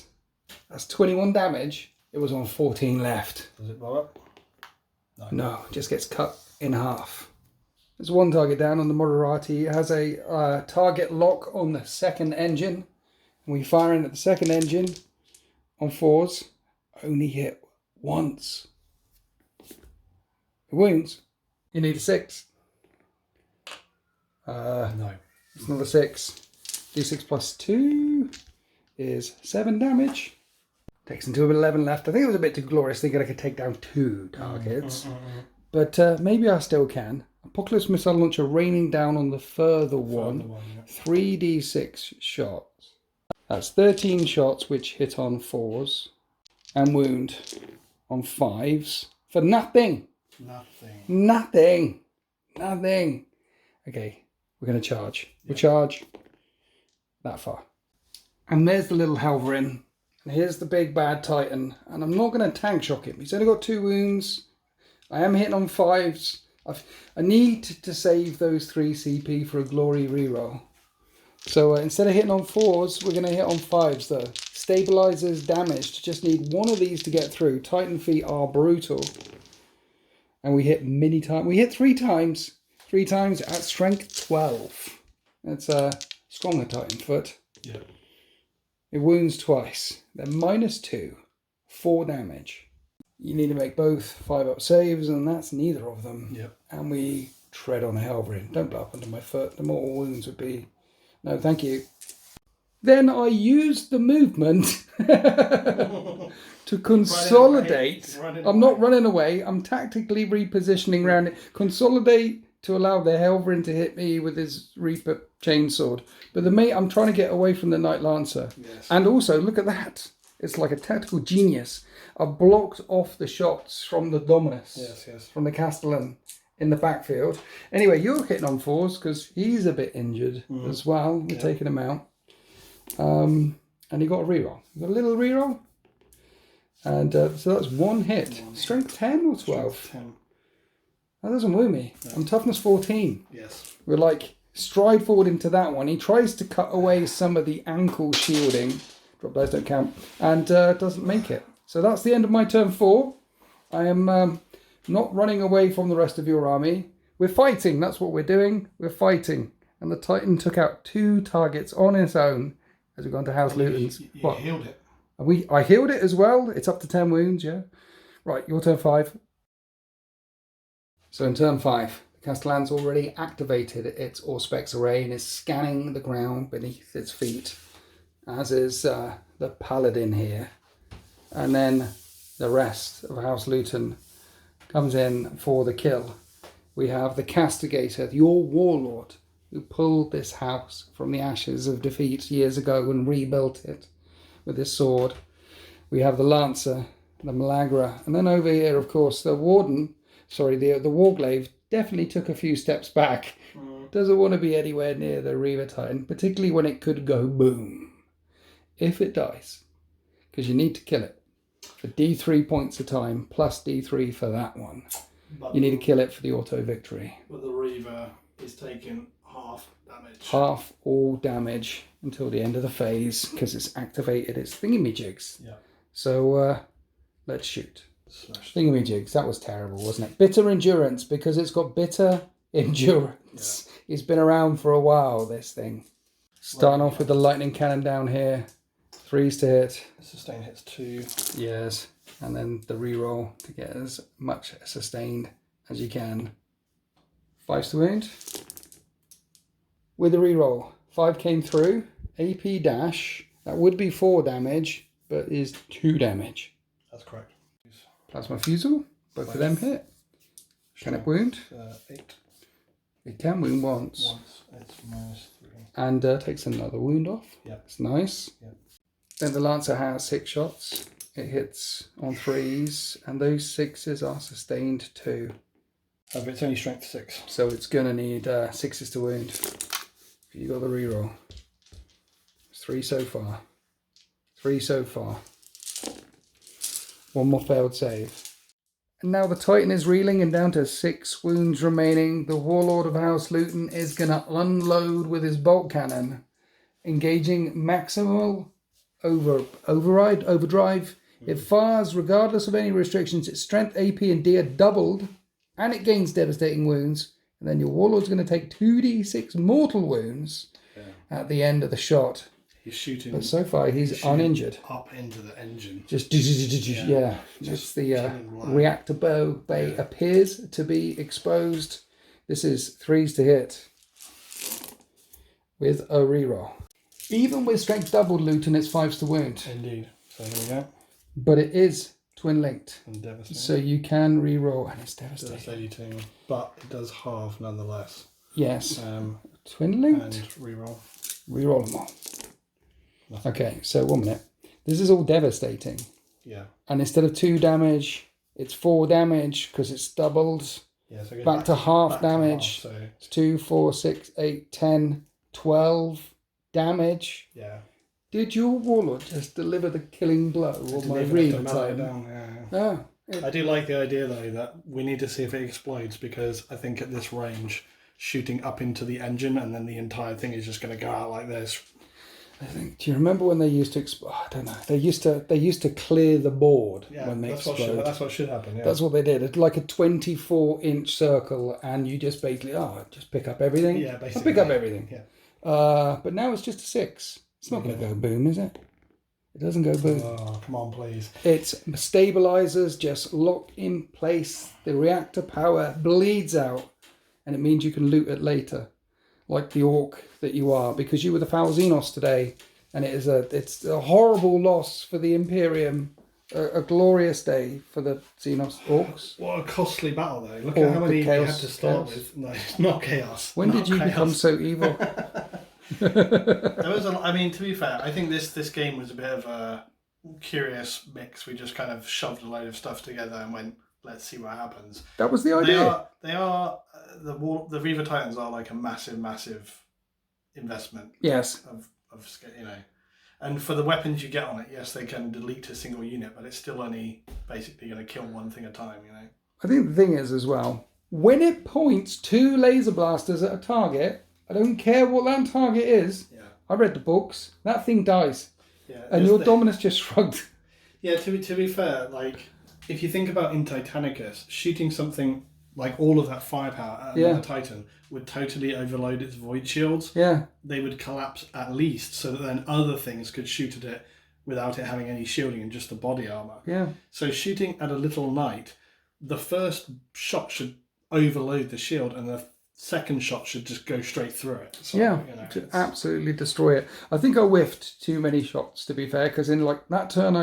That's 21 damage. It was on 14 left. Does it blow up? No, it just gets cut in half. There's 1 target down on the Moderati. It has a target lock on the 2nd engine. And we fire in at the 2nd engine on 4s. Only hit once. Wounds. You need a 6. No. It's not a 6. D6 plus 2 is 7 damage. Takes him to 11 left. I think it was a bit too glorious thinking I could take down 2 targets. But maybe I still can. Apocalypse missile launcher raining down on the further one. 3d6 shots. That's 13 shots which hit on 4s. And wound on 5s. For nothing. Nothing. Okay, we're going to charge. We charge that far. And there's the little Halverin. And here's the big bad Titan. And I'm not going to tank shock him. He's only got 2 wounds. I am hitting on 5s. I need to save those 3 CP for a glory reroll. So instead of hitting on 4s, we're going to hit on 5s though. Stabilizers damaged. Just need 1 of these to get through. Titan feet are brutal. And we hit many times. We hit 3 times. 3 times at strength 12. That's a stronger Titan foot. Yeah. It wounds twice. They're -2. 4 damage. You need to make both 5-up saves, and that's neither of them. Yep. And we tread on a Halverin. Don't blow up under my foot. The mortal wounds would be... No, thank you. Then I used the movement to consolidate. I'm not running away. I'm tactically repositioning around it. Consolidate to allow the Halverin to hit me with his Reaper chainsword. But I'm trying to get away from the Knight Lancer. Yes. And also, look at that. It's like a tactical genius. I've blocked off the shots from the Dominus. Yes. From the Castellan in the backfield. Anyway, you're hitting on 4s because he's a bit injured as well. We're taking him out. And he got a reroll. Got a little reroll. And so that's 1 hit. Strength 10 or 12? Strength 10. That doesn't woo me. No. I'm toughness 14. Yes. We're like stride forward into that one. He tries to cut away some of the ankle shielding. Drop dice don't count. And doesn't make it. So that's the end of my turn 4. I am not running away from the rest of your army. We're fighting. That's what we're doing. We're fighting. And the Titan took out 2 targets on its own as we've gone to House Luton's. You healed it. I healed it as well. It's up to 10 wounds, yeah. Right, your turn 5. So in turn 5, the Castellan's already activated its Auspex array and is scanning the ground beneath its feet, as is the Paladin here. And then the rest of House Luton comes in for the kill. We have the Castigator, your warlord, who pulled this house from the ashes of defeat years ago and rebuilt it with his sword. We have the Lancer, the Malagra, and then over here, of course, the Warden. sorry, the Warglaive definitely took a few steps back. Doesn't want to be anywhere near the Reaver Titan, particularly when it could go boom if it dies, because you need to kill it for D3 points a time plus D3 for that one. But you need to kill it for the auto victory. But the Reaver is taking half damage. Half all damage until the end of the phase, because it's activated its thingamajigs. Yeah. So let's shoot. Thingamajigs, that was terrible, wasn't it? Bitter endurance, because it's got bitter endurance. Yeah. It's been around for a while, this thing. Starting off with the lightning cannon down here. 3s to hit. Sustain hits 2. Yes. And then the reroll to get as much sustained as you can. 5s to wound. With the reroll, 5 came through. AP dash. That would be 4 damage, but is 2 damage. That's correct. Plasma fusel. Both of them hit. Can it wound? 8. It can wound once. It's -3. And takes another wound off. Yeah. It's nice. Yeah. Then the Lancer has 6 shots. It hits on 3s, and those 6s are sustained too. But it's only strength 6. So it's going to need 6s to wound. You got the reroll. It's 3 so far. 3 so far. 1 more failed save. And now the Titan is reeling and down to 6 wounds remaining. The Warlord of House Luton is going to unload with his bolt cannon, engaging maximal overdrive. It fires regardless of any restrictions. Its strength, AP, and D are doubled, and it gains devastating wounds. And then your Warlord's going to take 2d6 mortal wounds at the end of the shot. He's shooting. But so far, he's uninjured. Up into the engine. Just the reactor bay appears to be exposed. This is 3s to hit with a reroll. Even with strength doubled, Luton, it's 5s to wound. Indeed. So here we go. But it is twin linked. And devastating. So you can reroll, and it's devastating. Devastating, but it does half nonetheless. Yes. Twin linked. And reroll. Reroll them all. Nothing. Okay, so 1 minute. This is all devastating. Yeah. And instead of 2 damage, it's 4 damage because it's doubled. Yeah, so back to half damage. To half, so... It's 2, 4, 6, 8, 10, 12 damage. Yeah. Did your Warlord just deliver the killing blow on my Reaver Titan? Yeah. I do like the idea, though, that we need to see if it explodes, because I think at this range, shooting up into the engine and then the entire thing is just going to go out like this. I think. Do you remember when they used to explode? I don't know. They used to clear the board when they explode. That's what should happen. Yeah. That's what they did. It's like a 24-inch circle, and you just basically just pick up everything. Yeah, basically. I'll pick up everything. Yeah. But now it's just a 6. It's not going to go boom, is it? It doesn't go boom. Oh, come on, please. Its stabilizers just lock in place. The reactor power bleeds out, and it means you can loot it later, like the orc that you are, because you were the Foul Xenos today, and it's a horrible loss for the Imperium. A glorious day for the Xenos orcs. What a costly battle, though. Look at how many we had to start with. No, not chaos. When did you become so evil? To be fair, I think this game was a bit of a curious mix. We just kind of shoved a load of stuff together and went, let's see what happens. That was the idea. The Reaver Titans are like a massive investment. Yes. Of and for the weapons you get on it, yes, they can delete a single unit, but it's still only basically going to kill one thing at a time. I think the thing is as well, when it points 2 laser blasters at a target, I don't care what that target is. Yeah. I read the books. That thing dies. Yeah. And your Dominus just shrugged. Yeah. To be fair, like if you think about in Titanicus, shooting something like all of that firepower at another Titan would totally overload its void shields. Yeah. They would collapse at least, so that then other things could shoot at it without it having any shielding and just the body armor. Yeah. So shooting at a little knight, the first shot should overload the shield, and the second shot should just go straight through it. So, to absolutely destroy it. I think I whiffed too many shots, to be fair, because in like that turn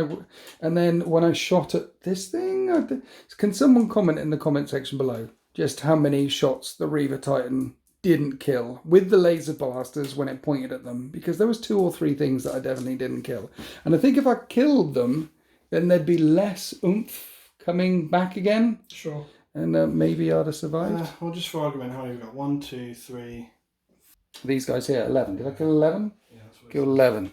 and then when I shot at this thing, can someone comment in the comment section below just how many shots the Reaver Titan didn't kill with the laser blasters when it pointed at them? Because there was 2 or 3 things that I definitely didn't kill, and I think if I killed them, then there'd be less oomph coming back again. Sure. and maybe I'd have survived. Well, just for argument, how many have we got? 1, 2, 3. These guys here, 11. Did I kill 11? Yeah, that's what Killed 11.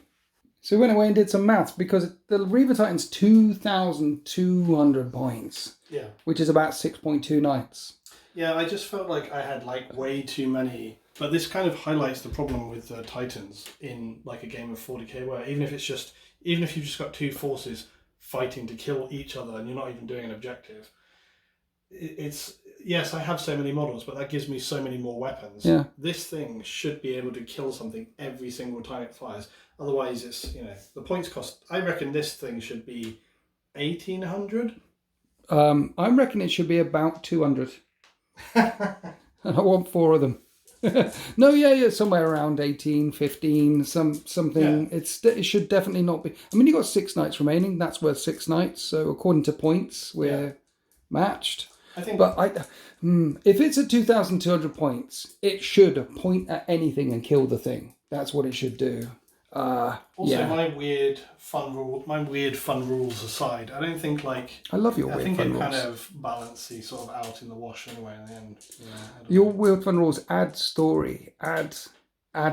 So we went away and did some maths because the Reaver Titan's 2,200 points. Yeah. Which is about 6.2 knights. Yeah, I just felt like I had like way too many. But this kind of highlights the problem with Titans in like a game of 40k, where even if you've just got two forces fighting to kill each other and you're not even doing an objective, it's yes, I have so many models, but that gives me so many more weapons. Yeah. This thing should be able to kill something every single time it fires. Otherwise, it's the points cost. I reckon this thing should be 1,800. I reckon it should be about 200. And I want 4 of them. No, yeah, somewhere around 18, 15, something. Yeah. It should definitely not be. I mean, you've got 6 knights remaining. That's worth 6 knights. So according to points, we're matched. I think. But if it's at 2,200 points, it should point at anything and kill the thing. That's what it should do. My weird fun rules aside, I don't think I love your I weird think fun it rules. kind of balances sort of out in the wash anyway in the end. Your weird fun rules add story, add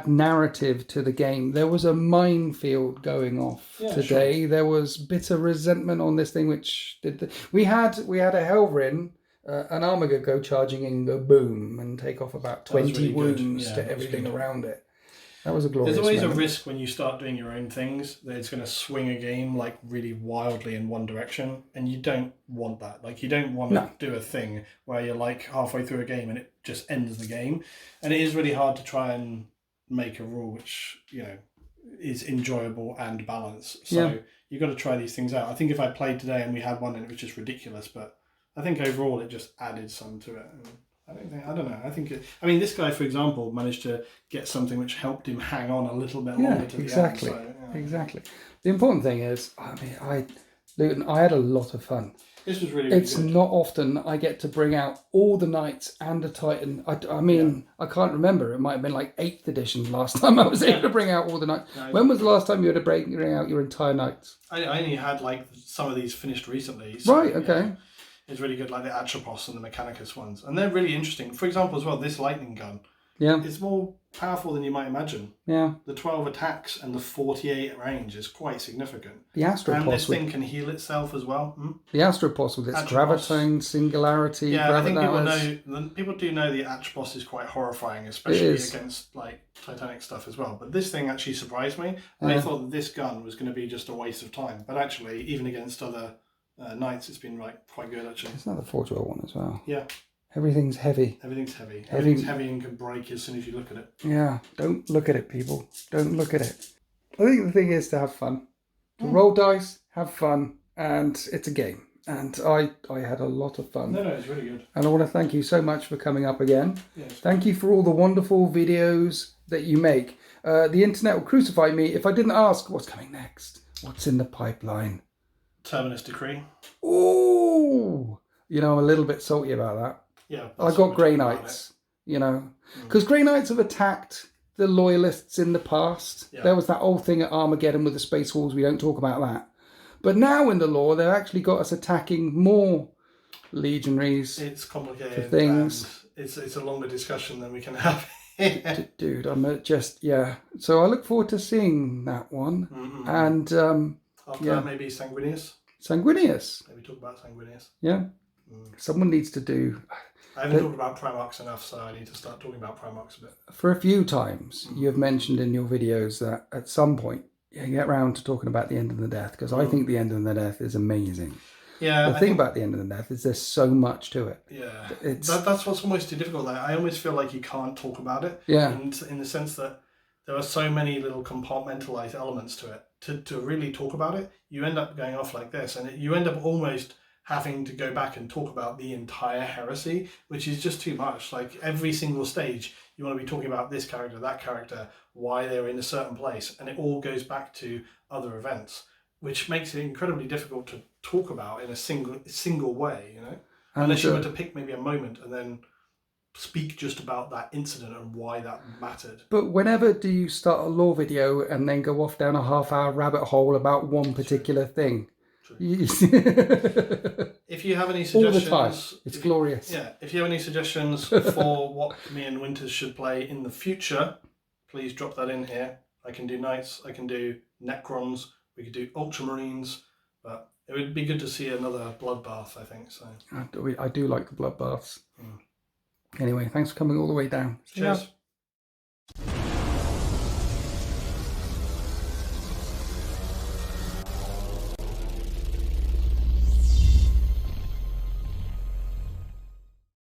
narrative to the game. There was a minefield going off today. Sure. There was bitter resentment on this thing, which we had a Helverin, an Armiger go charging in, go boom, and take off about 20 really wounds to everything around it. That was a glorious There's always moment. a risk when you start doing your own things that it's going to swing a game like really wildly in one direction, and you don't want that. Like you don't want to do a thing where you're like halfway through a game and it just ends the game. And it is really hard to try and make a rule which is enjoyable and balanced. So you've got to try these things out. I think if I played today and we had one and it was just ridiculous, but I think overall it just added some to it. I don't know. I think this guy, for example, managed to get something which helped him hang on a little bit longer to the end. So, Exactly. The important thing is, Luton, I had a lot of fun. This was really, really It's good. not often I get to bring out all the knights and a Titan. I can't remember. It might have been like 8th edition last time I was able to bring out all the knights. No, when was the last time you had to bring out your entire knights? I only had like some of these finished recently. So, right, okay. It's really good, like the Atropos and the Mechanicus ones. And they're really interesting. For example, as well, this lightning gun. Yeah. It's more powerful than you might imagine. Yeah. The 12 attacks and the 48 range is quite significant. The Astropos. And this thing can heal itself as well. The Astropos with its gravitone, singularity. Yeah, I think people do know the Atropos is quite horrifying, especially against like Titanic stuff as well. But this thing actually surprised me. I thought that this gun was going to be just a waste of time. But actually, even against other knights, it's been quite good actually. It's another 412 one as well. Yeah. Everything's heavy. Everything's heavy. Everything's heavy and can break as soon as you look at it. Yeah, don't look at it, people. Don't look at it. I think the thing is to have fun. To roll dice, have fun, and it's a game. And I had a lot of fun. No, it's really good. And I want to thank you so much for coming up again. Yes. Thank you for all the wonderful videos that you make. The internet will crucify me if I didn't ask what's coming next. What's in the pipeline? Terminus Decree. Oh, I'm a little bit salty about that. Yeah, I got Grey Knights, because Grey Knights have attacked the Loyalists in the past. Yeah. There was that old thing at Armageddon with the Space Wolves. We don't talk about that. But now in the lore, they've actually got us attacking more legionaries. It's complicated. Things. It's a longer discussion than we can have. Dude, So I look forward to seeing that one. Mm-hmm. And after that, maybe Sanguinius. Maybe talk about Sanguinius. Yeah. Someone needs to do. I haven't talked about Primarchs enough, so I need to start talking about Primarchs a bit. For a few times, you have mentioned in your videos that at some point you get round to talking about the End of the Death, because I think the End of the Death is amazing. Yeah. The thing about the End of the Death is there's so much to it. Yeah. That's what's almost too difficult. I almost feel like you can't talk about it. Yeah. In the sense that there are so many little compartmentalized elements to it. To really talk about it, you end up going off like this, and you end up almost having to go back and talk about the entire heresy, which is just too much. Like every single stage, you want to be talking about this character, that character, why they're in a certain place, and it all goes back to other events, which makes it incredibly difficult to talk about in a single way, unless you were to pick maybe a moment and then speak just about that incident and why that mattered. But whenever do you start a lore video and then go off down a half-hour rabbit hole about one particular thing? True. Yes. If you have any All the suggestions, time. It's glorious. Yeah, if you have any suggestions for what me and Winters should play in the future, please drop that in here. I can do knights, I can do Necrons, we could do Ultramarines, but it would be good to see another bloodbath, I think. So I do like the bloodbaths. Anyway, thanks for coming all the way down. cheers.